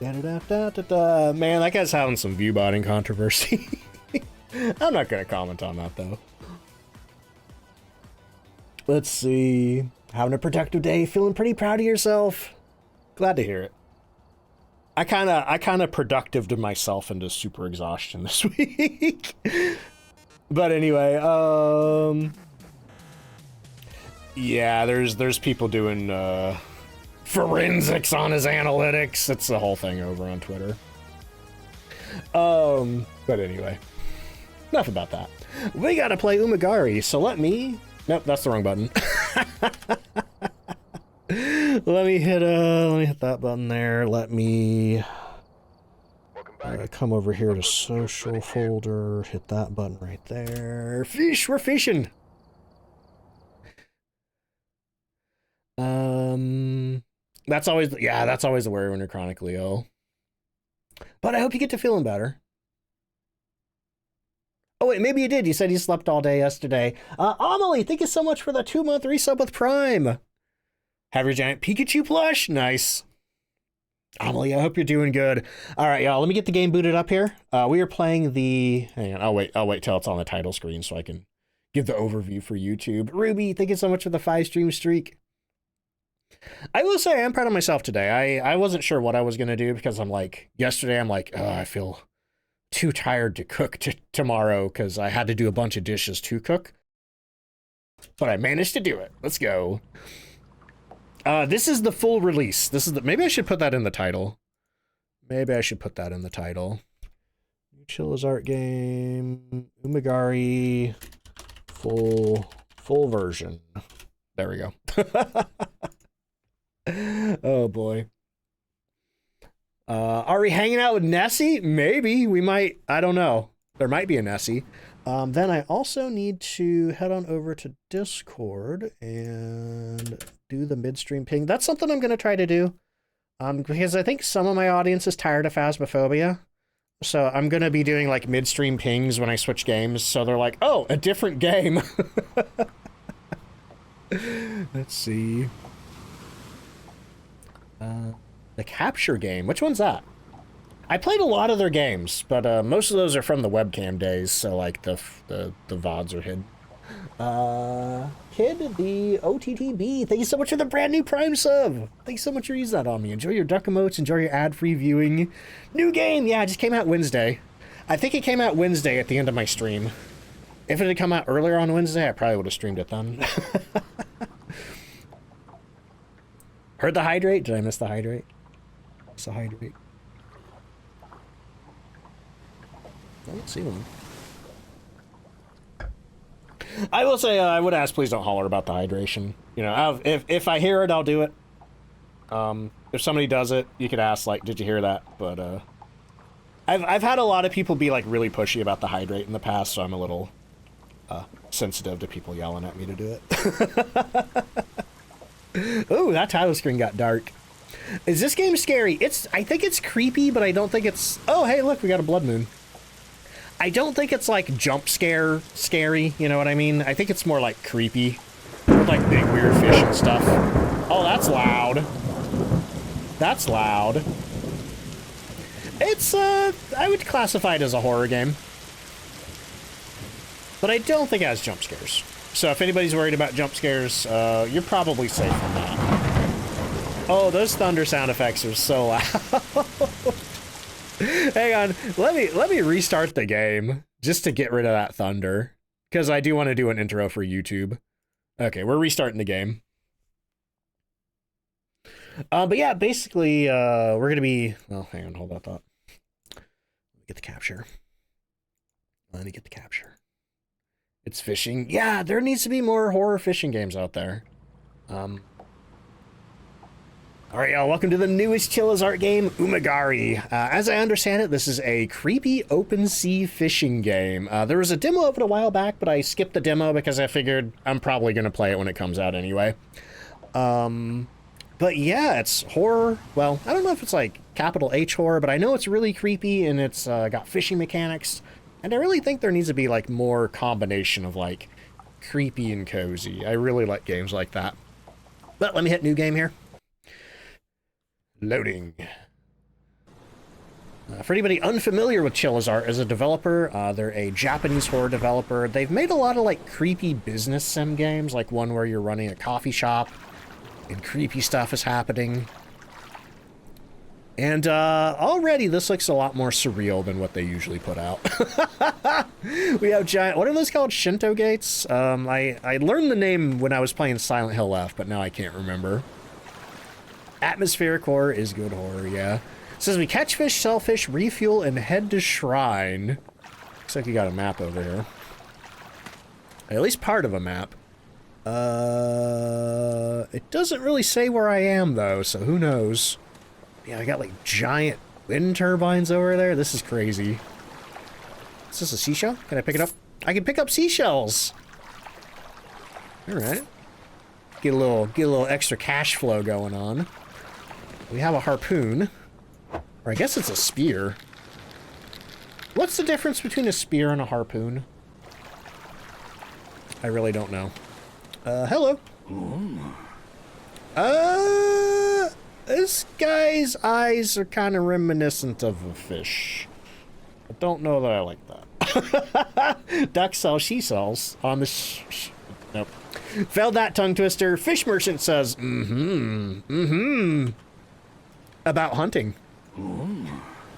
Man, that guy's having some view botting controversy. I'm not going to comment on that, though. Let's see. Having a productive day, feeling pretty proud of yourself. Glad to hear it. I kind of productive to myself into super exhaustion this week. But anyway, yeah, there's people doing forensics on his analytics. It's the whole thing over on Twitter. But anyway, enough about that. We gotta play Umigari, so let me... Nope, that's the wrong button. Let me hit that button there. Let me come over here to social folder, hit that button right there. Fish, we're fishing. That's always the worry when you're chronically ill. But I hope you get to feeling better. Oh wait, maybe you did. You said you slept all day yesterday. Amelie, thank you so much for the 2-month resub with Prime. Have your giant Pikachu plush? Nice. Amelie, I hope you're doing good. All right, y'all, let me get the game booted up here. We are playing the... Hang on, I'll wait till it's on the title screen so I can give the overview for YouTube. Ruby, thank you so much for the 5-stream streak. I will say I'm proud of myself today. I wasn't sure what I was going to do because yesterday I'm like, oh, I feel too tired to cook tomorrow because I had to do a bunch of dishes to cook. But I managed to do it. Let's go. This is the full release. Maybe I should put that in the title. Chilla's art game, Umigari, full version. There we go. Oh boy. Are we hanging out with Nessie? Maybe. We might. I don't know. There might be a Nessie. Then I also need to head on over to Discord and do the midstream ping. That's something I'm going to try to do. Because I think some of my audience is tired of Phasmophobia. So I'm going to be doing like midstream pings when I switch games. So they're like, oh, a different game. Let's see. The capture game. Which one's that? I played a lot of their games, but most of those are from the webcam days, so like the VODs are hidden. Kid, the OTTB, thank you so much for the brand new Prime sub. Thank you so much for using that on me. Enjoy your duck emotes, enjoy your ad-free viewing. New game, yeah, it just came out Wednesday. I think it came out Wednesday at the end of my stream. If it had come out earlier on Wednesday, I probably would have streamed it then. Heard the hydrate? Did I miss the hydrate? What's the hydrate? I don't see one. I will say, I would ask, please don't holler about the hydration. You know, if I hear it, I'll do it. If somebody does it, you could ask, like, did you hear that? But, I've had a lot of people be, like, really pushy about the hydrate in the past, so I'm a little, sensitive to people yelling at me to do it. Ooh, that title screen got dark. Is this game scary? I think it's creepy, but I don't think it's... Oh, hey, look, we got a blood moon. I don't think it's like jump scare scary, you know what I mean? I think it's more like creepy. With like big weird fish and stuff. Oh, that's loud. That's loud. It's, I would classify it as a horror game. But I don't think it has jump scares. So if anybody's worried about jump scares, you're probably safe from that. Oh, those thunder sound effects are so loud. Hang on, let me restart the game just to get rid of that thunder, because I do want to do an intro for YouTube. Okay, we're restarting the game. But yeah, basically, we're gonna be. Oh, hang on, hold that thought. Let me get the capture. Let me get the capture. It's fishing. Yeah, there needs to be more horror fishing games out there. All right, y'all, welcome to the newest Chilla's Art game, Umigari. As I understand it, this is a creepy open sea fishing game. There was a demo of it a while back, but I skipped the demo because I figured I'm probably going to play it when it comes out anyway. But yeah, it's horror. Well, I don't know if it's like capital H horror, but I know it's really creepy and it's got fishing mechanics. And I really think there needs to be like more combination of like creepy and cozy. I really like games like that. But let me hit new game here. Loading. For anybody unfamiliar with Chilla's Art as a developer, they're a Japanese horror developer. They've made a lot of like creepy business sim games, like one where you're running a coffee shop and creepy stuff is happening. And already this looks a lot more surreal than what they usually put out. We have giant, what are those called? Shinto gates? I learned the name when I was playing Silent Hill F, but now I can't remember. Atmospheric horror is good horror, yeah. It says we catch fish, sell fish, refuel, and head to shrine. Looks like you got a map over here. At least part of a map. It doesn't really say where I am, though, so who knows. Yeah, I got, like, giant wind turbines over there. This is crazy. Is this a seashell? Can I pick it up? I can pick up seashells! Alright. Get a little extra cash flow going on. We have a harpoon. Or I guess it's a spear. What's the difference between a spear and a harpoon? I really don't know. Hello. This guy's eyes are kind of reminiscent of a fish. I don't know that I like that. Duck sells, she sells on the nope. Failed that tongue twister. Fish merchant says, about hunting.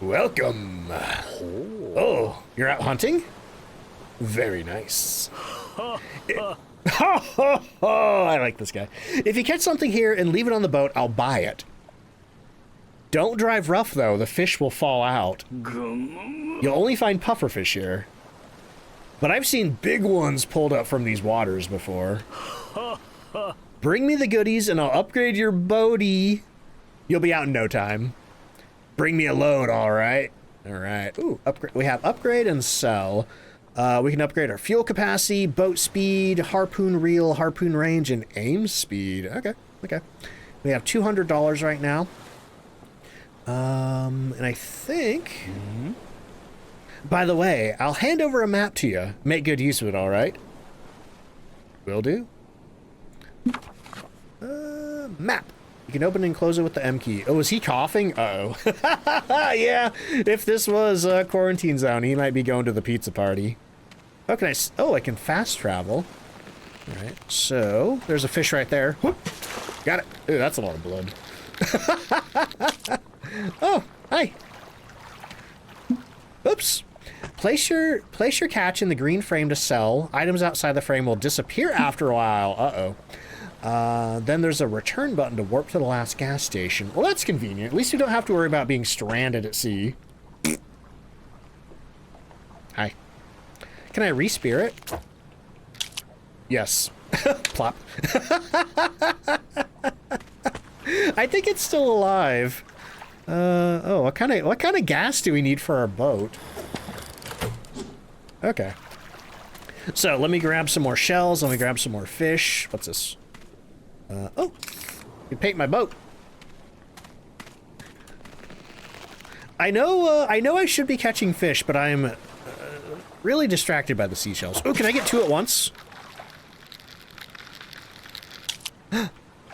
Welcome. Oh, you're out hunting? Very nice. I like this guy. If you catch something here and leave it on the boat, I'll buy it. Don't drive rough, though. The fish will fall out. You'll only find pufferfish here. But I've seen big ones pulled up from these waters before. Bring me the goodies and I'll upgrade your boaty. You'll be out in no time. Bring me a load, all right? All right. Ooh, upgrade. We have upgrade and sell. We can upgrade our fuel capacity, boat speed, harpoon reel, harpoon range, and aim speed. Okay, okay. We have $200 right now. And I think... By the way, I'll hand over a map to you. Make good use of it, all right? Will do. Map. You can open and close it with the M key. Oh, is he coughing? Uh-oh. Yeah, if this was a quarantine zone, he might be going to the pizza party. Oh, can I... Oh, I can fast travel. All right, so there's a fish right there. Whoop. Got it. Ooh, that's a lot of blood. Oh, hi. Oops. Place your catch in the green frame to sell. Items outside the frame will disappear after a while. Uh-oh. Then there's a return button to warp to the last gas station. Well, that's convenient. At least you don't have to worry about being stranded at sea. Hi. Can I re-spear it? Yes. Plop. I think it's still alive. Oh, what kind of gas do we need for our boat? Okay. So let me grab some more shells. Let me grab some more fish. What's this? Oh, You paint my boat. I know I should be catching fish, but I am really distracted by the seashells. Oh, can I get two at once?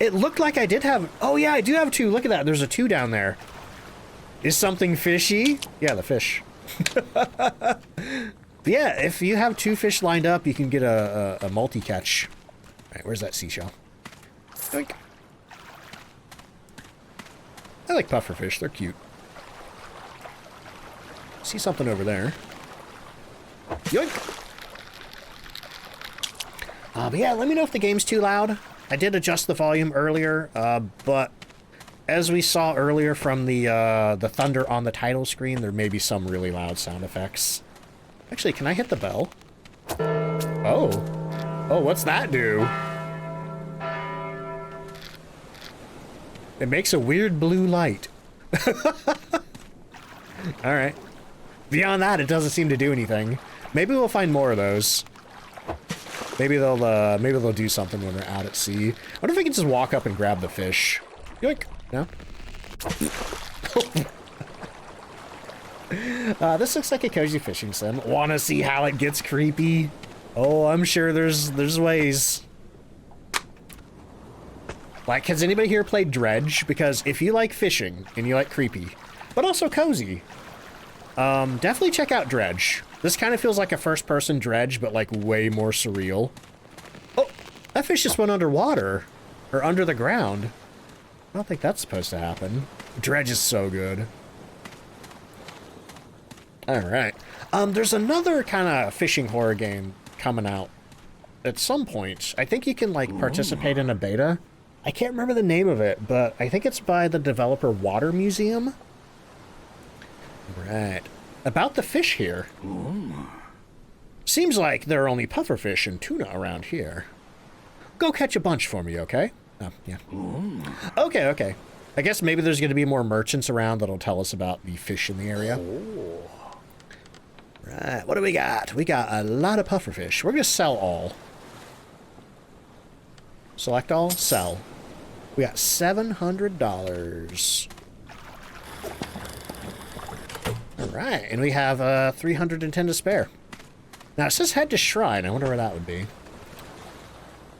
It looked like I did have... Oh, yeah, I do have two. Look at that. There's a two down there. Is something fishy? Yeah, the fish. Yeah, if you have two fish lined up, you can get a multi-catch. All right, where's that seashell? Yoink. I like pufferfish. They're cute. See something over there. Yoink! But yeah, let me know if the game's too loud. I did adjust the volume earlier, but as we saw earlier from the thunder on the title screen, there may be some really loud sound effects. Actually, can I hit the bell? Oh. Oh, what's that do? It makes a weird blue light. Alright. Beyond that, it doesn't seem to do anything. Maybe we'll find more of those. Maybe they'll do something when they're out at sea. I wonder if we can just walk up and grab the fish. Yoink. No? This looks like a cozy fishing sim. Wanna see how it gets creepy? Oh, I'm sure there's ways. Like, has anybody here played Dredge? Because if you like fishing and you like creepy, but also cozy, definitely check out Dredge. This kind of feels like a first-person Dredge, but like way more surreal. Oh, that fish just went underwater. Or under the ground. I don't think that's supposed to happen. Dredge is so good. Alright. There's another kind of fishing horror game coming out at some point. I think you can like participate in a beta. I can't remember the name of it, but I think it's by the developer Water Museum. Right. About the fish here. Seems like there are only pufferfish and tuna around here. Go catch a bunch for me, okay? Oh, yeah. Okay, okay. I guess maybe there's going to be more merchants around that'll tell us about the fish in the area. Right, what do we got? We got a lot of pufferfish. We're going to sell all. Select all, sell. We got $700. Alright, and we have 310 to spare. Now it says head to shrine. I wonder where that would be.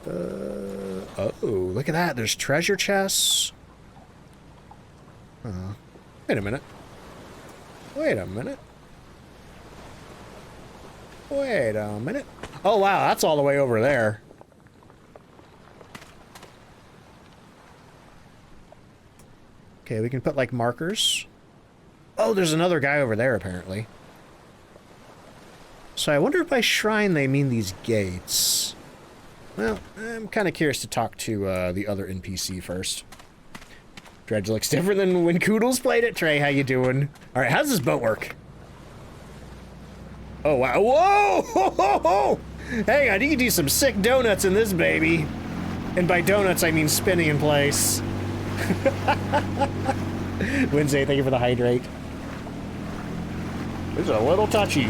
Oh, look at that. There's treasure chests. Wait a minute. Wait a minute. Wait a minute. Oh, wow. That's all the way over there. Okay, we can put, like, markers. Oh, there's another guy over there, apparently. So I wonder if by shrine they mean these gates. Well, I'm kind of curious to talk to the other NPC first. Dredge looks different than when Koodles played it. Trey, how you doing? All right, how does this boat work? Oh, wow. Whoa! Ho, ho, ho! Hang on, you can do some sick donuts in this baby. And by donuts, I mean spinning in place. Wednesday, thank you for the hydrate. This is a little touchy.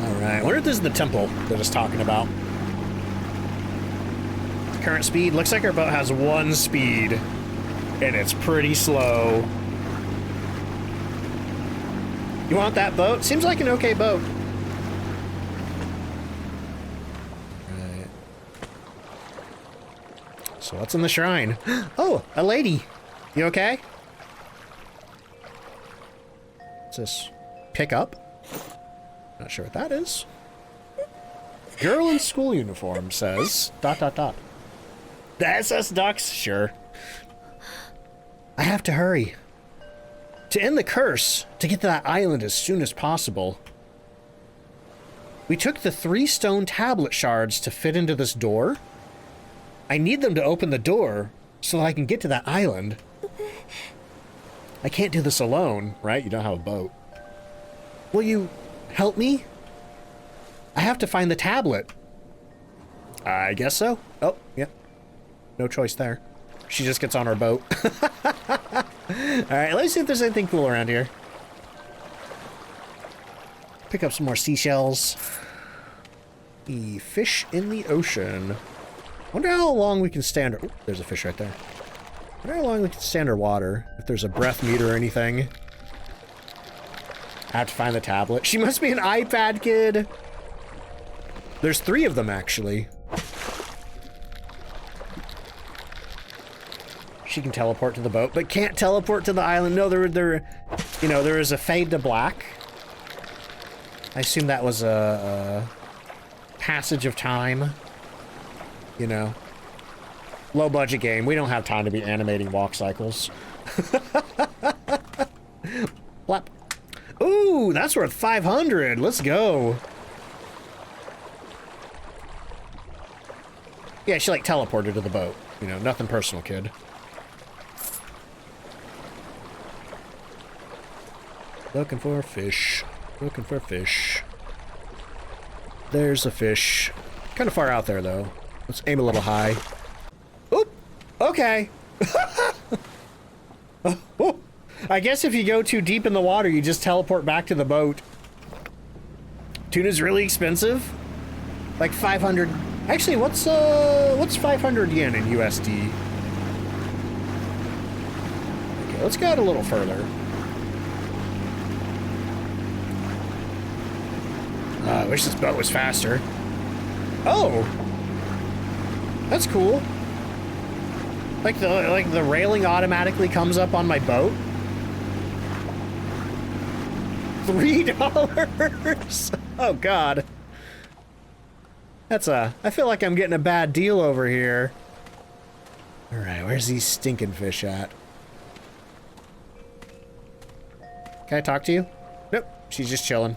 Alright, I wonder if this is the temple that it's talking about. Current speed, looks like our boat has 1 speed. And it's pretty slow. You want that boat? Seems like an okay boat. Right. So what's in the shrine? Oh, a lady. You okay? What's this? Pick up? Not sure what that is. Girl in school uniform says ... The SS Ducks? Sure. I have to hurry. To end the curse, to get to that island as soon as possible. We took the 3 stone tablet shards to fit into this door. I need them to open the door so that I can get to that island. I can't do this alone, right? You don't have a boat. Will you help me? I have to find the tablet. I guess so. Oh, yeah. No choice there. She just gets on her boat. Alright, let's see if there's anything cool around here. Pick up some more seashells. The fish in the ocean. Wonder how long we can stand... Oh, there's a fish right there. Wonder how long we can stand underwater. If there's a breath meter or anything. I have to find the tablet. She must be an iPad kid. There's 3 of them, actually. She can teleport to the boat, but can't teleport to the island. No, you know, there is a fade to black. I assume that was a passage of time. You know, low budget game. We don't have time to be animating walk cycles. Flap. Ooh, that's worth 500. Let's go. Yeah, she like teleported to the boat. You know, nothing personal, kid. Looking for a fish. Looking for a fish. There's a fish. Kind of far out there, though. Let's aim a little high. Oop! Okay. Oh, I guess if you go too deep in the water, you just teleport back to the boat. Tuna's really expensive. Like 500. Actually, what's 500 yen in USD? Okay, let's go out a little further. I wish this boat was faster. Oh! That's cool. Like the railing automatically comes up on my boat. $3? Oh god. I feel like I'm getting a bad deal over here. Alright, where's these stinking fish at? Can I talk to you? Nope, she's just chilling.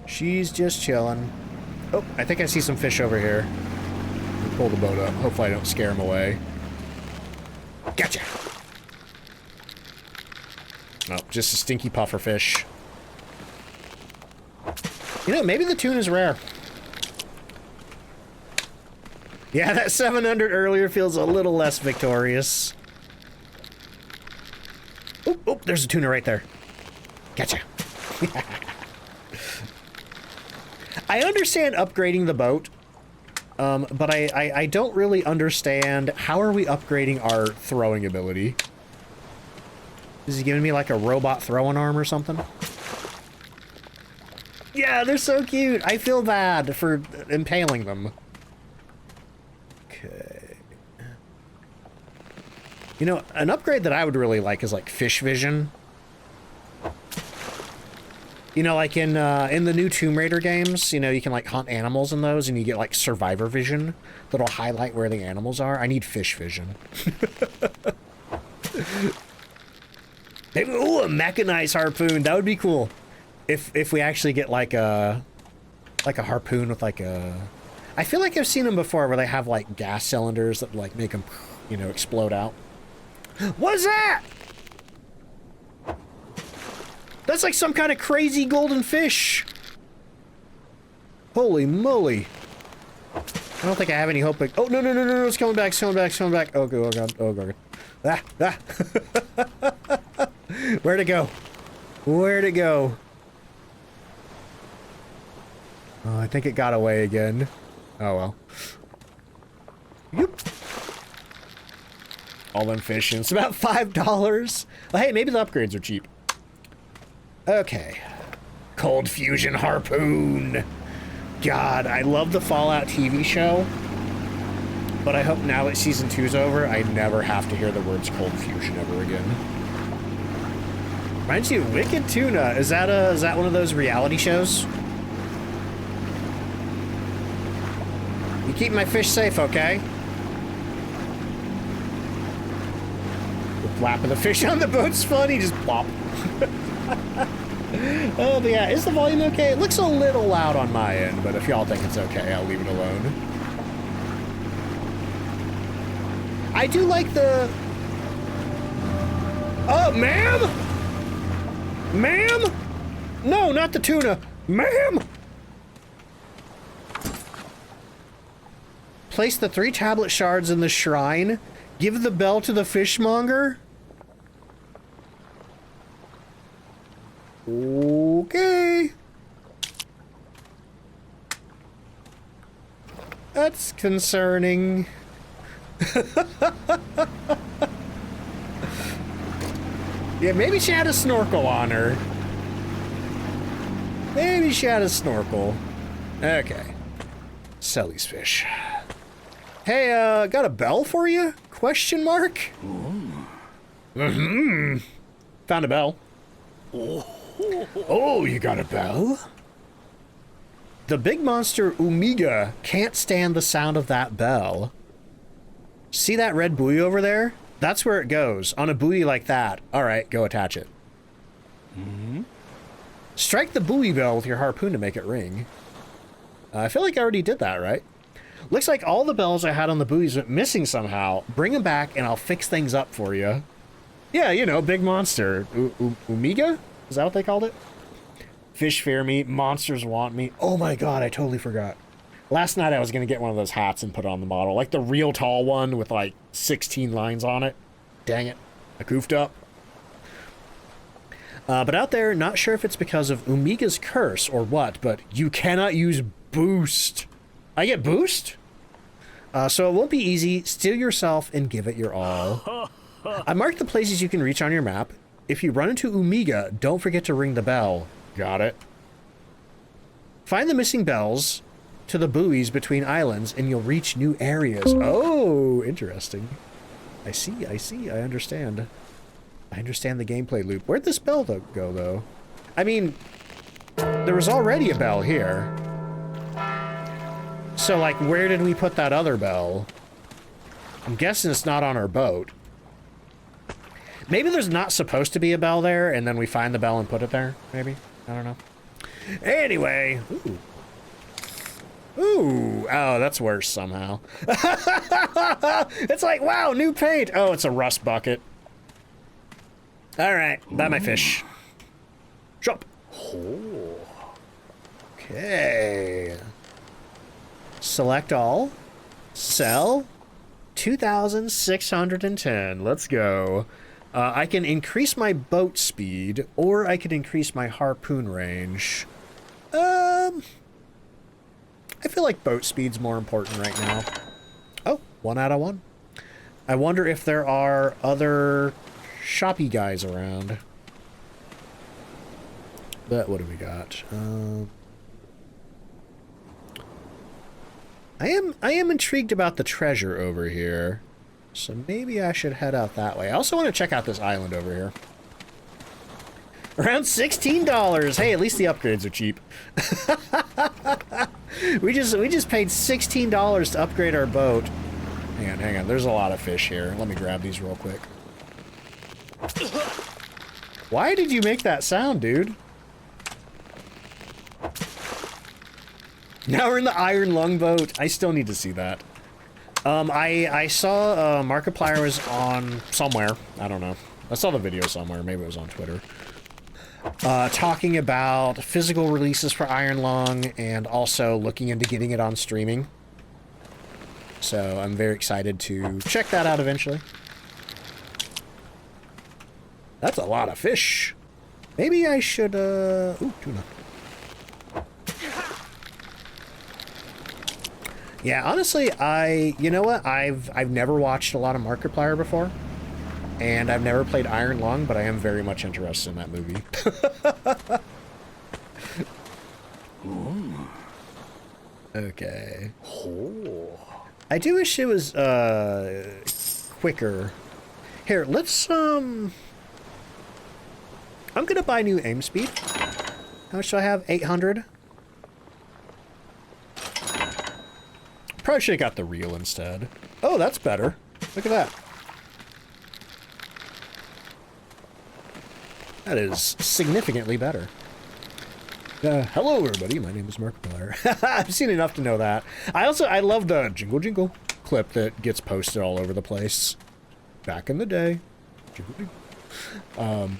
She's just chilling. Oh, I think I see some fish over here. Pull the boat up. Hopefully I don't scare them away. Gotcha! Oh, just a stinky puffer fish. You know, maybe the tuna's rare. Yeah, that 700 earlier feels a little less victorious. Oh, oh, there's a tuna right there. Gotcha. I understand upgrading the boat, but I don't really understand how are we upgrading our throwing ability. Is he giving me like a robot throwing arm or something? Yeah, they're so cute. I feel bad for impaling them. Okay. You know, an upgrade that I would really like is like fish vision. You know, like in the new Tomb Raider games, you know, you can like hunt animals in those and you get like survivor vision that'll highlight where the animals are. I need fish vision. Maybe, ooh, a mechanized harpoon. That would be cool. If we actually get like a harpoon with like a... I feel like I've seen them before where they have like gas cylinders that like make them, you know, explode out. What is that? That's like some kind of crazy golden fish. Holy moly. I don't think I have any hope. Oh, no, no, no, no, no, it's coming back, it's coming back, it's coming back. Oh, God, oh, God, oh, God. Ah, ah. Where'd it go? Where'd it go? Oh, I think it got away again. Oh, well. Yep. All them fishing. It's about $5. Well, hey, maybe the upgrades are cheap. Okay. Cold fusion harpoon. God, I love the Fallout TV show. But I hope now that season 2's over, I never have to hear the words cold fusion ever again. Reminds you of Wicked Tuna. Is that one of those reality shows? You keep my fish safe, okay? The flap of the fish on the boat's funny, just plop. Oh, but yeah, is the volume okay? It looks a little loud on my end, but if y'all think it's okay, I'll leave it alone. I do like the... Oh, ma'am? Ma'am? No, not the tuna. Ma'am? Place the 3 tablet shards in the shrine. Give the bell to the fishmonger. Okay. That's concerning. Yeah, maybe she had a snorkel on her. Maybe she had a snorkel. Okay. Sell these fish. Hey, got a bell for you? Question mark? Mm-hmm. Found a bell. Oh, you got a bell? The big monster Umigari can't stand the sound of that bell. See that red buoy over there? That's where it goes. On a buoy like that. Alright, go attach it. Mm-hmm. Strike the buoy bell with your harpoon to make it ring. I feel like I already did that, right? Looks like all the bells I had on the buoys went missing somehow. Bring them back and I'll fix things up for you. Yeah, you know, big monster. Umigari? Is that what they called it? Fish fear me. Monsters want me. Oh my god, I totally forgot. Last night I was going to get one of those hats and put it on the model. Like the real tall one with like 16 lines on it. Dang it. I goofed up. But out there, not sure if it's because of Umigari's curse or what, but you cannot use boost. I get boost? So it won't be easy. Steel yourself and give it your all. I marked the places you can reach on your map. If you run into Umigari, don't forget to ring the bell. Got it. Find the missing bells to the buoys between islands and you'll reach new areas. Oh, interesting. I see, I understand. I understand the gameplay loop. Where'd this bell go, though? I mean, there was already a bell here. So, like, where did we put that other bell? I'm guessing it's not on our boat. Maybe there's not supposed to be a bell there, and then we find the bell and put it there, maybe? I don't know. Anyway. Ooh. Ooh. Oh, that's worse somehow. It's like, wow, new paint. Oh, it's a rust bucket. All right, buy my fish. Shop. Oh. Okay. Select all. Sell. 2,610. Let's go. I can increase my boat speed, or I can increase my harpoon range. I feel like boat speed's more important right now. Oh, 1 out of 1. I wonder if there are other shoppy guys around. But what do we got? I am intrigued about the treasure over here. So maybe I should head out that way. I also want to check out this island over here. Around $16. Hey, at least the upgrades are cheap. we just paid $16 to upgrade our boat. Hang on. There's a lot of fish here. Let me grab these real quick. Why did you make that sound, dude? Now we're in the Iron Lung boat. I still need to see that. I saw Markiplier was on somewhere. I don't know. I saw the video somewhere. Maybe it was on Twitter. Talking about physical releases for Iron Lung and also looking into getting it on streaming. So I'm very excited to check that out eventually. That's a lot of fish. Maybe I should, ooh, tuna. Yeah, honestly, you know what? I've never watched a lot of Markiplier before. And I've never played Iron Lung, but I am very much interested in that movie. Okay. I do wish it was, quicker. Here, let's, I'm gonna buy new aim speed. How much do I have? 800? Probably should have got the reel instead. Oh, that's better. Look at that. That is significantly better. Hello, everybody. My name is Markiplier. I've seen enough to know that. I love the jingle jingle clip that gets posted all over the place. Back in the day. Jingle jingle.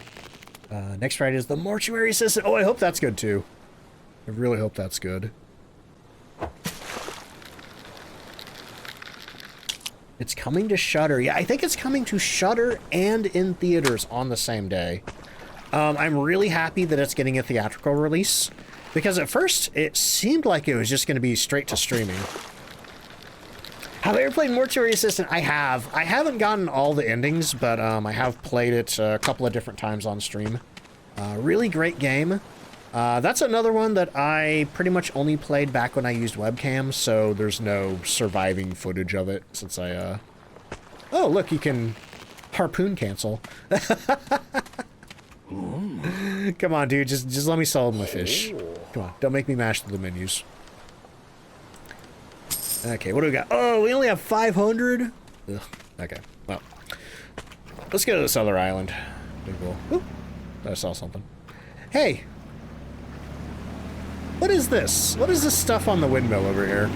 Next Friday is the mortuary system. Oh, I hope that's good too. I really hope that's good. It's coming to Shudder. Yeah, I think it's coming to Shudder and in theaters on the same day. I'm really happy that it's getting a theatrical release, because at first it seemed like it was just going to be straight to streaming. Have I ever played Mortuary Assistant? I have. I haven't gotten all the endings, but I have played it a couple of different times on stream. Really great game. That's another one that I pretty much only played back when I used webcam, so there's no surviving footage of it since I, Oh, look, you can harpoon cancel. Come on, dude, just let me solve my fish. Come on, don't make me mash through the menus. Okay, what do we got? Oh, we only have 500? Ugh, okay, well. Let's go to this other island. Pretty cool. Ooh, I saw something. Hey! What is this? What is this stuff on the windmill over here?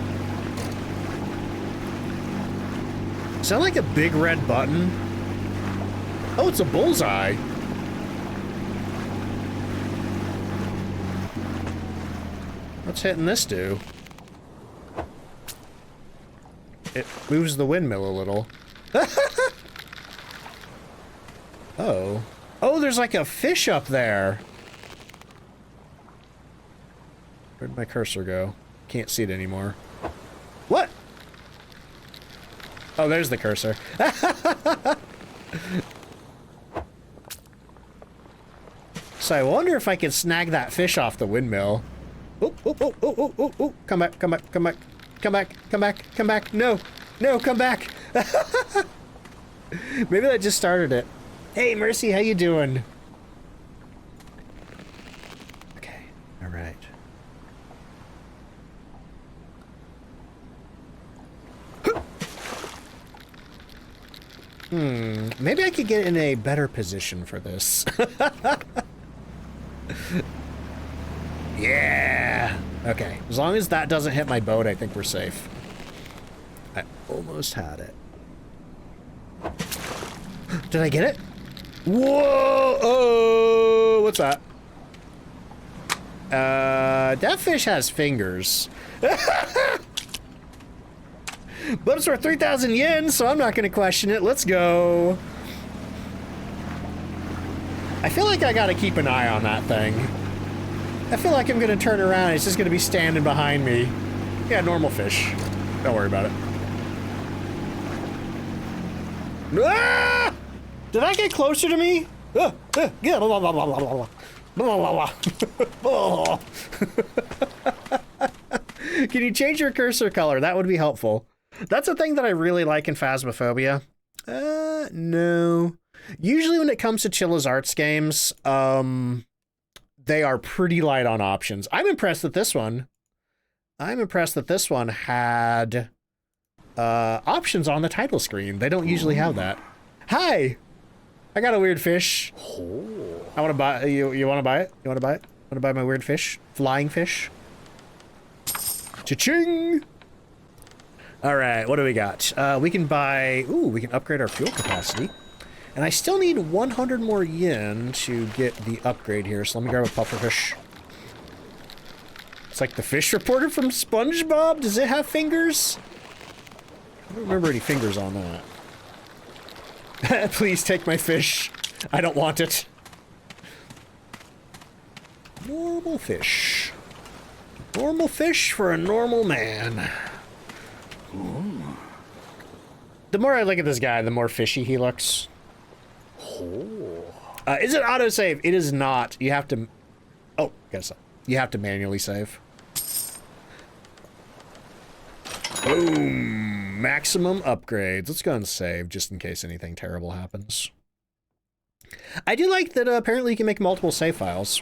Is that like a big red button? Oh, it's a bullseye. What's hitting this do? It moves the windmill a little. Oh. Oh, there's like a fish up there. Where'd my cursor go? Can't see it anymore. What? Oh, there's the cursor. So I wonder if I can snag that fish off the windmill. Oh, oh, oh, oh, oh, oh, oh. Come back, come back, come back. Come back, come back, come back. No, no, come back. Maybe that just started it. Hey, Mercy, how you doing? Okay, all right. Maybe I could get in a better position for this. Yeah! Okay, as long as that doesn't hit my boat, I think we're safe. I almost had it. Did I get it? Whoa! Oh! What's that? That fish has fingers. But it's worth 3,000 yen, so I'm not gonna question it. Let's go. I feel like I gotta keep an eye on that thing. I feel like I'm gonna turn around and it's just gonna be standing behind me. Yeah, normal fish. Don't worry about it. Ah! Did I get closer to me? Yeah. Blah, blah, blah, blah, blah, blah, blah. Can you change your cursor color? That would be helpful. That's a thing that I really like in Phasmophobia. No. Usually when it comes to Chilla's Arts games, they are pretty light on options. I'm impressed that this one. I'm impressed that this one had options on the title screen. They don't usually have that. Hi! I got a weird fish. I want to buy. You want to buy it? You want to buy it? Want to buy my weird fish? Flying fish? Cha-ching! All right, what do we got? We can buy. Ooh, we can upgrade our fuel capacity. And I still need 100 more yen to get the upgrade here, so let me grab a pufferfish. It's like the fish reporter from SpongeBob. Does it have fingers? I don't remember any fingers on that. Please take my fish. I don't want it. Normal fish. Normal fish for a normal man. Ooh. The more I look at this guy, the more fishy he looks. Is it autosave? It is not. You have to... Oh, guess so. You have to manually save. Boom. Maximum upgrades. Let's go and save just in case anything terrible happens. I do like that apparently you can make multiple save files.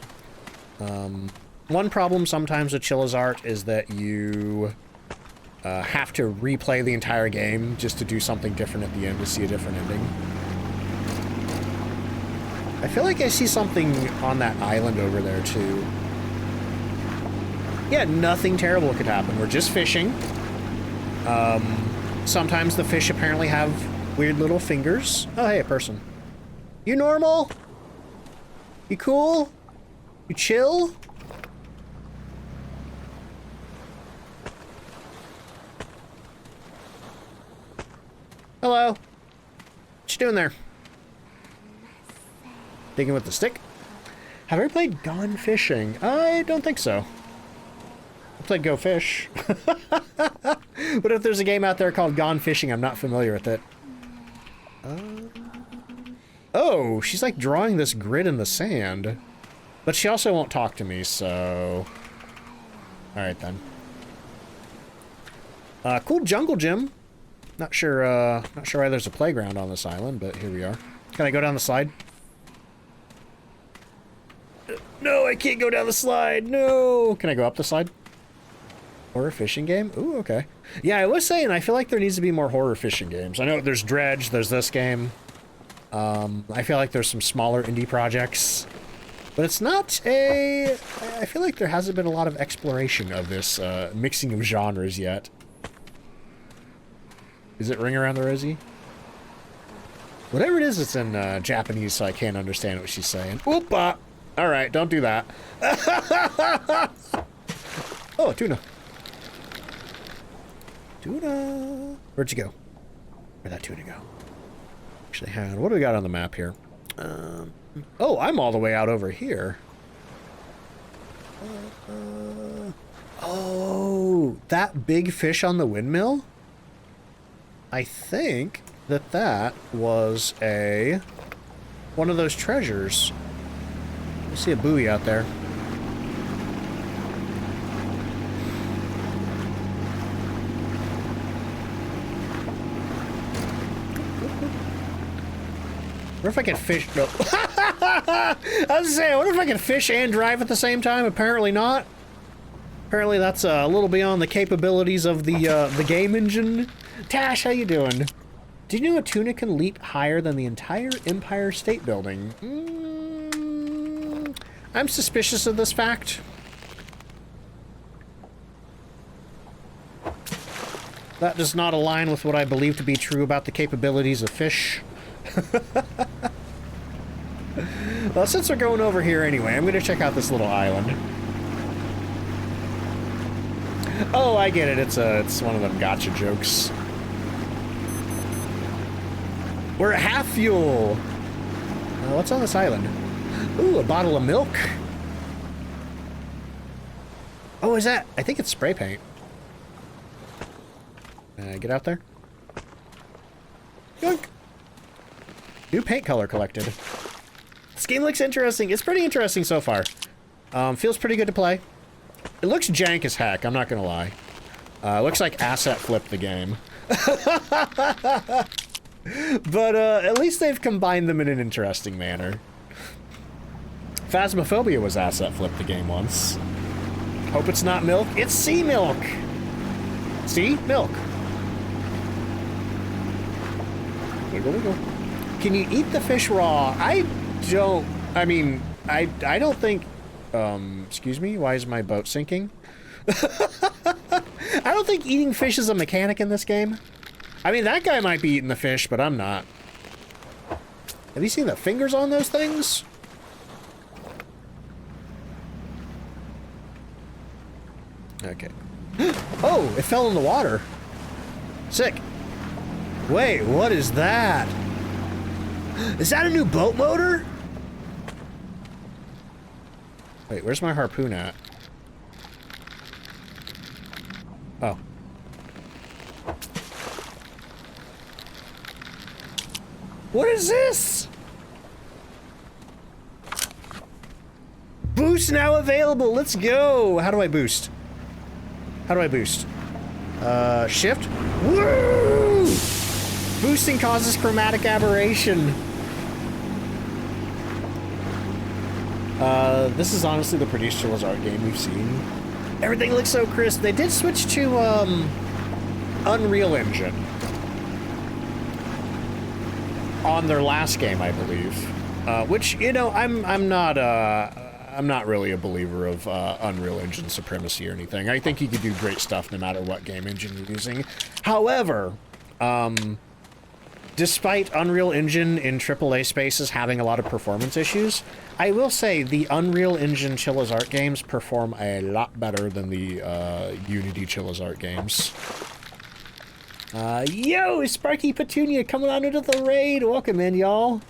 One problem sometimes with Chilla's Art is that you have to replay the entire game just to do something different at the end to see a different ending. I feel like I see something on that island over there, too. Yeah, nothing terrible could happen. We're just fishing. Sometimes the fish apparently have weird little fingers. Oh, hey, a person. You normal? You cool? You chill? Hello? What you doing there? Digging with the stick? Have I ever played Gone Fishing? I don't think so. I played Go Fish. But if there's a game out there called Gone Fishing, I'm not familiar with it. Oh, she's like drawing this grid in the sand. But she also won't talk to me, so... Alright then. Cool jungle gym. Not sure why there's a playground on this island, but here we are. Can I go down the slide? No, I can't go down the slide. No. Can I go up the slide? Horror fishing game? Ooh, okay. Yeah, I was saying, I feel like there needs to be more horror fishing games. I know there's Dredge, there's this game. I feel like there's some smaller indie projects. But it's not a... I feel like there hasn't been a lot of exploration of this mixing of genres yet. Is it Ring Around the Rosie? Whatever it is, it's in Japanese, so I can't understand what she's saying. Oopa! Alright, don't do that. Oh, tuna. Tuna! Where'd you go? Where'd that tuna go? Actually, hang on. What do we got on the map here? Oh, I'm all the way out over here. Oh, that big fish on the windmill? I think that was one of those treasures. I see a buoy out there. What if I can fish? No. I was saying, what if I can fish and drive at the same time? Apparently not. Apparently that's a little beyond the capabilities of the game engine. Tash, how you doing? Did you know a tuna can leap higher than the entire Empire State Building? I'm suspicious of this fact. That does not align with what I believe to be true about the capabilities of fish. Well, since we're going over here anyway, I'm going to check out this little island. Oh, I get it. It's one of them gotcha jokes. We're at half fuel. What's on this island? Ooh, a bottle of milk. Oh, is that? I think it's spray paint. Get out there. Yoink. New paint color collected. This game looks interesting. It's pretty interesting so far. Feels pretty good to play. It looks jank as heck, I'm not gonna lie. Looks like asset flipped the game. But at least they've combined them in an interesting manner. Phasmophobia was asset flipped the game once. Hope it's not milk. It's sea milk! See? Milk. Wiggle, wiggle. Can you eat the fish raw? I don't think... excuse me? Why is my boat sinking? I don't think eating fish is a mechanic in this game. I mean, that guy might be eating the fish, but I'm not. Have you seen the fingers on those things? Okay. Oh, it fell in the water. Sick. Wait, what is that? Is that a new boat motor? Wait, where's my harpoon at? Oh. What is this? Boost now available. Let's go. How do I boost? How do I boost? Shift? Woo! Boosting causes chromatic aberration. This is honestly the prettiest Chill's art game we've seen. Everything looks so crisp. They did switch to, Unreal Engine. On their last game, I believe. Which, you know, I'm not really a believer of Unreal Engine supremacy or anything. I think you could do great stuff no matter what game engine you're using. However, despite Unreal Engine in AAA spaces having a lot of performance issues, I will say the Unreal Engine Chilla's Art games perform a lot better than the Unity Chilla's Art games. Yo, Sparky Petunia coming on into the raid. Welcome in, y'all.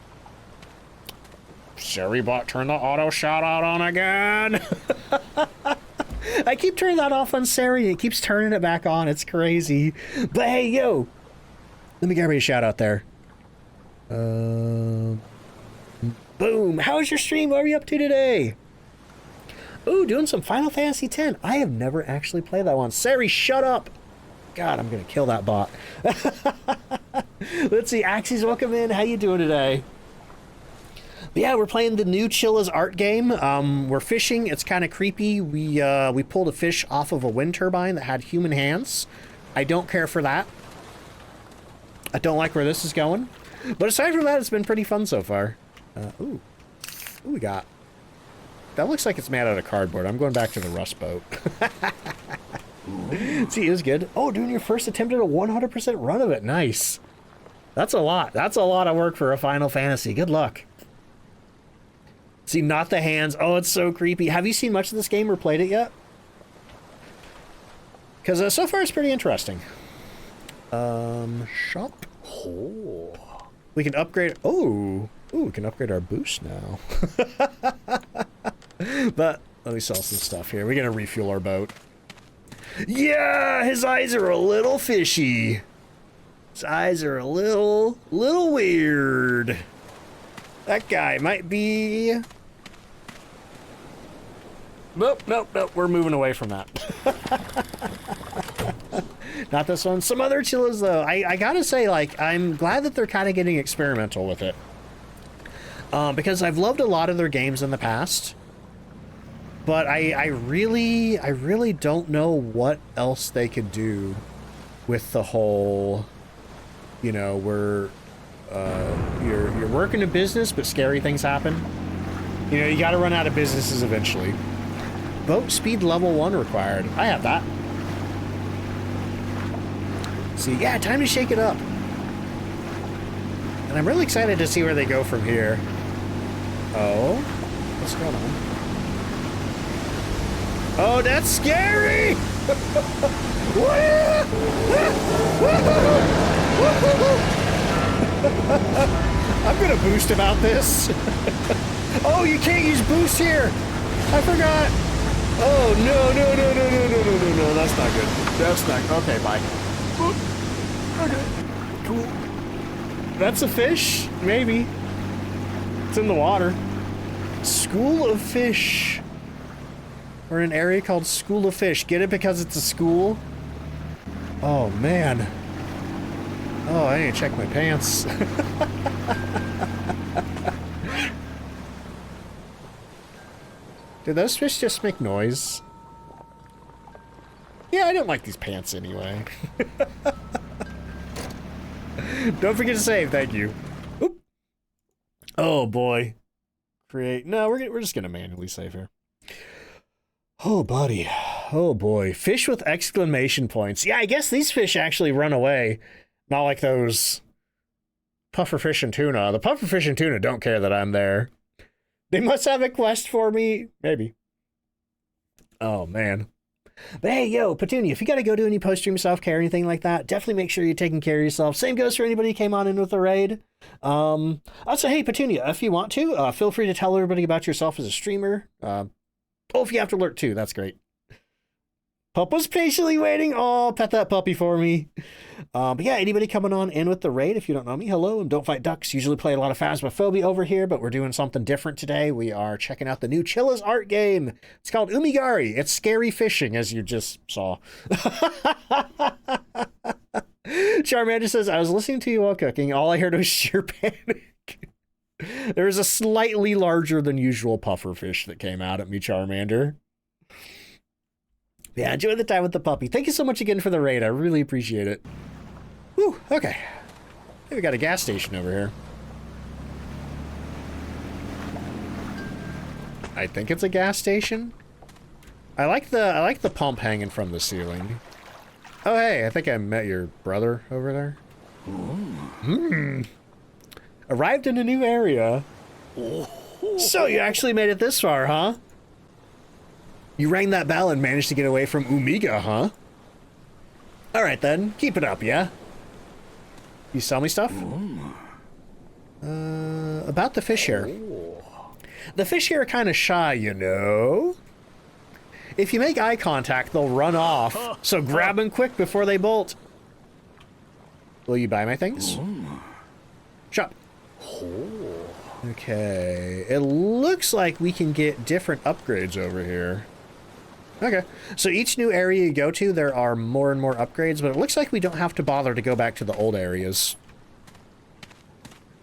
Sorry, bot, turn the auto shout out on again. I keep turning that off on Sari, and it keeps turning it back on. It's crazy. But hey, yo, let me give me a shout out there. Boom. How's your stream? What are you up to today? Ooh, doing some Final Fantasy X. I have never actually played that one. Sari, shut up. God, I'm gonna kill that bot. Let's see, Axie's welcome in. How you doing today? But yeah, we're playing the new Chilla's art game. We're fishing. It's kind of creepy. We pulled a fish off of a wind turbine that had human hands. I don't care for that. I don't like where this is going. But aside from that, it's been pretty fun so far. Ooh, we got... That looks like it's made out of cardboard. I'm going back to the rust boat. See, it was good. Oh, doing your first attempt at a 100% run of it. Nice. That's a lot. That's a lot of work for a Final Fantasy. Good luck. See, not the hands. Oh, it's so creepy. Have you seen much of this game or played it yet? Because so far it's pretty interesting. Shop. Oh. We can upgrade. Oh. Ooh, we can upgrade our boost now. But let me sell some stuff here. We're going to refuel our boat. Yeah, his eyes are a little fishy. His eyes are a little weird. That guy might be... Nope. We're moving away from that. Not this one. Some other Chillas, though. I gotta say, like, I'm glad that they're kind of getting experimental with it. Because I've loved a lot of their games in the past. But I really don't know what else they could do with the whole, you know, where you're working a business, but scary things happen. You know, you got to run out of businesses eventually. Boat speed level 1 required. I have that. See, yeah, time to shake it up. And I'm really excited to see where they go from here. Oh, what's going on? Oh, that's scary! I'm gonna boost about this. Oh, you can't use boost here. I forgot. Oh, no. That's not good. That's not... Okay, bye. Okay, cool. That's a fish? Maybe. It's in the water. School of Fish. We're in an area called School of Fish. Get it because it's a school? Oh, man. Oh, I need to check my pants. Did those fish just make noise? Yeah, I don't like these pants anyway. Don't forget to save, thank you. Oop. Oh boy. Create. No, we're just gonna manually save here. Oh buddy. Oh boy. Fish with exclamation points. Yeah, I guess these fish actually run away. Not like those pufferfish and tuna. The pufferfish and tuna don't care that I'm there. They must have a quest for me. Maybe. Oh, man. But hey, yo, Petunia, if you got to go do any post-stream self-care or anything like that, definitely make sure you're taking care of yourself. Same goes for anybody who came on in with a raid. Also, hey, Petunia, if you want to, feel free to tell everybody about yourself as a streamer. Oh, if you have to lurk too, that's great. Pup was patiently waiting. Oh, pet that puppy for me. But yeah, anybody coming on in with the raid, if you don't know me, hello, I'm DontFightDucks. Usually play a lot of Phasmophobia over here, but we're doing something different today. We are checking out the new Chilla's art game. It's called Umigari. It's scary fishing, as you just saw. Charmander says, I was listening to you while cooking. All I heard was sheer panic. There was a slightly larger than usual pufferfish that came out at me, Charmander. Yeah, enjoy the time with the puppy. Thank you so much again for the raid. I really appreciate it. Whew, okay. Hey, we got a gas station over here. I think it's a gas station. I like the pump hanging from the ceiling. Oh, hey, I think I met your brother over there. Arrived in a new area. So you actually made it this far, huh? You rang that bell and managed to get away from Umigari, huh? Alright then, keep it up, yeah? You sell me stuff? About the fish here. The fish here are kind of shy, you know? if you make eye contact, they'll run off. So grab them quick before they bolt. Will you buy my things? Shop. Okay. It looks like we can get different upgrades over here. Okay. So each new area you go to, there are more and more upgrades, but it looks like we don't have to bother to go back to the old areas.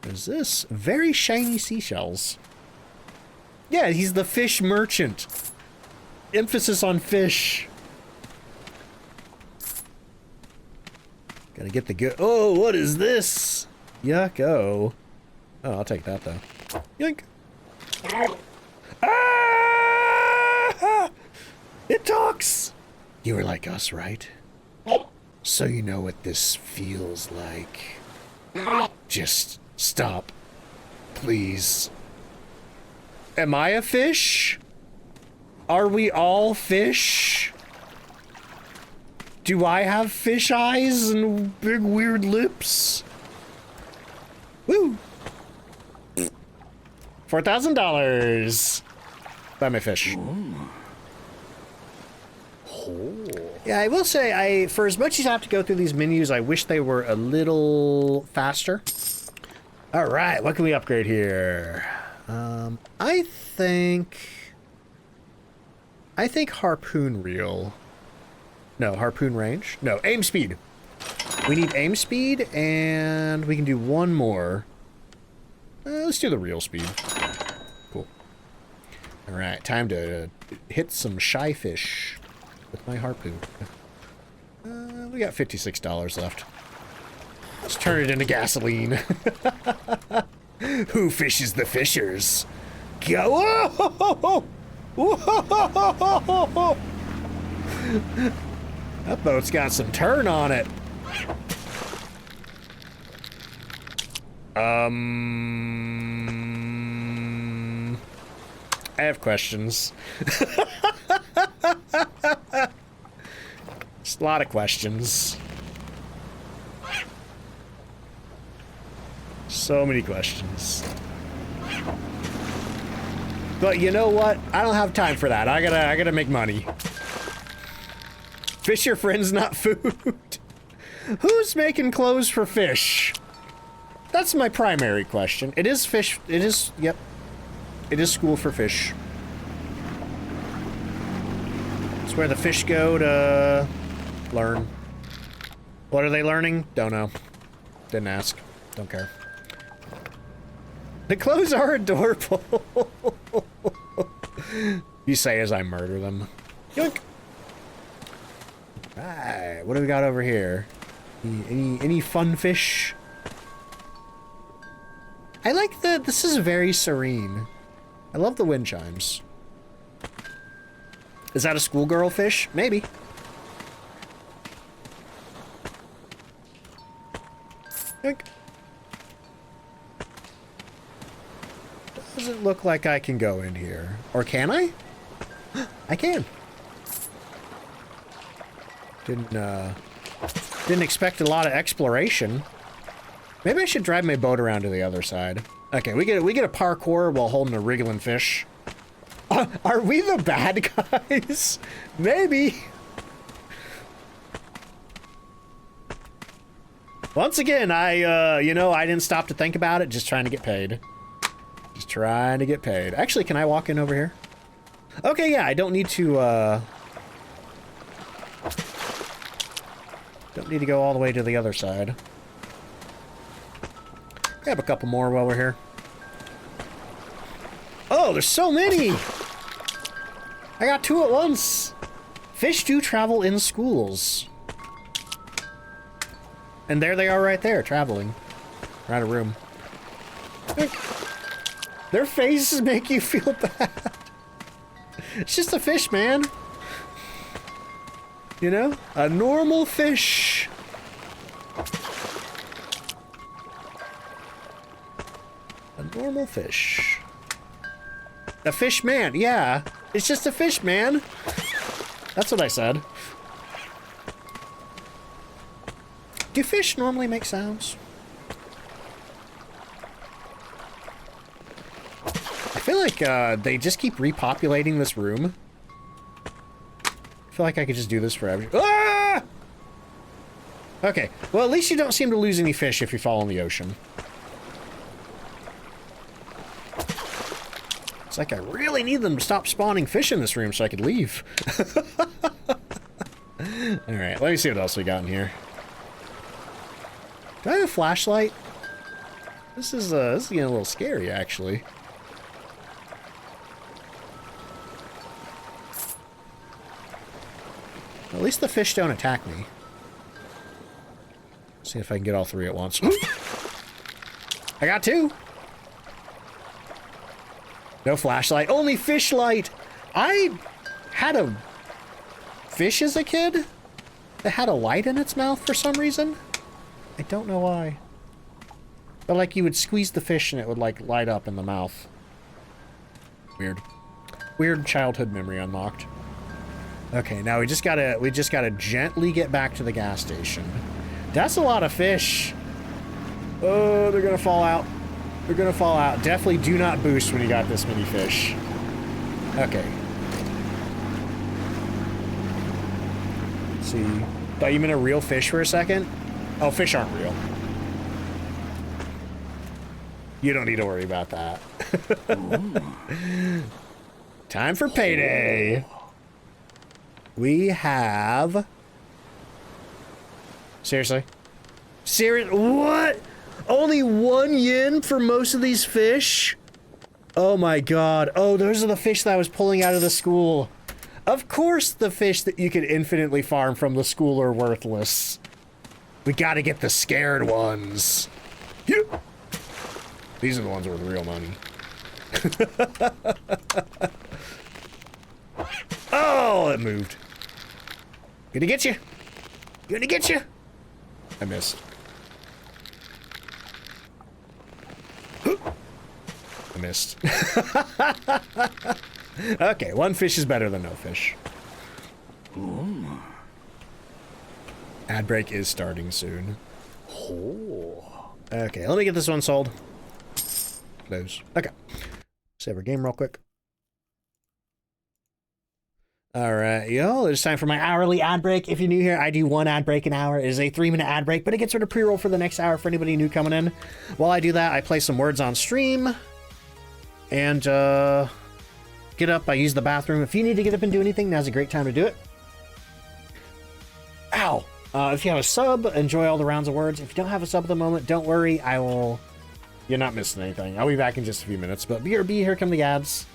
What is this? Very shiny seashells. Yeah, he's the fish merchant. Emphasis on fish. Gotta get the good. Oh, what is this? Yuck. Oh, I'll take that though. Yoink. Ah! It talks. You were like us, right? So you know what this feels like. Just stop, please. Am I a fish? Are we all fish? Do I have fish eyes and big weird lips? Woo! $4,000. Buy my fish. Yeah, I will say, for as much as I have to go through these menus, I wish they were a little faster. All right, what can we upgrade here? I think harpoon reel. No, harpoon range. No, aim speed. We need aim speed, and we can do one more. Let's do the reel speed. Cool. All right, time to hit some shy fish with my harpoon. We got $56 left. Let's turn it into gasoline. Who fishes the fishers? Go! Whoa! Whoa! That boat's got some turn on it. I have questions. Just a lot of questions. So many questions. But you know what? I don't have time for that. I gotta make money. Fish your friends, not food. Who's making clothes for fish? That's my primary question. It is fish. It is, yep. It is school for fish. It's where the fish go to learn. What are they learning? Don't know. Didn't ask. Don't care. The clothes are adorable. You say as I murder them. Yoink. Alright, what do we got over here? Any fun fish? I like this is very serene. I love the wind chimes. Is that a schoolgirl fish? Maybe. Yoink. Doesn't look like I can go in here. Or can I? I can. Didn't expect a lot of exploration. Maybe I should drive my boat around to the other side. Okay, we get a parkour while holding a wriggling fish. Are we the bad guys? Maybe. Once again, I didn't stop to think about it, just trying to get paid. Just trying to get paid. Actually, can I walk in over here? Okay, yeah, I don't need to, don't need to go all the way to the other side. Grab a couple more while we're here. Oh, there's so many! I got two at once! Fish do travel in schools. And there they are right there, traveling. We're out of room. Their faces make you feel bad. It's just a fish, man. You know? A normal fish. A normal fish. A fish man, yeah. It's just a fish man. That's what I said. Do fish normally make sounds? I feel like they just keep repopulating this room. feel like I could just do this forever. Ah! Okay, well, at least you don't seem to lose any fish if you fall in the ocean. It's like I really need them to stop spawning fish in this room so I could leave. Alright, let me see what else we got in here. Do I have a flashlight? This is getting a little scary, actually. At least the fish don't attack me. See if I can get all three at once. I got two! No flashlight, only fish light! I had a fish as a kid that had a light in its mouth for some reason. I don't know why. But like you would squeeze the fish and it would like light up in the mouth. Weird. Weird childhood memory unlocked. Okay, now we just gotta gently get back to the gas station. That's a lot of fish. Oh, they're gonna fall out. They're gonna fall out. Definitely do not boost when you got this many fish. Okay. Let's see. Thought you meant a real fish for a second? Oh, fish aren't real. You don't need to worry about that. Time for payday. We have... Seriously? What? Only 1 yen for most of these fish? Oh my god. Oh, those are the fish that I was pulling out of the school. Of course the fish that you could infinitely farm from the school are worthless. We gotta get the scared ones. Yeah. These are the ones with real money. Oh, it moved. Gonna get you. Gonna get you. I missed. I missed. Okay, one fish is better than no fish. Ooh. Ad break is starting soon. Oh. Okay, let me get this one sold. Close. Okay. Save our game real quick. Alright, yo, it's time for my hourly ad break. If you're new here, I do 1 ad break an hour. It is a 3-minute ad break, but it gets rid of pre-roll for the next hour for anybody new coming in. While I do that, I play some words on stream. And, get up, I use the bathroom. If you need to get up and do anything, now's a great time to do it. Ow! If you have a sub, enjoy all the rounds of words. If you don't have a sub at the moment, don't worry, you're not missing anything. I'll be back in just a few minutes, but BRB, here come the ads.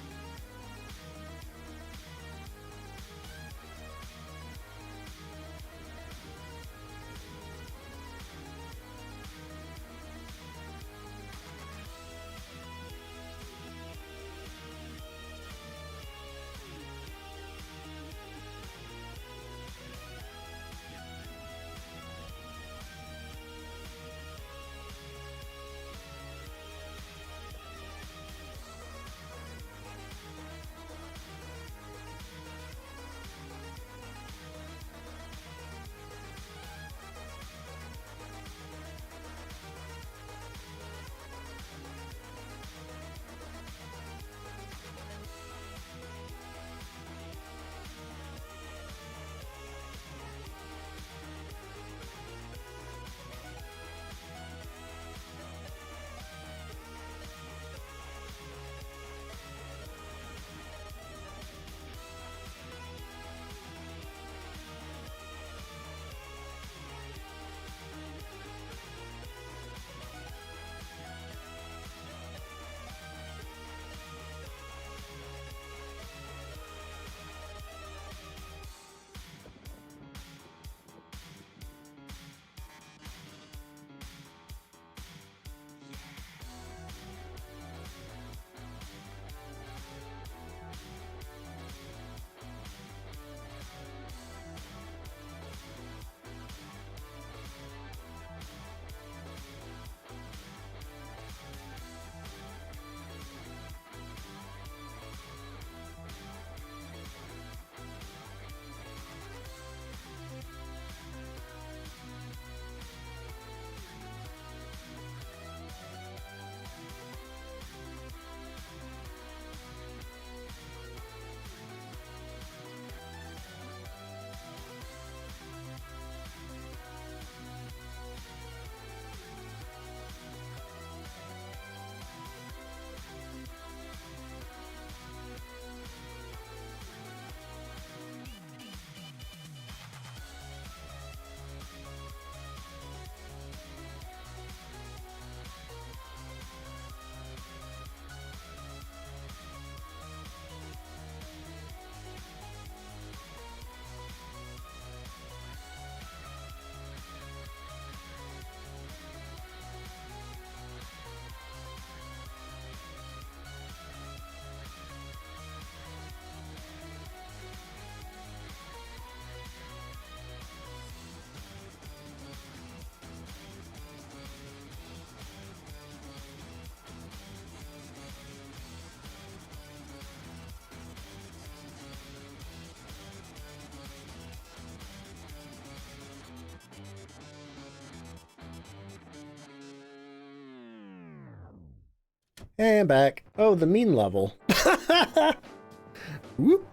Hey, I'm back. Oh, the mean level. Whoop.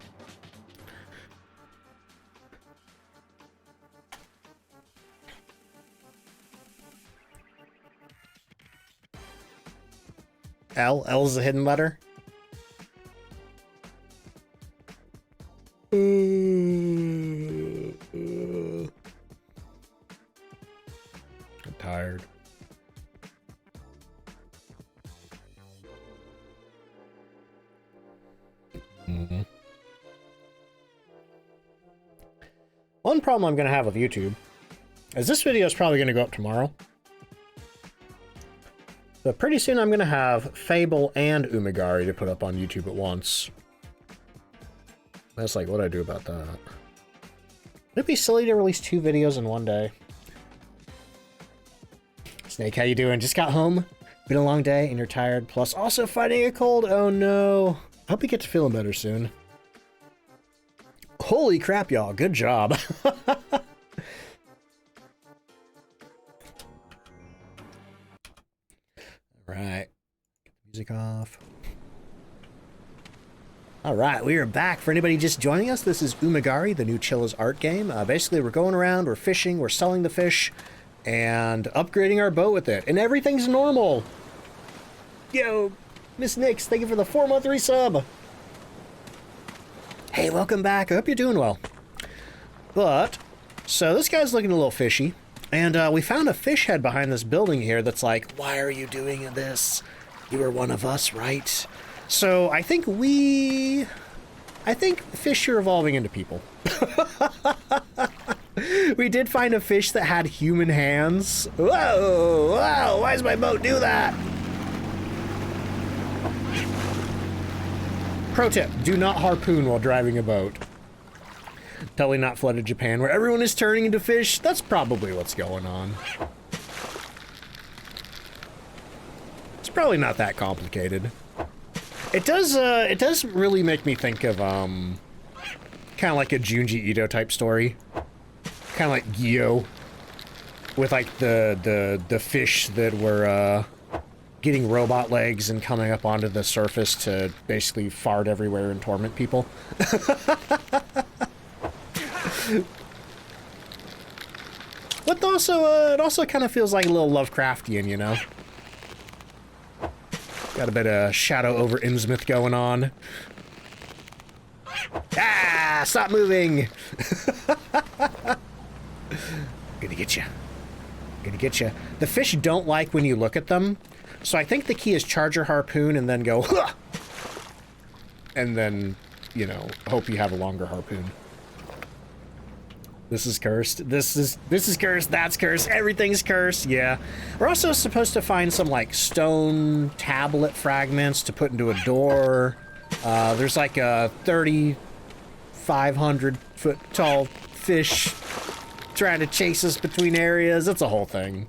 L? L's the hidden letter? I'm tired. One problem I'm going to have with YouTube is this video is probably going to go up tomorrow. But pretty soon I'm going to have Fable and Umigari to put up on YouTube at once. That's like, what do I do about that? Would it be silly to release 2 videos in one day? Snake, how you doing? Just got home. Been a long day and you're tired. Plus also fighting a cold. Oh no. I hope you get to feeling better soon. Holy crap, y'all. Good job. Right. Music off. Alright, we are back. For anybody just joining us, this is Umigari, the new Chilla's art game. Basically, we're going around, we're fishing, we're selling the fish, and upgrading our boat with it. And everything's normal. Yo, Miss Nix, thank you for the 4-month resub. Hey, welcome back. I hope you're doing well. But, so this guy's looking a little fishy. And we found a fish head behind this building here that's like, why are you doing this? You are one of us, right? So I think fish are evolving into people. We did find a fish that had human hands. Whoa, whoa, why does my boat do that? Pro tip, do not harpoon while driving a boat. Totally not flooded Japan, where everyone is turning into fish. That's probably what's going on. It's probably not that complicated. It does really make me think of, kind of like a Junji Ito type story. Kind of like Gyo. With, like, the fish that were, getting robot legs and coming up onto the surface to basically fart everywhere and torment people. But also, it also kind of feels like a little Lovecraftian, you know? Got a bit of Shadow over Innsmouth going on. Ah! Stop moving! Gonna get you. Gonna get you. The fish don't like when you look at them, so I think the key is charge your harpoon and then go, huh! And then, you know, hope you have a longer harpoon. This is cursed. This is cursed. That's cursed. Everything's cursed. Yeah. We're also supposed to find some, like, stone tablet fragments to put into a door. There's like a 3,500 foot tall fish trying to chase us between areas. It's a whole thing.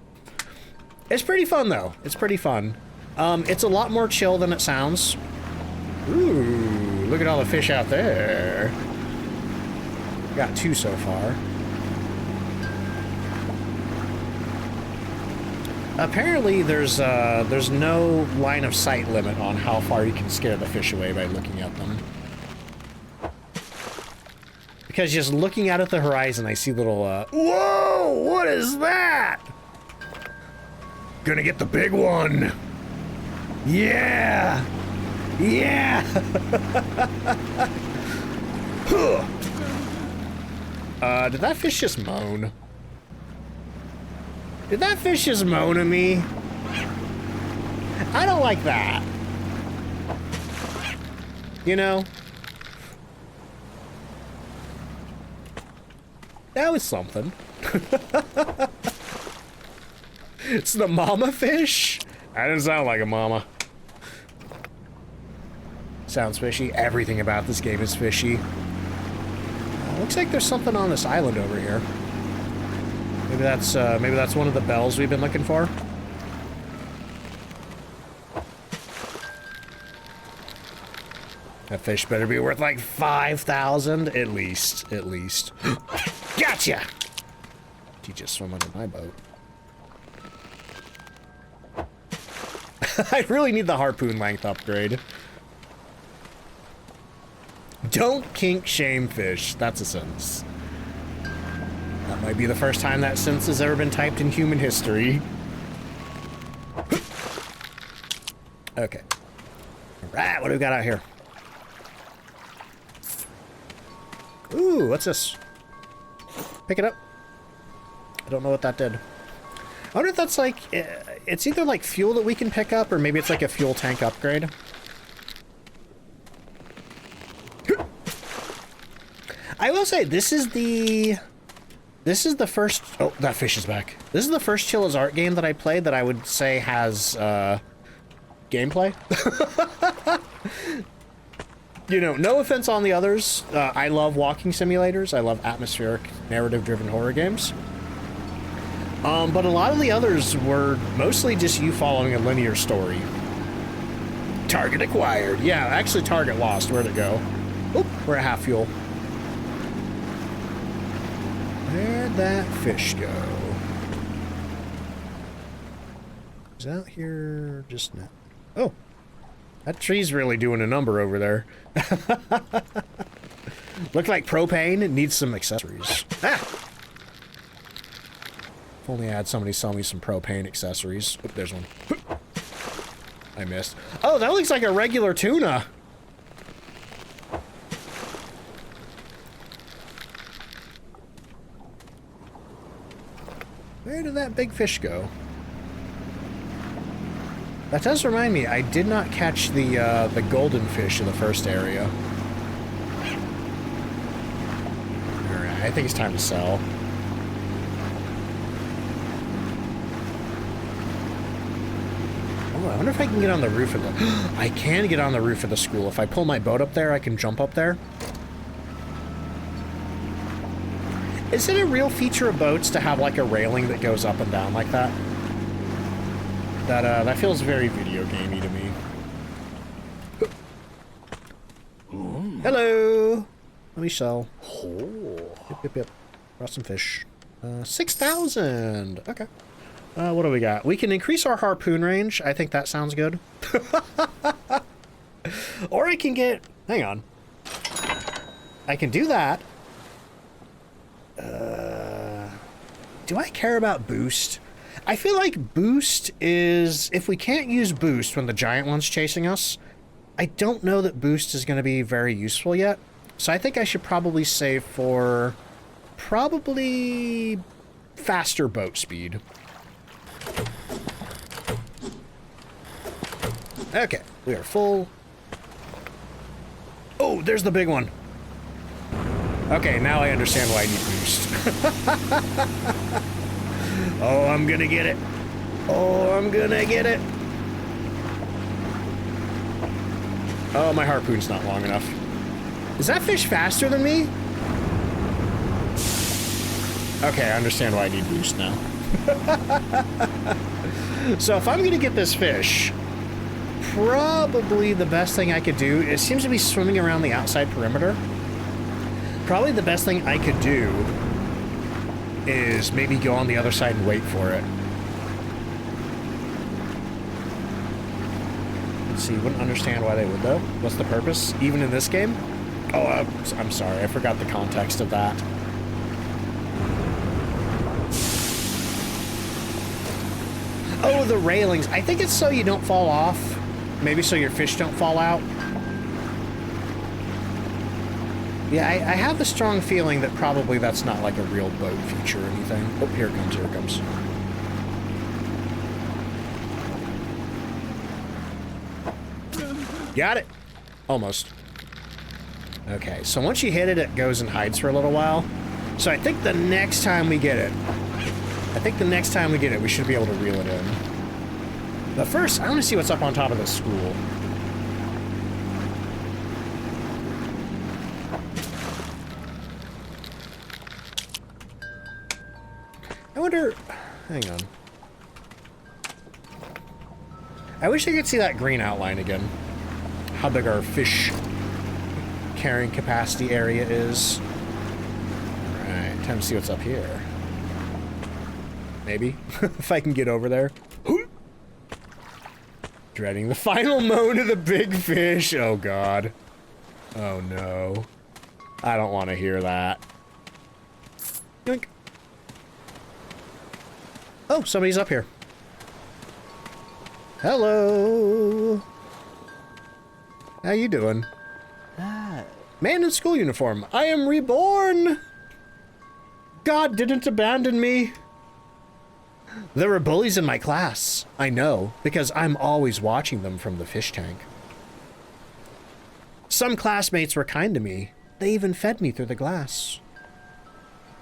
It's pretty fun, though. It's pretty fun. It's a lot more chill than it sounds. Ooh, look at all the fish out there. Got 2 so far. Apparently, there's no line of sight limit on how far you can scare the fish away by looking at them. Because just looking out at the horizon, I see little, whoa! What is that? Gonna get the big one! Yeah! Yeah! Did that fish just moan? Did that fish just moan at me? I don't like that. You know? That was something. It's the mama fish? That didn't sound like a mama. Sounds fishy. Everything about this game is fishy. Looks like there's something on this island over here. Maybe that's one of the bells we've been looking for. That fish better be worth like 5,000 at least. At least. Gotcha! You just swim under my boat. I really need the harpoon length upgrade. Don't kink shame fish. That's a sentence. That might be the first time that sentence has ever been typed in human history. Okay. Alright, what do we got out here? Ooh, what's this? Pick it up. I don't know what that did. I wonder if that's like... It's either like fuel that we can pick up, or maybe it's like a fuel tank upgrade. I will say, this is the first... Oh, that fish is back. This is the first Chill as Art game that I played that I would say has, gameplay. You know, no offense on the others. I love walking simulators. I love atmospheric, narrative-driven horror games. But a lot of the others were mostly just you following a linear story. Target acquired. Yeah, actually target lost. Where'd it go? Oop, we're at half fuel. Where'd that fish go? Is out here just now? Oh, that tree's really doing a number over there. Looked like propane. It needs some accessories. Ah! If only I had somebody sell me some propane accessories. Oop, there's one. I missed. Oh, that looks like a regular tuna. Where did that big fish go? That does remind me, I did not catch the golden fish in the first area. Alright, I think it's time to sell. Oh, I wonder if I can get on the roof of the... I can get on the roof of the school. If I pull my boat up there, I can jump up there. Is it a real feature of boats to have like a railing that goes up and down like that? That feels very video gamey to me. Hello! Let me sell. Yep. Brought some fish. 6,000! Okay. What do we got? We can increase our harpoon range. I think that sounds good. Or I can get... Hang on. I can do that. Do I care about boost? I feel like boost is... If we can't use boost when the giant one's chasing us, I don't know that boost is going to be very useful yet. So I think I should probably save for... Probably... faster boat speed. Okay, we are full. Oh, there's the big one. Okay, now I understand why I need boost. Oh, I'm gonna get it. Oh, I'm gonna get it. Oh, my harpoon's not long enough. Is that fish faster than me? Okay, I understand why I need boost now. So if I'm gonna get this fish, probably the best thing I could do, it seems to be swimming around the outside perimeter. Probably the best thing I could do is maybe go on the other side and wait for it. Let's see, wouldn't understand why they would though. What's the purpose? Even in this game? Oh, I'm sorry, I forgot the context of that. Oh, the railings. I think it's so you don't fall off. Maybe so your fish don't fall out. Yeah, I have the strong feeling that probably that's not like a real boat feature or anything. Oh, here it comes, here it comes. Got it. Almost. Okay, so once you hit it, it goes and hides for a little while. So I think the next time we get it, we should be able to reel it in. But first, I want to see what's up on top of this school. I wonder... Hang on. I wish I could see that green outline again. How big our fish carrying capacity area is. Alright, time to see what's up here. Maybe. If I can get over there. Dreading the final moan of the big fish. Oh, God. Oh, no. I don't want to hear that. Yoink. Oh, somebody's up here. Hello. How you doing? Man in school uniform. I am reborn. God didn't abandon me. There were bullies in my class. I know, because I'm always watching them from the fish tank. Some classmates were kind to me. They even fed me through the glass.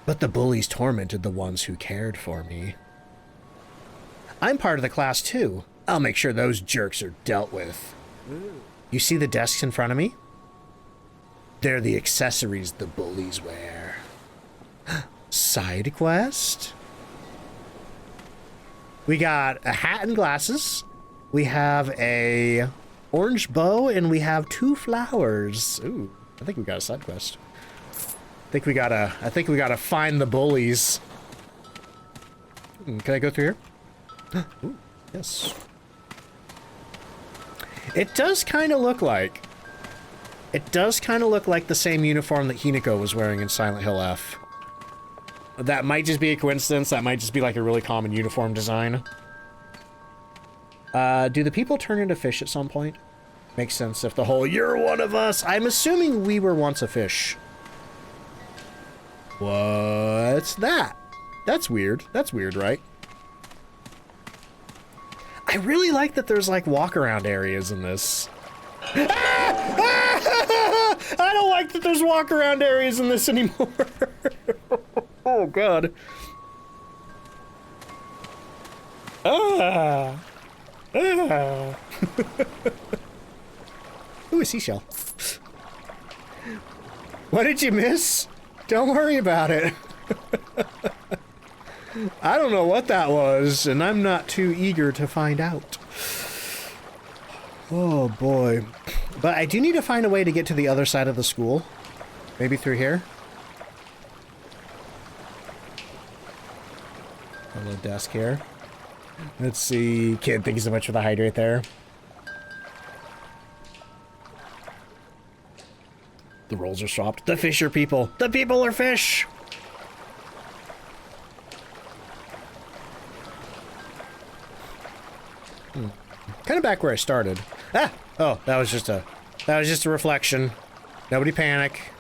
But the bullies tormented the ones who cared for me. I'm part of the class too. I'll make sure those jerks are dealt with. You see the desks in front of me? They're the accessories the bullies wear. Side quest? We got a hat and glasses. We have a orange bow, and we have 2 flowers. Ooh, I think we got a side quest. I think we gotta find the bullies. Can I go through here? Ooh, yes. It does kind of look like the same uniform that Hinako was wearing in Silent Hill F. That might just be a coincidence. That might just be like a really common uniform design. Do the people turn into fish at some point? Makes sense if the whole "you're one of us." I'm assuming we were once a fish. What's that? That's weird. That's weird, right? I really like that there's like walk around areas in this. I don't like that there's walk around areas in this anymore. Oh, God. Ooh, a seashell. What did you miss? Don't worry about it. I don't know what that was, and I'm not too eager to find out. Oh, boy. But I do need to find a way to get to the other side of the school. Maybe through here. A little desk here. Let's see. Kid, thank you so much for the hydrate there. The roles are swapped. The fish are people. The people are fish. Kind of back where I started. Ah! Oh, that was just a reflection. Nobody panic.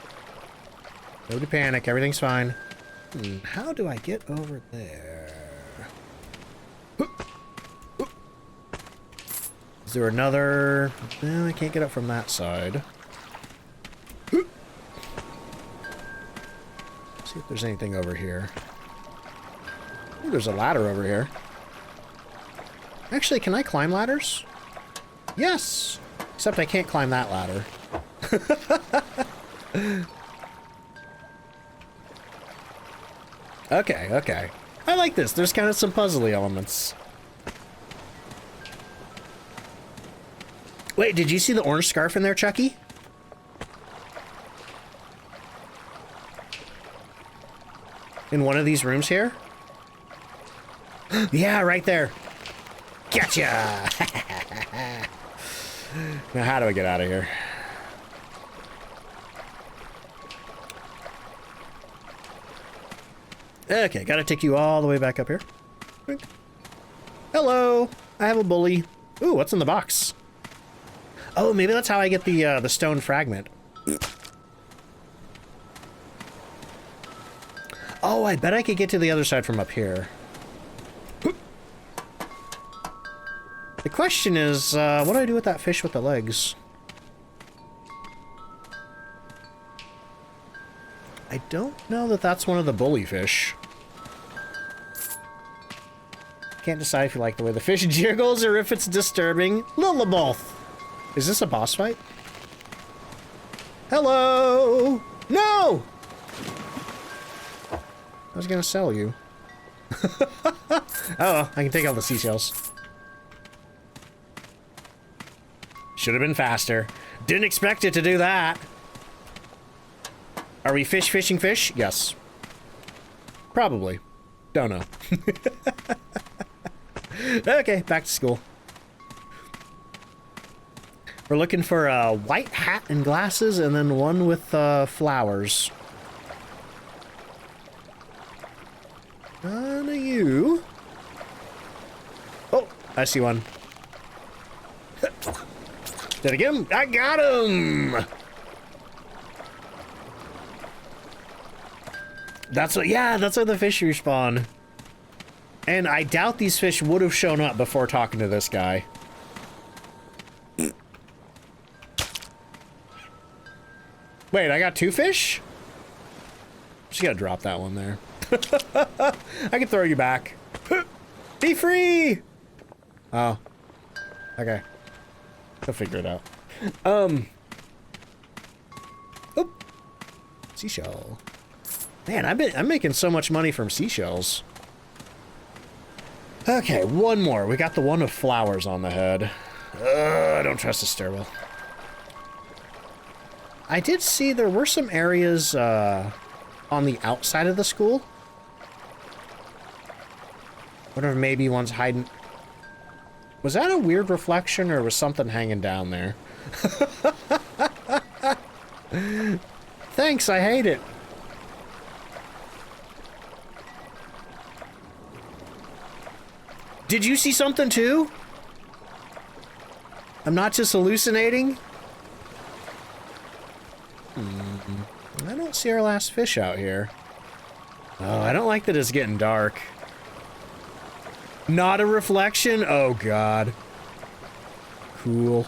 Nobody panic. Everything's fine. How do I get over there? Is there another? No, I can't get up from that side. See if there's anything over here. Ooh, there's a ladder over here. Actually, can I climb ladders? Yes! Except I can't climb that ladder. Okay, okay. I like this. There's kind of some puzzly elements. Wait, did you see the orange scarf in there, Chucky? In one of these rooms here? Yeah, right there. Gotcha! Now, how do I get out of here? Okay, gotta take you all the way back up here. Hello! I have a bully. Ooh, what's in the box? Oh, maybe that's how I get the stone fragment. Oh, I bet I could get to the other side from up here. The question is, what do I do with that fish with the legs? I don't know that that's one of the bully fish. Can't decide if you like the way the fish jiggles or if it's disturbing. Little of both. Is this a boss fight? Hello! No! I was gonna sell you. Oh, I can take all the seashells. Should have been faster. Didn't expect it to do that. Are we fishing fish? Yes. Probably. Don't know. Okay, back to school. We're looking for a white hat and glasses, and then one with flowers. None of you. Oh, I see one. Did I get him? I got him! That's what, yeah, that's where the fish respawn. And I doubt these fish would have shown up before talking to this guy. Wait, I got 2 fish? Just gotta drop that one there. I can throw you back. Be free! Oh. Okay. I'll figure it out. Oop. Seashell. Man, I'm making so much money from seashells. Okay, one more. We got the one with flowers on the head. I don't trust the stairwell. I did see there were some areas on the outside of the school. Wonder if maybe one's hiding. Was that a weird reflection or was something hanging down there? Thanks, I hate it. Did you see something too? I'm not just hallucinating? I don't see our last fish out here. Oh, I don't like that it's getting dark. Not a reflection? Oh, God. Cool.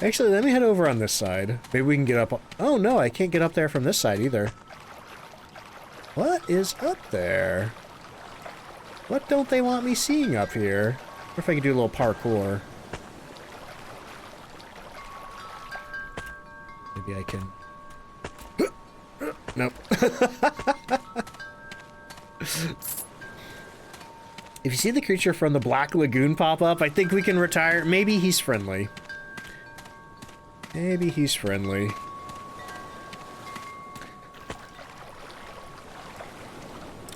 Actually, let me head over on this side. Maybe we can get up. Oh, no, I can't get up there from this side either. What is up there? What don't they want me seeing up here? What if I could do a little parkour? Maybe I can... Nope. If you see the creature from the Black Lagoon pop up, I think we can retire. Maybe he's friendly. Maybe he's friendly.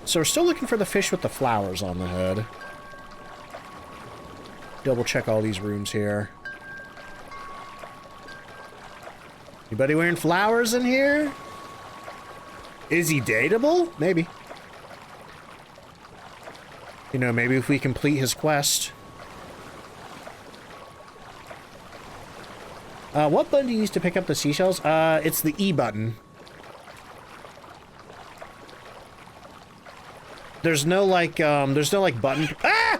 So we're still looking for the fish with the flowers on the head. Double check all these rooms here. Anybody wearing flowers in here? Is he dateable? Maybe. You know, maybe if we complete his quest. What button do you use to pick up the seashells? It's the E button. There's no like button. Ah!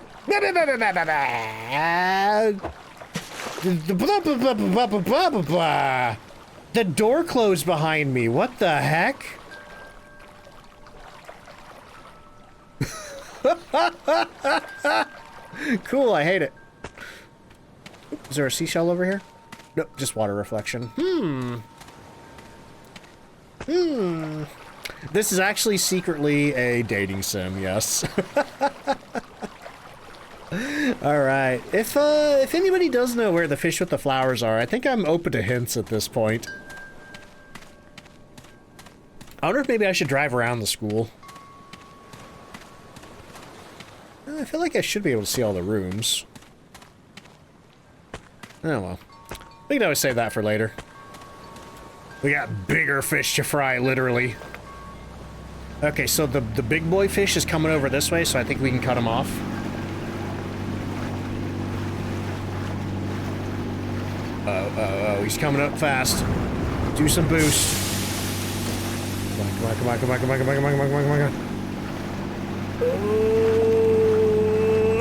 The door closed behind me. What the heck? Cool, I hate it. Is there a seashell over here? Nope, just water reflection. This is actually secretly a dating sim, yes. Alright. If anybody does know where the fish with the flowers are, I think I'm open to hints at this point. I wonder if maybe I should drive around the school. I feel like I should be able to see all the rooms. Oh well. We can always save that for later. We got bigger fish to fry, literally. Okay, so the big boy fish is coming over this way, so I think we can cut him off. Oh, he's coming up fast. Do some boost. Come on, come on, come on, come on, come on, come on, come on, come on, come on, come on.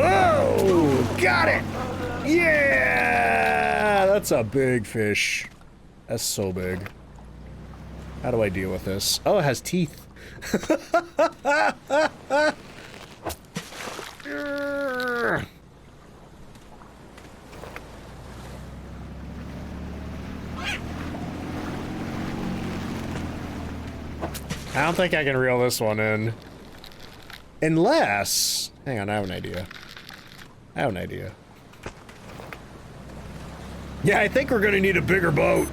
Oh, got it! Yeah! That's a big fish. That's so big. How do I deal with this? Oh, it has teeth. I don't think I can reel this one in. Unless... Hang on, I have an idea. I have an idea. Yeah, I think we're gonna need a bigger boat.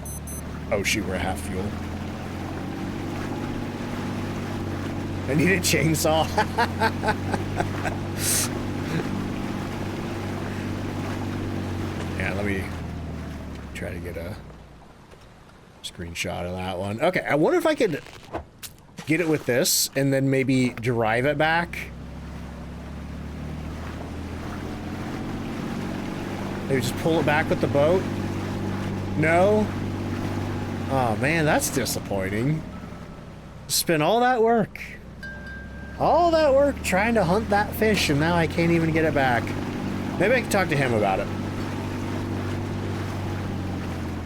Oh shoot, we're at half fuel. I need a chainsaw. try to get a screenshot of that one. Okay, I wonder if I could get it with this and then maybe drive it back. Maybe just pull it back with the boat. No? Oh man, that's disappointing. Spent all that work. All that work trying to hunt that fish, and now I can't even get it back. Maybe I can talk to him about it.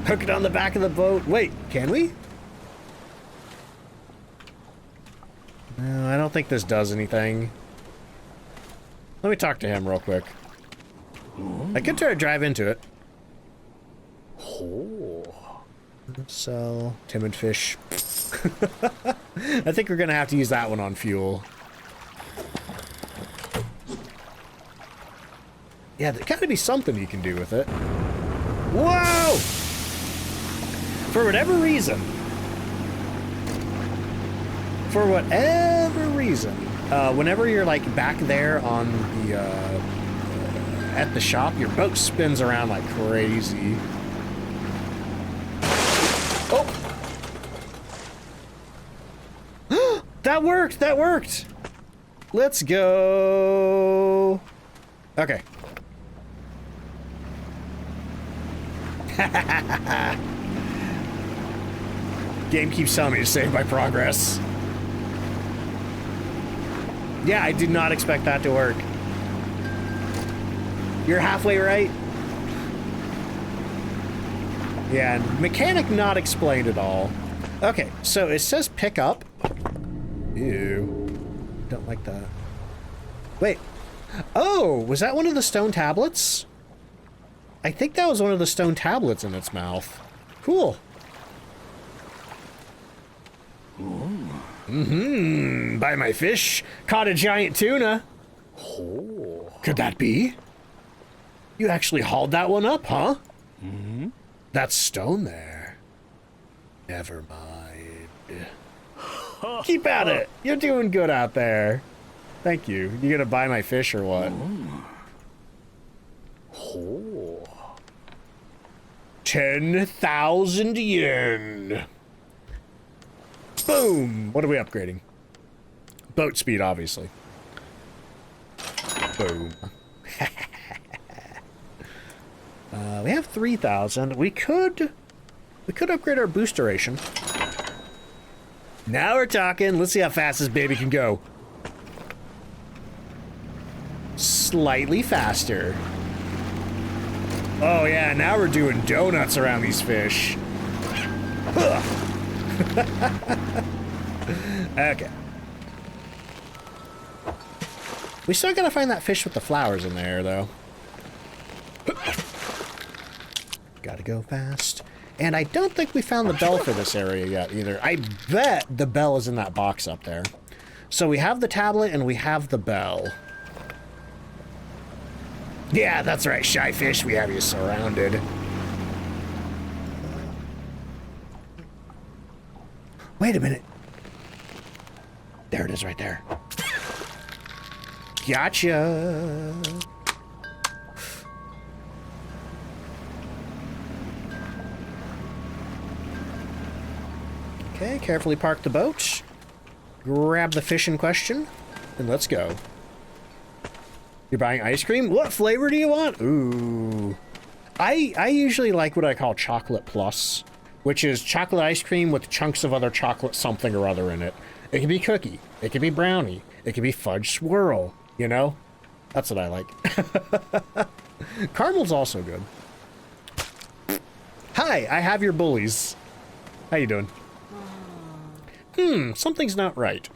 Hook it on the back of the boat. Wait, can we? No, I don't think this does anything. Let me talk to him real quick. I could try to drive into it. Oh. Sell timid fish. I think we're gonna have to use that one on fuel. Yeah, there's gotta be something you can do with it. Whoa! For whatever reason, whenever you're like back there on the at the shop, your boat spins around like crazy. Oh! That worked! That worked! Let's go. Okay. Game keeps telling me to save my progress. Yeah, I did not expect that to work. You're halfway right. Yeah, mechanic not explained at all. Okay, so it says pick up. Ew. Don't like that. Wait. Oh, was that one of the stone tablets? I think that was one of the stone tablets in its mouth. Cool. Mm-hmm. Buy my fish. Caught a giant tuna. Oh. Could that be? You actually hauled that one up, huh? Mm-hmm. That's stone there. Never mind. Keep at it. You're doing good out there. Thank you. You gonna buy my fish or what? Oh. 10,000 yen. Boom. What are we upgrading? Boat speed, obviously. Boom. We have 3,000. We could upgrade our boost duration. Now we're talking. Let's see how fast this baby can go. Slightly faster. Oh yeah, now we're doing donuts around these fish. Okay. We still gotta find that fish with the flowers in there, though. Gotta go fast. And I don't think we found the bell for this area yet, either. I bet the bell is in that box up there. So we have the tablet and we have the bell. Yeah, that's right, shy fish. We have you surrounded. Wait a minute. There it is right there. Gotcha. Okay, carefully park the boat. Grab the fish in question, and let's go. You're buying ice cream? What flavor do you want? Ooh. I usually like what I call chocolate plus, which is chocolate ice cream with chunks of other chocolate something or other in it. It can be cookie, it can be brownie, it can be fudge swirl, you know? That's what I like. Caramel's also good. Hi, I have your bullies. How you doing? Something's not right.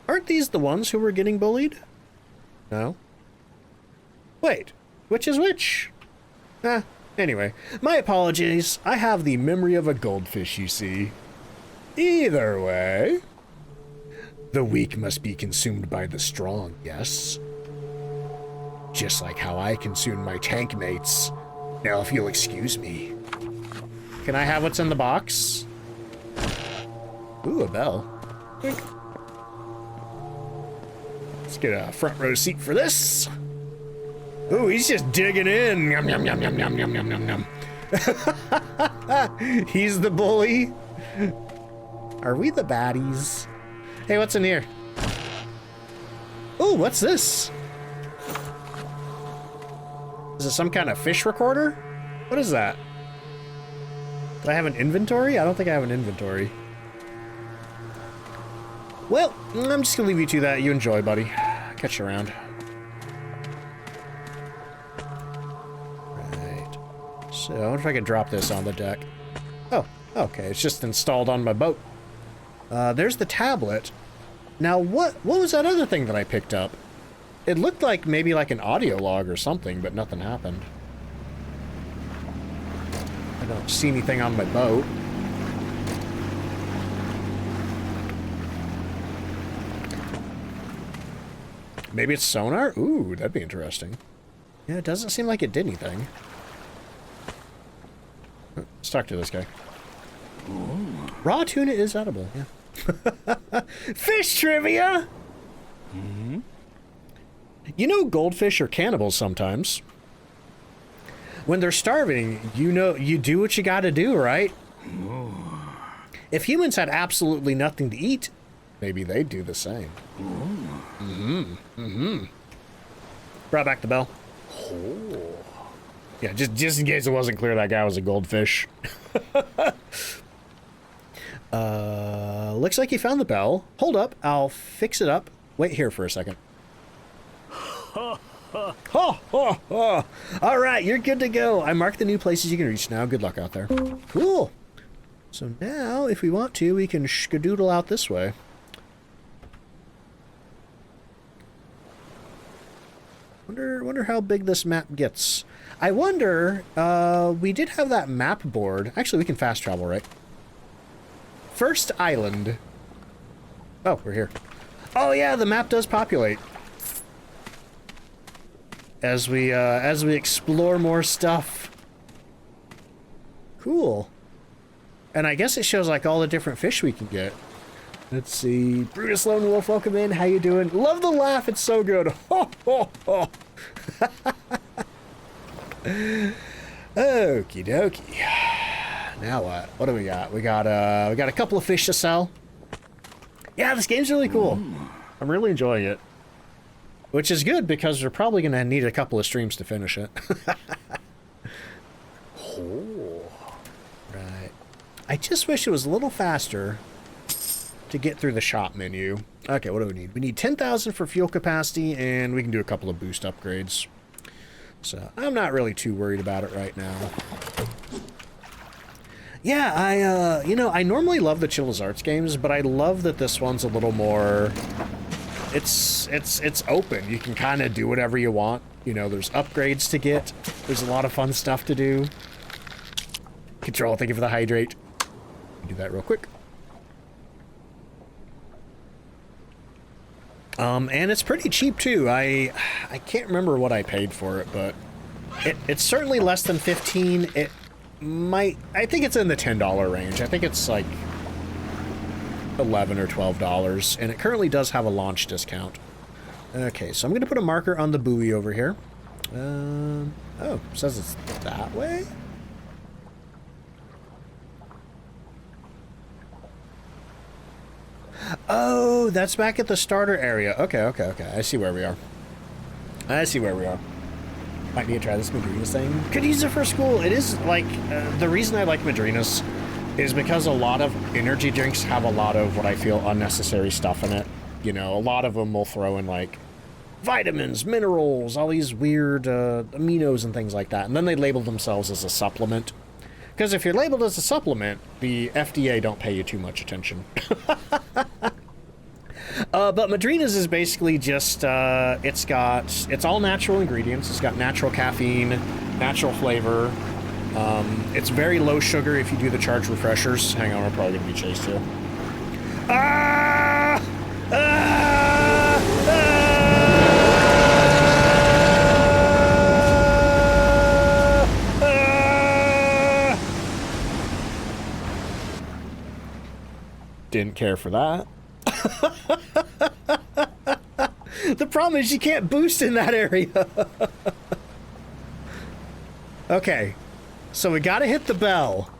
Aren't these the ones who were getting bullied? No? Wait, which is which? Anyway, my apologies. I have the memory of a goldfish, you see. Either way, the weak must be consumed by the strong, yes? Just like how I consumed my tank mates. Now, if you'll excuse me. Can I have what's in the box? Ooh, a bell. Wink. Let's get a front row seat for this. Ooh, he's just digging in. Yum, yum, yum, yum, yum, yum, yum, yum, yum. He's the bully. Are we the baddies? Hey, what's in here? Oh, what's this? Is it some kind of fish recorder? What is that? Do I have an inventory? I don't think I have an inventory. Well, I'm just gonna leave you to that. You enjoy, buddy. Catch you around. Right. So, I wonder if I can drop this on the deck. Oh, okay. It's just installed on my boat. There's the tablet. Now, what was that other thing that I picked up? It looked like maybe like an audio log or something, but nothing happened. I don't see anything on my boat. Maybe it's sonar? Ooh, that'd be interesting. Yeah, it doesn't seem like it did anything. Let's talk to this guy. Ooh. Raw tuna is edible, yeah. Fish trivia! Mm-hmm. You know goldfish are cannibals sometimes. When they're starving, you know, you do what you gotta do, right? Ooh. If humans had absolutely nothing to eat, maybe they'd do the same. Brought back the bell. Oh. Yeah, just in case it wasn't clear that guy was a goldfish. Looks like he found the bell. Hold up, I'll fix it up. Wait here for a second. All right, you're good to go. I marked the new places you can reach now. Good luck out there. Cool. So now, if we want to, we can skadoodle out this way. Wonder how big this map gets. I wonder, we did have that map board. Actually, we can fast travel, right? First island. Oh, we're here. Oh yeah, the map does populate. As we explore more stuff. Cool. And I guess it shows like all the different fish we can get. Let's see. Brutus Lone Wolf, welcome in. How you doing? Love the laugh. It's so good. Ho, ho, ho. Okie dokie. Now what? What do we got? We got a couple of fish to sell. Yeah, this game's really cool. I'm really enjoying it. Which is good because we're probably going to need a couple of streams to finish it. Oh. Right. I just wish it was a little faster to get through the shop menu. Okay, what do we need? We need 10,000 for fuel capacity, and we can do a couple of boost upgrades. So I'm not really too worried about it right now. Yeah, I normally love the Chilla's Arts games, but I love that this one's a little more... It's open. You can kind of do whatever you want. You know, there's upgrades to get. There's a lot of fun stuff to do. Control, thank you for the hydrate. Do that real quick. And it's pretty cheap too. I can't remember what I paid for it, but it's certainly less than 15. It might, I think it's in the $10 range. I think it's like $11 or $12, and it currently does have a launch discount. Okay, so I'm going to put a marker on the buoy over here. Oh, it says it's that way? Oh, that's back at the starter area. Okay. I see where we are. Might need to try this Madrinas thing. Could use it for school. It is like, the reason I like Madrinas is because a lot of energy drinks have a lot of what I feel unnecessary stuff in it. You know, a lot of them will throw in like vitamins, minerals, all these weird aminos and things like that. And then they label themselves as a supplement. Because if you're labeled as a supplement, the FDA don't pay you too much attention. But Madrinas is basically just, it's all natural ingredients. It's got natural caffeine, natural flavor. It's very low sugar if you do the charged refreshers. Hang on, we're probably going to be chased here. Ah! Ah! Ah! Didn't care for that. The problem is you can't boost in that area. Okay. So we gotta hit the bell.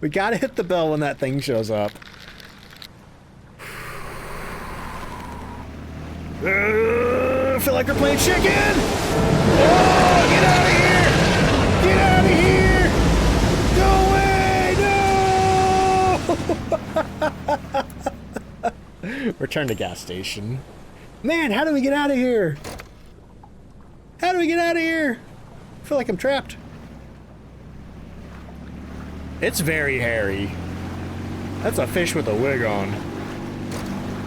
We gotta hit the bell when that thing shows up. I feel like we're playing chicken! Oh, get out of here! Get out of here! Go away! No! Return to gas station. Man, how do we get out of here? How do we get out of here? I feel like I'm trapped. It's very hairy. That's a fish with a wig on.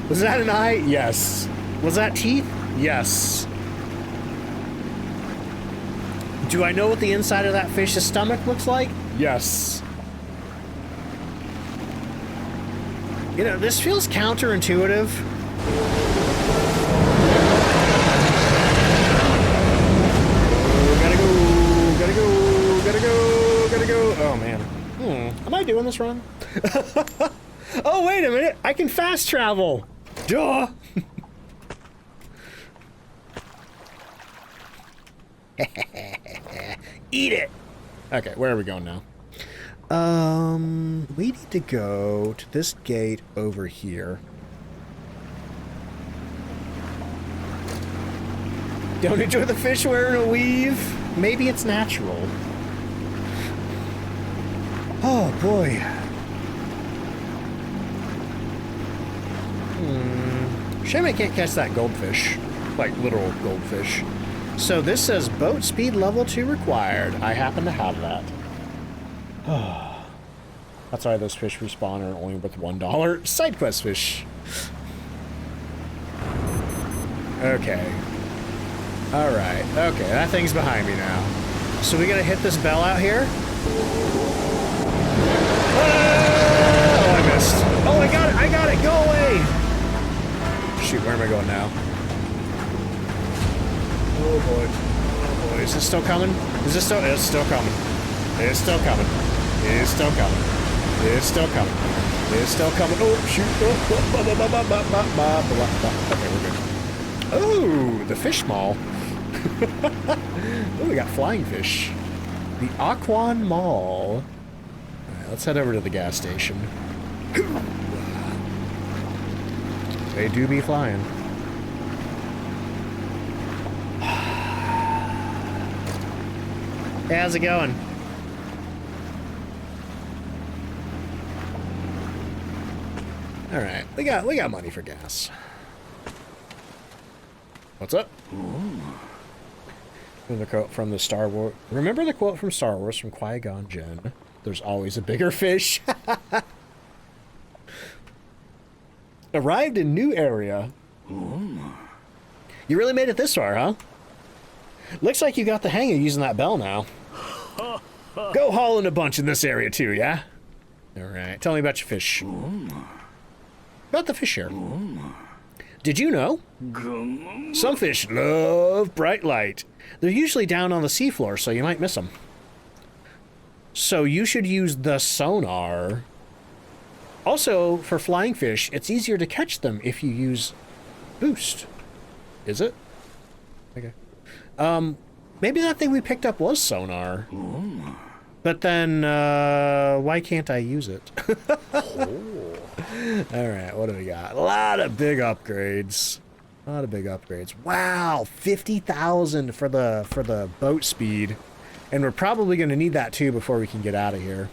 Was that an eye? Yes. Was that teeth? Yes. Do I know what the inside of that fish's stomach looks like? Yes. You know, this feels counterintuitive. Gotta go. Oh, man. Am I doing this wrong? Oh, wait a minute. I can fast travel. Duh. Eat it. Okay, where are we going now? We need to go to this gate over here. Don't enjoy the fish wearing a weave? Maybe it's natural. Oh, boy. Shame I can't catch that goldfish. Like, literal goldfish. So this says boat speed level 2 required. I happen to have that. That's why those fish respawn are only worth $1. Side quest fish. Okay. Alright. Okay, that thing's behind me now. So we gotta hit this bell out here? Oh, I missed. Oh, I got it! I got it! Go away! Shoot, where am I going now? Oh boy. Oh boy. Is this still coming? Is this still? It's still coming. It's still coming. It's still coming. It's still coming. It's still coming. Oh, shoot. Okay, we're good. Oh, the fish mall. Oh, we got flying fish. The Aquan Mall. All right, let's head over to the gas station. They do be flying. Hey, how's it going? All right, we got money for gas. What's up? The quote from the Star Wars. Remember the quote from Star Wars from Qui-Gon Jinn? There's always a bigger fish. Arrived in new area. You really made it this far, huh? Looks like you got the hang of using that bell now. Go hauling a bunch in this area too, yeah? Alright, tell me about your fish. About the fish here. Did you know? Some fish love bright light. They're usually down on the seafloor, so you might miss them. So you should use the sonar. Also, for flying fish, it's easier to catch them if you use boost. Is it? Okay. Maybe that thing we picked up was sonar. But then, why can't I use it? Alright, what do we got? A lot of big upgrades. A lot of big upgrades. Wow, 50,000 for the boat speed. And we're probably going to need that too before we can get out of here.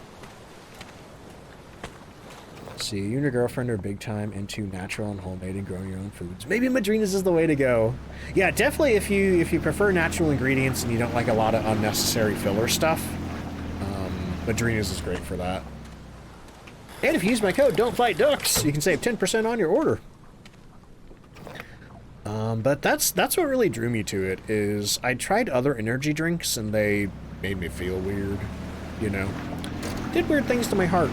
Let's see, you and your girlfriend are big time into natural and homemade and growing your own foods. Maybe Madrina's is the way to go. Yeah, definitely if you prefer natural ingredients and you don't like a lot of unnecessary filler stuff, Madrina's is great for that. And if you use my code DontFightDucks, you can save 10% on your order. But that's what really drew me to it, is I tried other energy drinks and they made me feel weird, you know. Did weird things to my heart.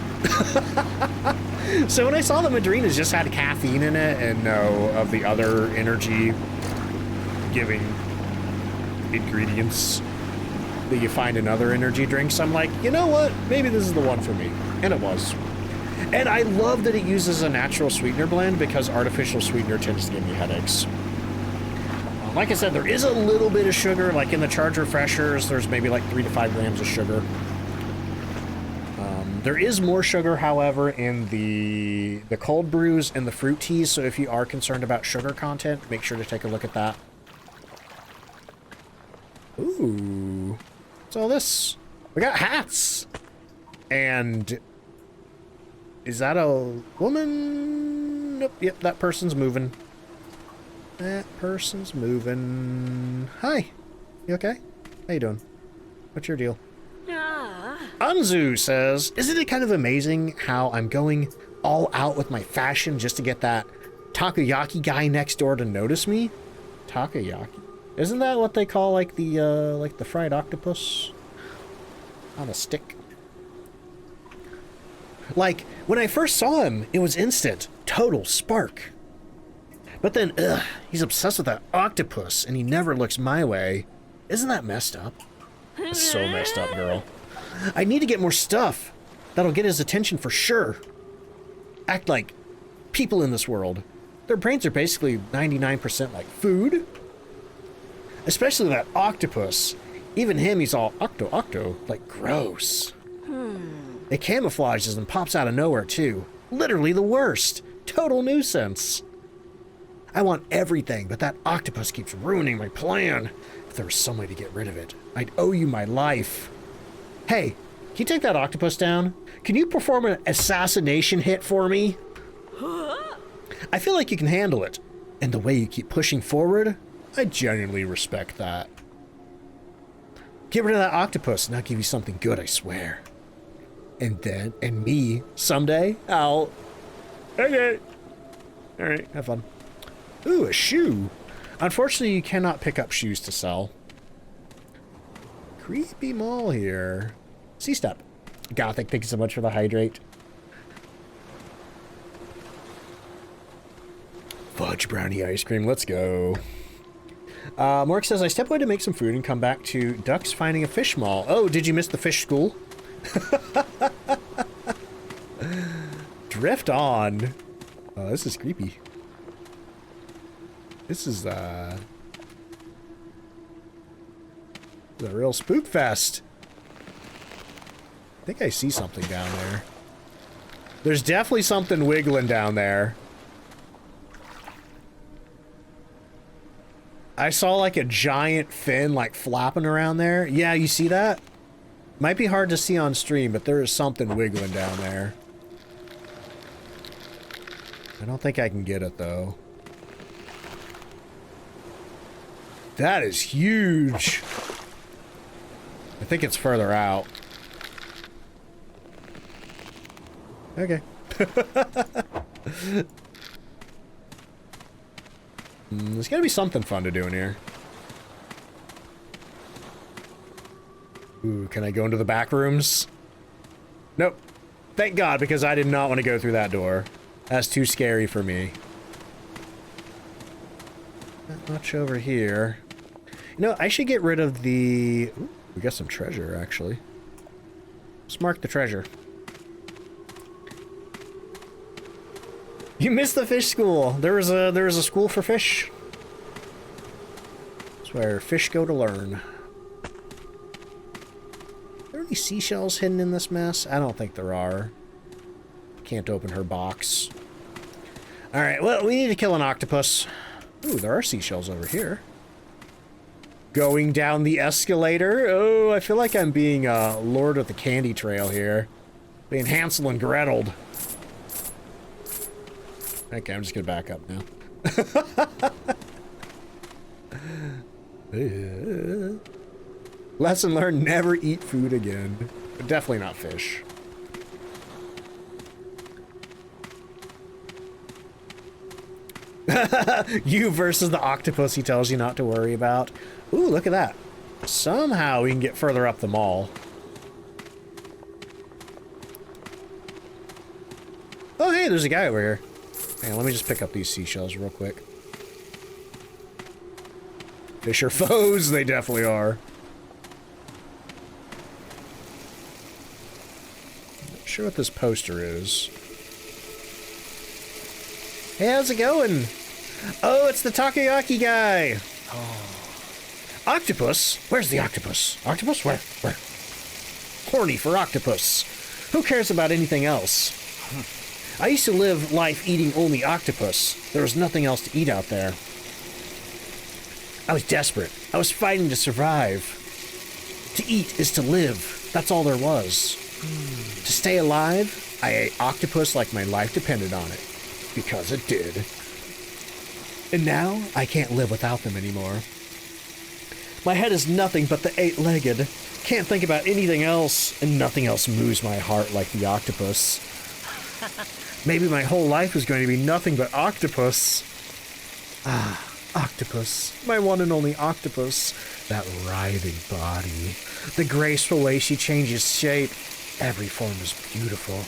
So when I saw that Madrina's just had caffeine in it and no of the other energy giving ingredients that you find in other energy drinks, I'm like, you know what? Maybe this is the one for me. And it was. And I love that it uses a natural sweetener blend because artificial sweetener tends to give me headaches. Like I said, there is a little bit of sugar, like in the charge refreshers, there's maybe like 3 to 5 grams of sugar. There is more sugar, however, in the cold brews and the fruit teas, so if you are concerned about sugar content, make sure to take a look at that. Ooh. What's all this? We got hats! And... is that a woman? Nope, yep, that person's moving. That person's moving. Hi. You okay? How you doing? What's your deal? Anzu says, isn't it kind of amazing how I'm going all out with my fashion just to get that takoyaki guy next door to notice me? Takoyaki? Isn't that what they call like the fried octopus on a stick? Like, when I first saw him, it was instant. Total spark. But then, he's obsessed with that octopus, and he never looks my way. Isn't that messed up? That's so messed up, girl. I need to get more stuff. That'll get his attention for sure. Act like people in this world. Their brains are basically 99% like food. Especially that octopus. Even him, he's all octo, like gross. It camouflages and pops out of nowhere, too. Literally the worst. Total nuisance. I want everything, but that octopus keeps ruining my plan. If there was some way to get rid of it, I'd owe you my life. Hey, can you take that octopus down? Can you perform an assassination hit for me? I feel like you can handle it. And the way you keep pushing forward, I genuinely respect that. Get rid of that octopus and I'll give you something good, I swear. And me, someday, I'll... Okay. Alright, have fun. Ooh, a shoe. Unfortunately, you cannot pick up shoes to sell. Creepy mall here. C-Step. Gothic, thank you so much for the hydrate. Fudge brownie ice cream, let's go. Mark says, I step away to make some food and come back to Ducks finding a fish mall. Oh, did you miss the fish school? Drift on. Oh, this is creepy. This is a real spook fest. I think I see something down there. There's definitely something wiggling down there. I saw like a giant fin like flapping around there. Yeah, you see that? Might be hard to see on stream, but there is something wiggling down there. I don't think I can get it though. That is huge. I think it's further out. Okay. There's gotta be something fun to do in here. Ooh, can I go into the back rooms? Nope. Thank God, because I did not want to go through that door. That's too scary for me. Not much over here. You know, I should get rid of the... Ooh, we got some treasure, actually. Let's mark the treasure. You missed the fish school. There was a school for fish. It's where fish go to learn. Are there any seashells hidden in this mess? I don't think there are. Can't open her box. Alright, well, we need to kill an octopus. Ooh, there are seashells over here. Going down the escalator. Oh, I feel like I'm being Lord of the Candy Trail here. Being Hansel and Gretel. Okay, I'm just gonna back up now. Lesson learned, never eat food again. But definitely not fish. You versus the octopus he tells you not to worry about. Ooh, look at that. Somehow we can get further up the mall. Oh, hey, there's a guy over here. Hang on, let me just pick up these seashells real quick. Fish are foes, they definitely are. Not sure what this poster is. Hey, how's it going? Oh, it's the takoyaki guy. Octopus? Where's the octopus? Octopus? Where? Where? Horny for octopus. Who cares about anything else? I used to live life eating only octopus. There was nothing else to eat out there. I was desperate. I was fighting to survive. To eat is to live. That's all there was. To stay alive, I ate octopus like my life depended on it. Because it did. And now, I can't live without them anymore. My head is nothing but the eight-legged. Can't think about anything else, and nothing else moves my heart like the octopus. Maybe my whole life is going to be nothing but octopus. Ah, octopus. My one and only octopus. That writhing body. The graceful way she changes shape. Every form is beautiful.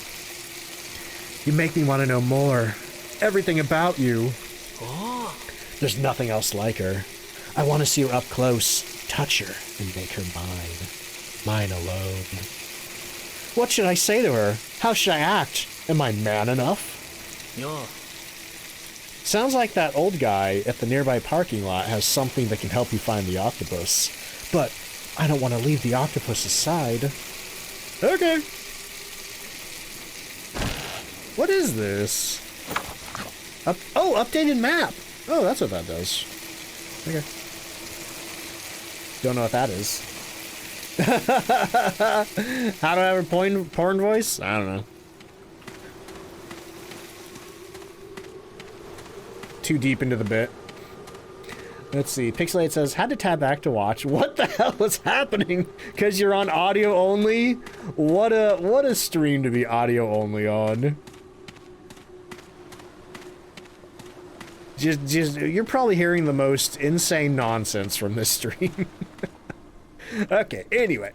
You make me want to know more. Everything about you. There's nothing else like her. I want to see her up close, touch her, and make her mine. Mine alone. What should I say to her? How should I act? Am I man enough? Sounds like that old guy at the nearby parking lot has something that can help you find the octopus. But I don't want to leave the octopus's side. Okay. What is this? Updated map. Oh, that's what that does. Okay. Don't know what that is. How do I have a porn voice? I don't know. Too deep into the bit. Let's see. Pixelate says, had to tab back to watch. What the hell is happening? Because you're on audio only? What a stream to be audio only on. Just you're probably hearing the most insane nonsense from this stream. Okay, anyway.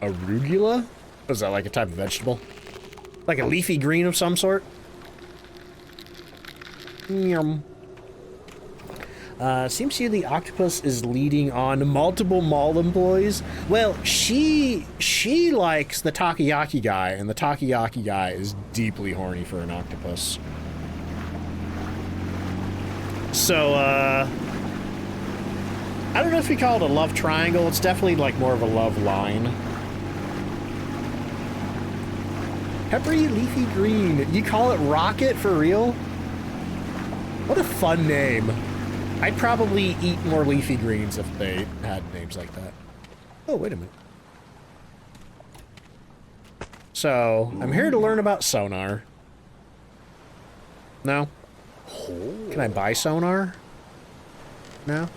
Arugula? Is that like a type of vegetable? Like a leafy green of some sort? Yum. Seems to you the octopus is leading on multiple mall employees. Well, she likes the takoyaki guy, and the takoyaki guy is deeply horny for an octopus. So, I don't know if we call it a love triangle. It's definitely like more of a love line. Peppery leafy green. You call it rocket for real? What a fun name. I'd probably eat more leafy greens if they had names like that. Oh, wait a minute. So, I'm here to learn about sonar. No? Can I buy sonar? No?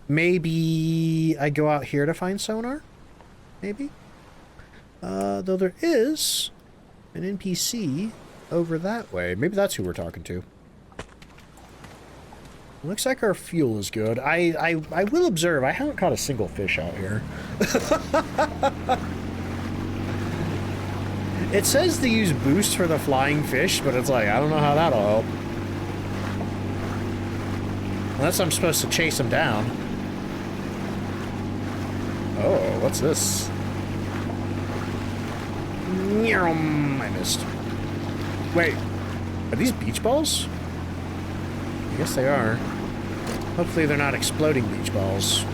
Maybe I go out here to find sonar? Maybe? Though there is an NPC over that way. Maybe that's who we're talking to. Looks like our fuel is good. I will observe, I haven't caught a single fish out here. It says to use boost for the flying fish, but it's like, I don't know how that'll help. Unless I'm supposed to chase them down. Oh, what's this? I missed. Wait, are these beach balls? I guess they are. Hopefully they're not exploding beach balls.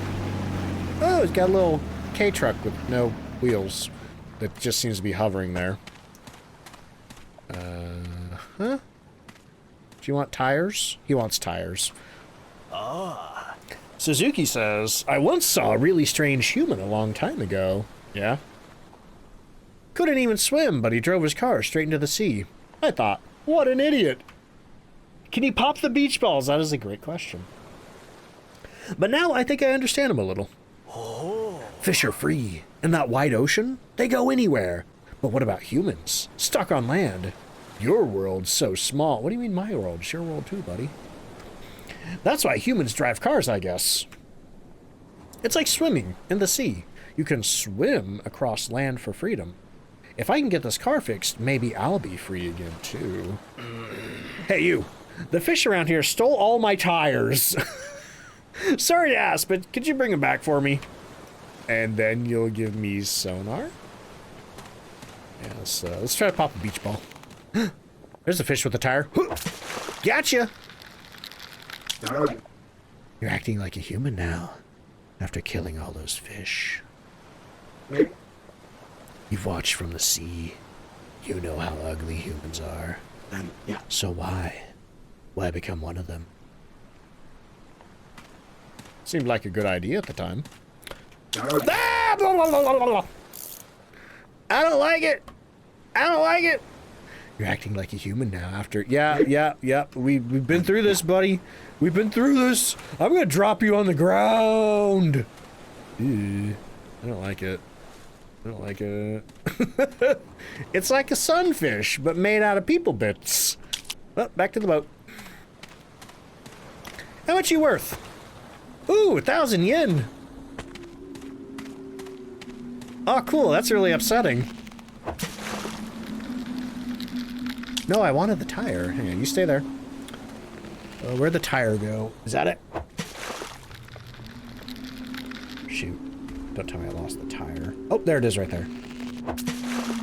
Oh, it's got a little K-truck with no wheels that just seems to be hovering there. Huh? Do you want tires? He wants tires. Ah. Suzuki says, I once saw a really strange human a long time ago. Yeah? Couldn't even swim, but he drove his car straight into the sea. I thought, what an idiot. Can he pop the beach balls? That is a great question. But now I think I understand him a little. Oh. Fish are free. In that wide ocean, they go anywhere. But what about humans? Stuck on land. Your world's so small. What do you mean my world? It's your world too, buddy. That's why humans drive cars, I guess. It's like swimming in the sea. You can swim across land for freedom. If I can get this car fixed, maybe I'll be free again, too. Hey, you. The fish around here stole all my tires. Sorry to ask, but could you bring them back for me? And then you'll give me sonar? Yeah, let's try to pop a beach ball. There's a fish with a tire. Gotcha! You're acting like a human now, after killing all those fish. You've watched from the sea. You know how ugly humans are. So why? Why become one of them? Seemed like a good idea at the time. Ah, blah, blah, blah, blah, blah. I don't like it. I don't like it. You're acting like a human now after... Yeah. We've been through this, buddy. We've been through this. I'm gonna drop you on the ground. Ew, I don't like it. I don't like it. It's like a sunfish, but made out of people bits. Oh, back to the boat. How much you worth? Ooh, 1,000 yen. Oh, cool. That's really upsetting. No, I wanted the tire. Hang on, you stay there. Where'd the tire go? Is that it? Shoot. Don't tell me I lost the tire. Oh, there it is right there.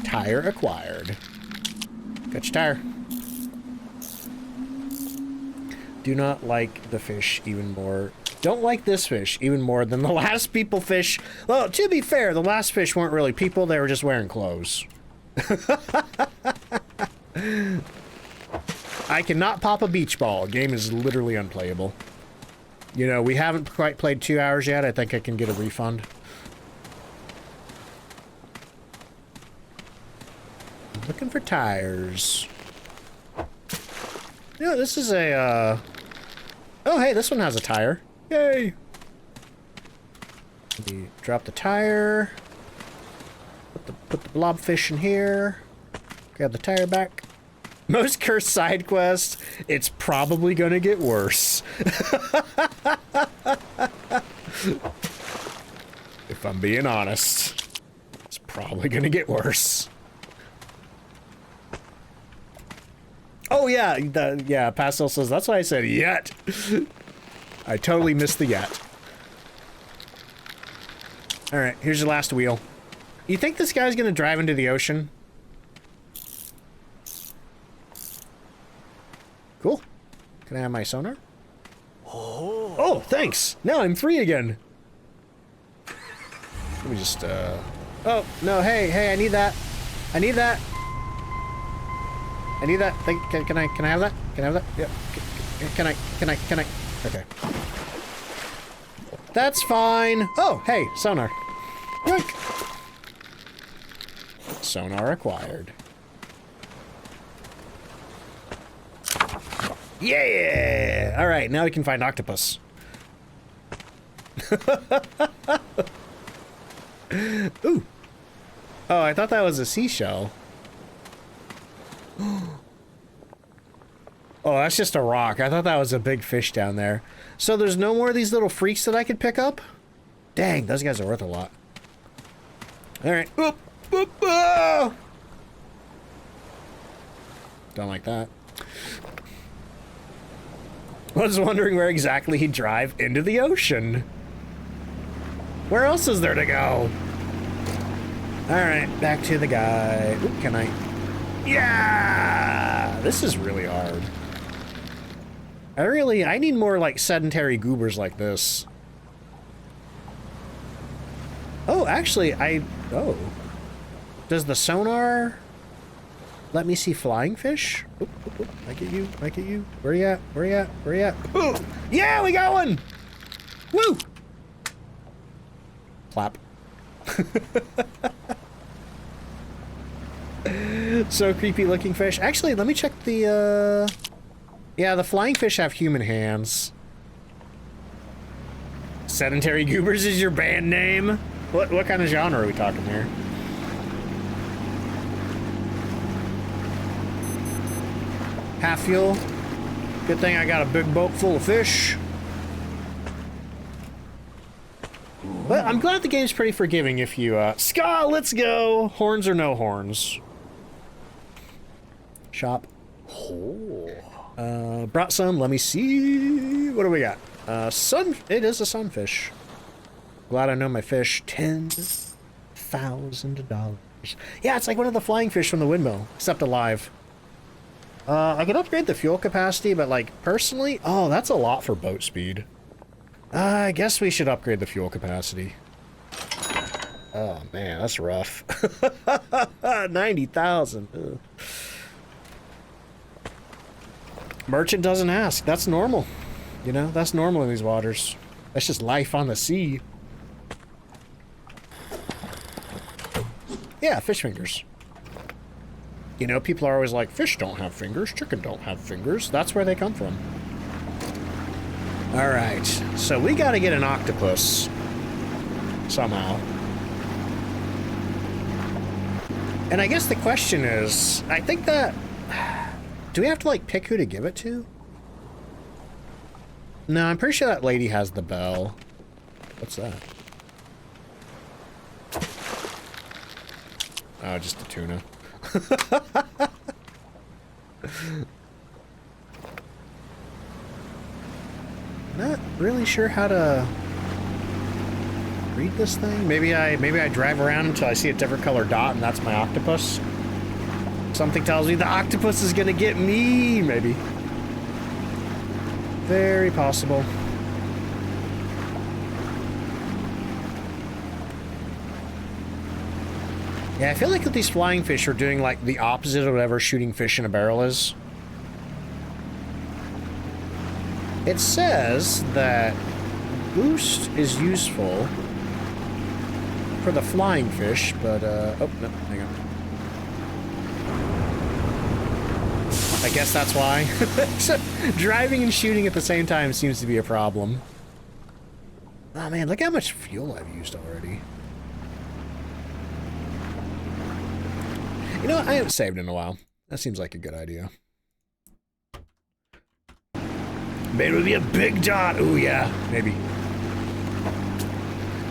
Tire acquired. Got your tire. Do not like the fish even more. Don't like this fish even more than the last people fish. Well, to be fair, the last fish weren't really people. They were just wearing clothes. I cannot pop a beach ball. Game is literally unplayable. You know, we haven't quite played 2 hours yet. I think I can get a refund. Looking for tires. Yeah, this is a, Oh, hey, this one has a tire. Yay! Let me drop the tire. Put the blobfish in here. Grab the tire back. Most cursed side quest. It's probably gonna get worse. If I'm being honest, it's probably gonna get worse. Oh yeah, yeah. Pastel says that's why I said yet. I totally missed the yet. All right, here's your last wheel. You think this guy's gonna drive into the ocean? Cool. Can I have my sonar? Oh, thanks. Now I'm free again. Let me just, Oh, no, hey, I need that. I need that. I need that. Can I have that? Can I have that? Yeah. Can I? Okay. That's fine. Oh, hey, sonar. Yoink. Sonar acquired. Yeah! Alright, now we can find octopus. Ooh. Oh, I thought that was a seashell. Oh, that's just a rock. I thought that was a big fish down there. So there's no more of these little freaks that I could pick up? Dang, those guys are worth a lot. Alright. Oop, oop, oh! Don't like that. I was wondering where exactly he'd drive into the ocean. Where else is there to go? Alright, back to the guy. Ooh, can I? Yeah! This is really hard. I need more like sedentary goobers like this. Oh, actually, oh. Does the sonar let me see flying fish? Oop, oop, oop. I get you. Where you at? Where you at? Where you at? Ooh! Yeah, we got one! Woo! Clap. So creepy looking fish. Actually, let me check the, yeah, the flying fish have human hands. Sedentary Goobers is your band name? What kind of genre are we talking here? Half fuel. Good thing I got a big boat full of fish. But I'm glad the game's pretty forgiving if you, Ska, let's go! Horns or no horns? Shop. Oh. Brought some, let me see. What do we got? It is a sunfish. Glad I know my fish. $10,000. Yeah, it's like one of the flying fish from the windmill, except alive. I could upgrade the fuel capacity, but like, personally, oh, that's a lot for boat speed. I guess we should upgrade the fuel capacity. Oh, man, that's rough. 90,000. Merchant doesn't ask. That's normal. You know, that's normal in these waters. That's just life on the sea. Yeah, fish fingers. You know, people are always like, fish don't have fingers, chicken don't have fingers. That's where they come from. Alright, so we gotta get an octopus. Somehow. And I guess the question is, I think that... Do we have to, like, pick who to give it to? No, I'm pretty sure that lady has the bell. What's that? Oh, just a tuna. Not really sure how to read this thing. Maybe I drive around until I see a different color dot and that's my octopus. Something tells me the octopus is gonna get me, maybe. Very possible. Yeah, I feel like that these flying fish are doing like the opposite of whatever shooting fish in a barrel is. It says that boost is useful for the flying fish, but oh no, hang on. I guess that's why. So, driving and shooting at the same time seems to be a problem. Oh man, look how much fuel I've used already. You know what? I haven't saved in a while. That seems like a good idea. Maybe it'll be a big dot. Ooh, yeah. Maybe.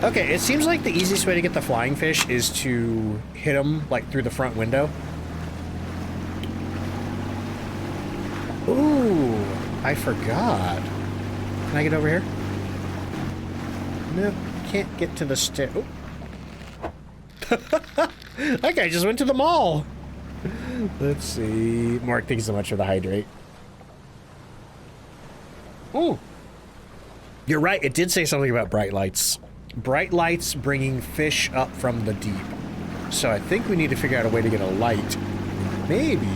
Okay, it seems like the easiest way to get the flying fish is to hit them, like, through the front window. Ooh, I forgot. Can I get over here? No, can't get to the stair. Oh. That guy just went to the mall. Let's see. Mark, thank you so much for the hydrate. Oh. You're right, it did say something about bright lights. Bright lights bringing fish up from the deep. So I think we need to figure out a way to get a light. Maybe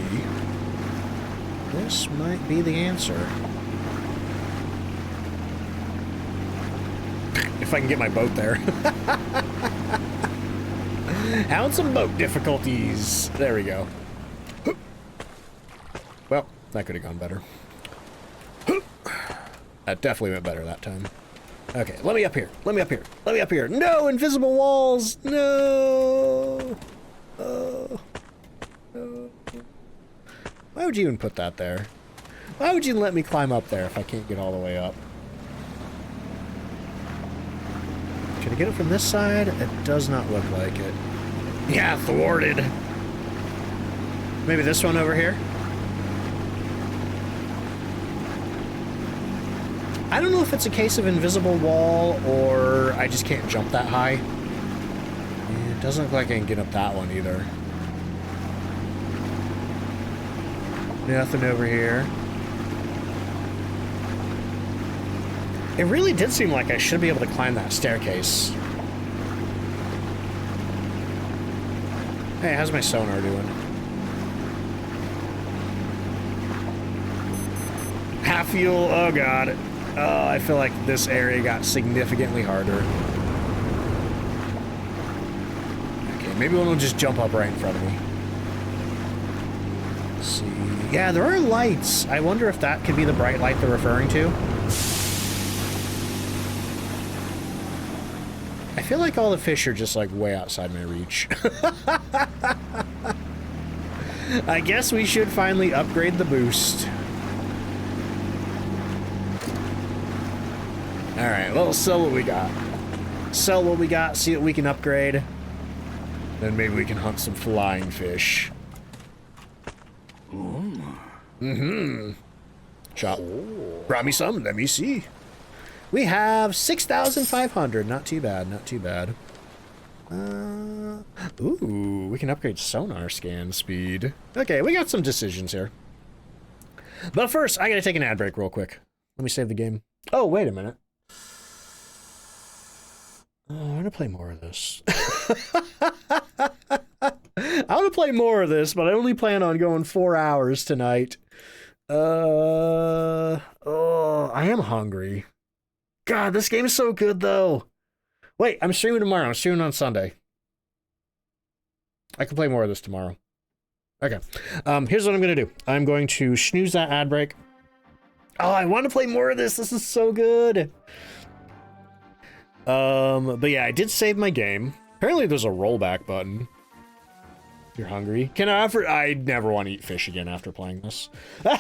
this might be the answer. If I can get my boat there. Having some boat difficulties. There we go. Well, that could have gone better. That definitely went better that time. Okay, let me up here. Let me up here. Let me up here. No, invisible walls. No. Oh. No. Why would you even put that there? Why would you let me climb up there if I can't get all the way up? Can I get it from this side? It does not look like it. Yeah, thwarted. Maybe this one over here? I don't know if it's a case of invisible wall or I just can't jump that high. Yeah, it doesn't look like I can get up that one either. Nothing over here. It really did seem like I should be able to climb that staircase. Hey, how's my sonar doing? Half fuel, oh god. Oh, I feel like this area got significantly harder. Okay, maybe one will just jump up right in front of me. Let's see. Yeah, there are lights. I wonder if that could be the bright light they're referring to. I feel like all the fish are just like way outside my reach. I guess we should finally upgrade the boost. Alright, well, sell what we got. Sell what we got, see what we can upgrade. Then maybe we can hunt some flying fish. Mm-hmm. Shop. Brought me some, let me see. We have 6,500. Not too bad, not too bad. Ooh, we can upgrade sonar scan speed. Okay, we got some decisions here. But first, I gotta take an ad break real quick. Let me save the game. Oh, wait a minute. I'm gonna play more of this. I want to play more of this, but I only plan on going 4 hours tonight. Oh, I am hungry. God, this game is so good, though. Wait, I'm streaming tomorrow. I'm streaming on Sunday. I can play more of this tomorrow. Okay. Here's what I'm going to do. I'm going to snooze that ad break. Oh, I want to play more of this. This is so good. But yeah, I did save my game. Apparently there's a rollback button. You're hungry? Can I offer? I never want to eat fish again after playing this. But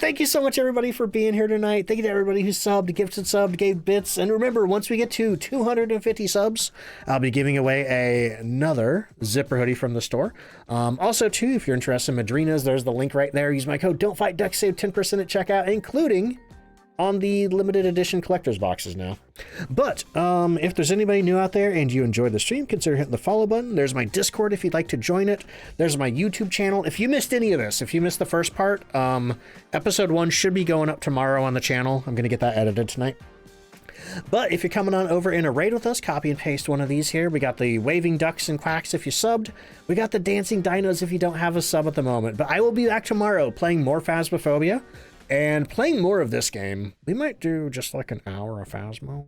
thank you so much, everybody, for being here tonight. Thank you to everybody who subbed, gifted subbed, gave bits. And remember, once we get to 250 subs, I'll be giving away another zipper hoodie from the store. Also, too, if you're interested in Madrinas, there's the link right there. Use my code DontFightDucks, save 10% at checkout, including on the limited edition collector's boxes now. But if there's anybody new out there and you enjoyed the stream, consider hitting the follow button. There's my Discord if you'd like to join it. There's my YouTube channel. If you missed any of this, if you missed the first part, episode 1 should be going up tomorrow on the channel. I'm going to get that edited tonight. But if you're coming on over in a raid with us, copy and paste one of these here. We got the waving ducks and quacks if you subbed. We got the dancing dinos if you don't have a sub at the moment. But I will be back tomorrow playing more Phasmophobia. And playing more of this game. We might do just like an hour of Phasmo.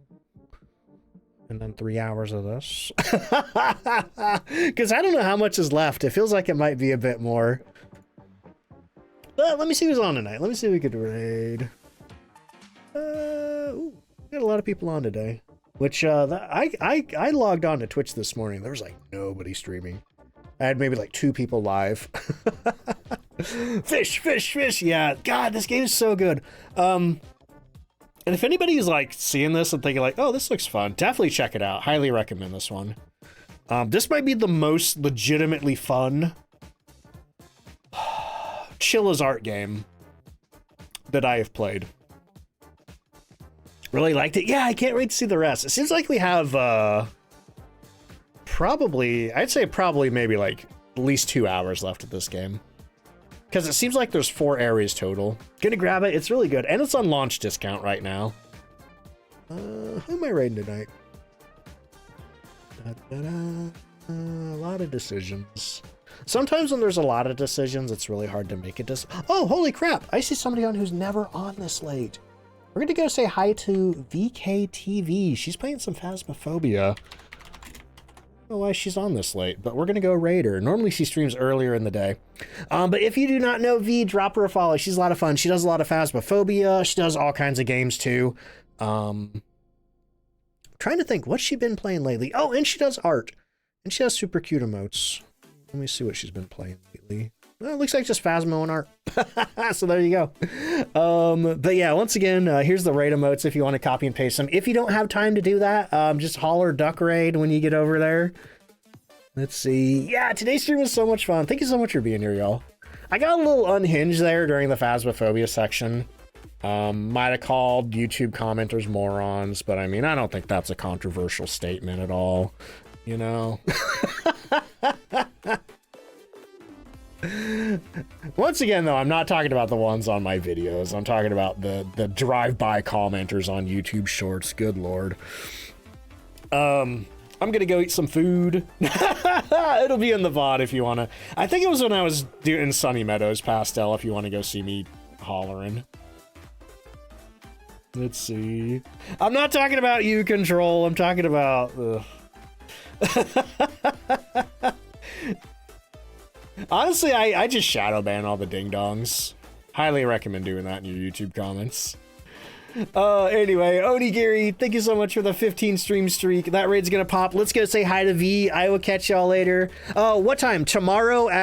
And then 3 hours of this. Because I don't know how much is left. It feels like it might be a bit more. But let me see who's on tonight. Let me see if we could raid. Ooh, we got a lot of people on today. Which, I logged on to Twitch this morning. There was like nobody streaming. I had maybe like 2 people live. Fish. Yeah, God, this game is so good. And if anybody's like seeing this and thinking like, oh, this looks fun, definitely check it out. Highly recommend this one. This might be the most legitimately fun chill as art game that I have played. Really liked it. Yeah, I can't wait to see the rest. It seems like we have I'd say probably maybe like at least 2 hours left of this game. Because it seems like there's 4 areas total. Gonna grab it, it's really good. And it's on launch discount right now. Who am I raiding tonight? A lot of decisions. Sometimes when there's a lot of decisions, it's really hard to make a decision. Oh, holy crap! I see somebody on who's never on this late. We're gonna go say hi to VKTV. She's playing some Phasmophobia. I don't know why she's on this late, but we're gonna go raid her. Normally she streams earlier in the day. But if you do not know V, drop her a follow. She's a lot of fun. She does a lot of Phasmophobia. She does all kinds of games too. Trying to think, what's she been playing lately? Oh, and she does art. And she has super cute emotes. Let me see what she's been playing lately. Well, it looks like just Phasmo and art. So there you go. But yeah, once again, here's the raid emotes if you want to copy and paste them. If you don't have time to do that, just holler duck raid when you get over there. Let's see. Yeah, today's stream was so much fun. Thank you so much for being here, y'all. I got a little unhinged there during the Phasmophobia section. Might have called YouTube commenters morons, but I mean, I don't think that's a controversial statement at all, you know? Once again, though, I'm not talking about the ones on my videos. I'm talking about the drive-by commenters on YouTube Shorts. Good Lord. I'm gonna go eat some food. It'll be in the VOD if you want to. I think it was when I was doing Sunny Meadows Pastel if you want to go see me hollering. Let's see. I'm not talking about you, Control. I'm talking about... Honestly, I just shadow ban all the ding-dongs. Highly recommend doing that in your YouTube comments. Anyway, Onigiri, thank you so much for the 15 stream streak. That raid's gonna pop. Let's go say hi to V. I will catch y'all later. What time? Tomorrow at...